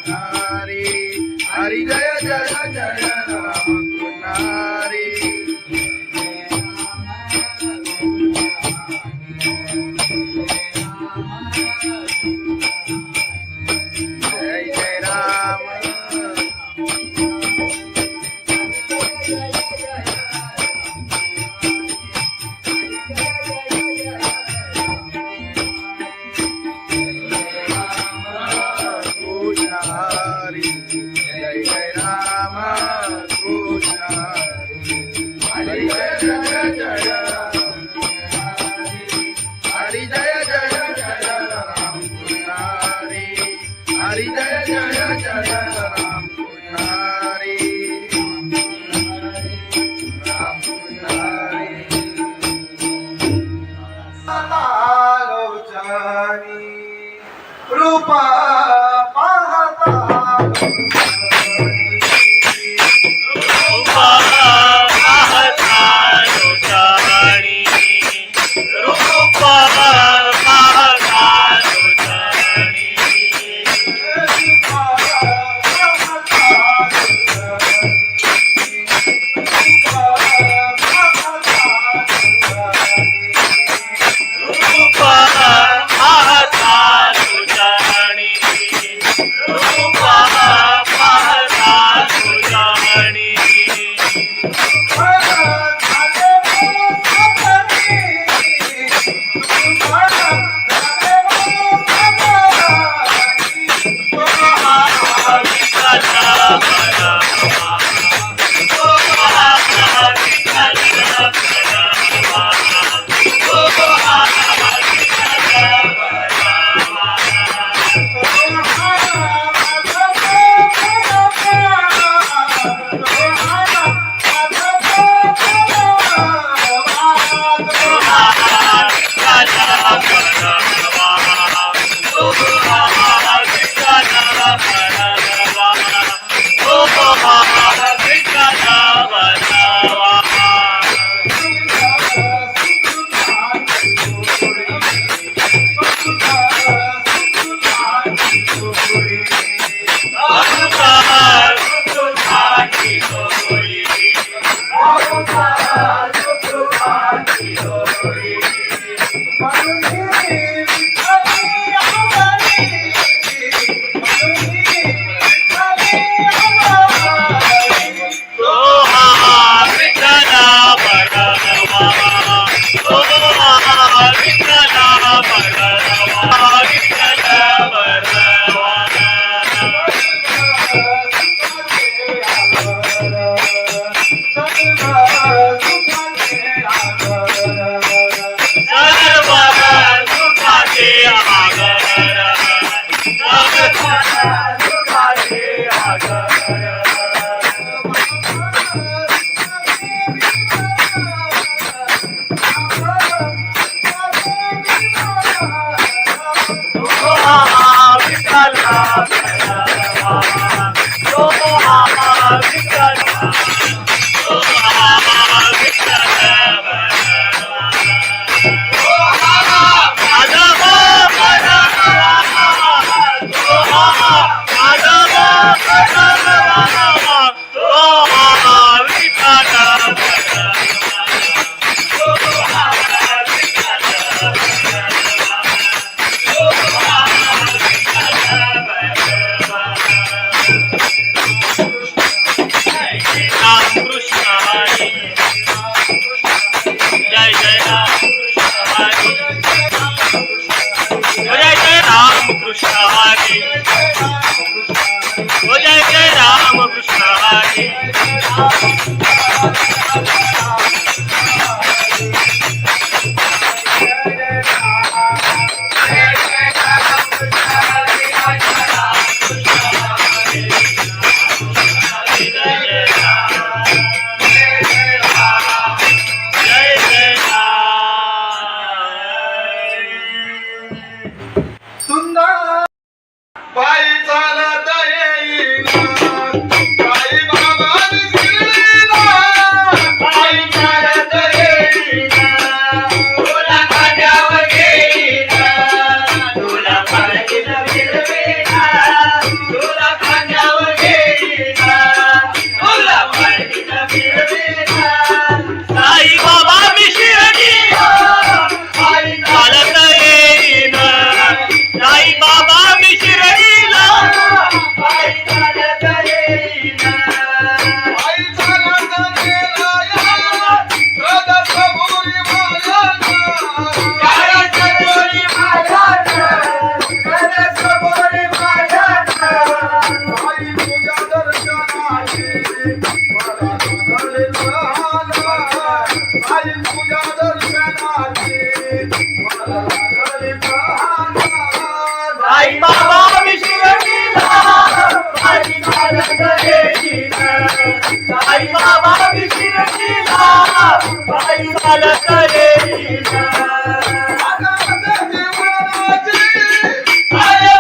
हरी. हरी जय जय जय राम हरी. जय जय राम. पाहता रूपा पाहता लोटाणी रूपा पाहता लोटाणी रूपा पाहता लोटाणी रूपा पाहता लोटाणी अरे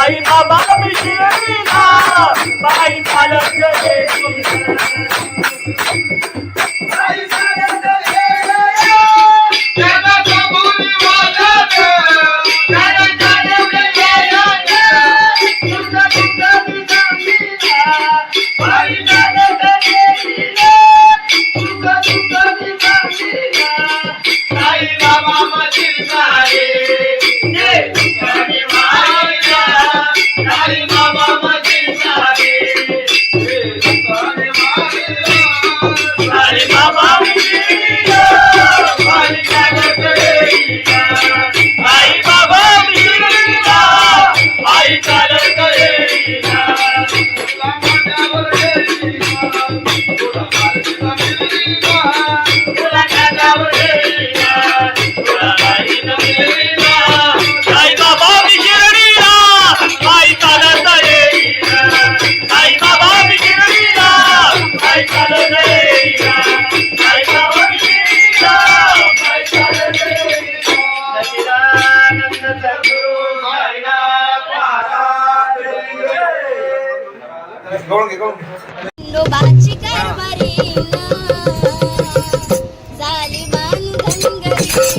साई बाबा मी शिर्डीला पायी चालत गेले खंडोबाची कारभारी झाली बांधन घरी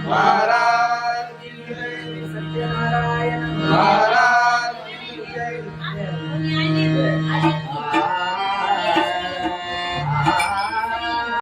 महाराज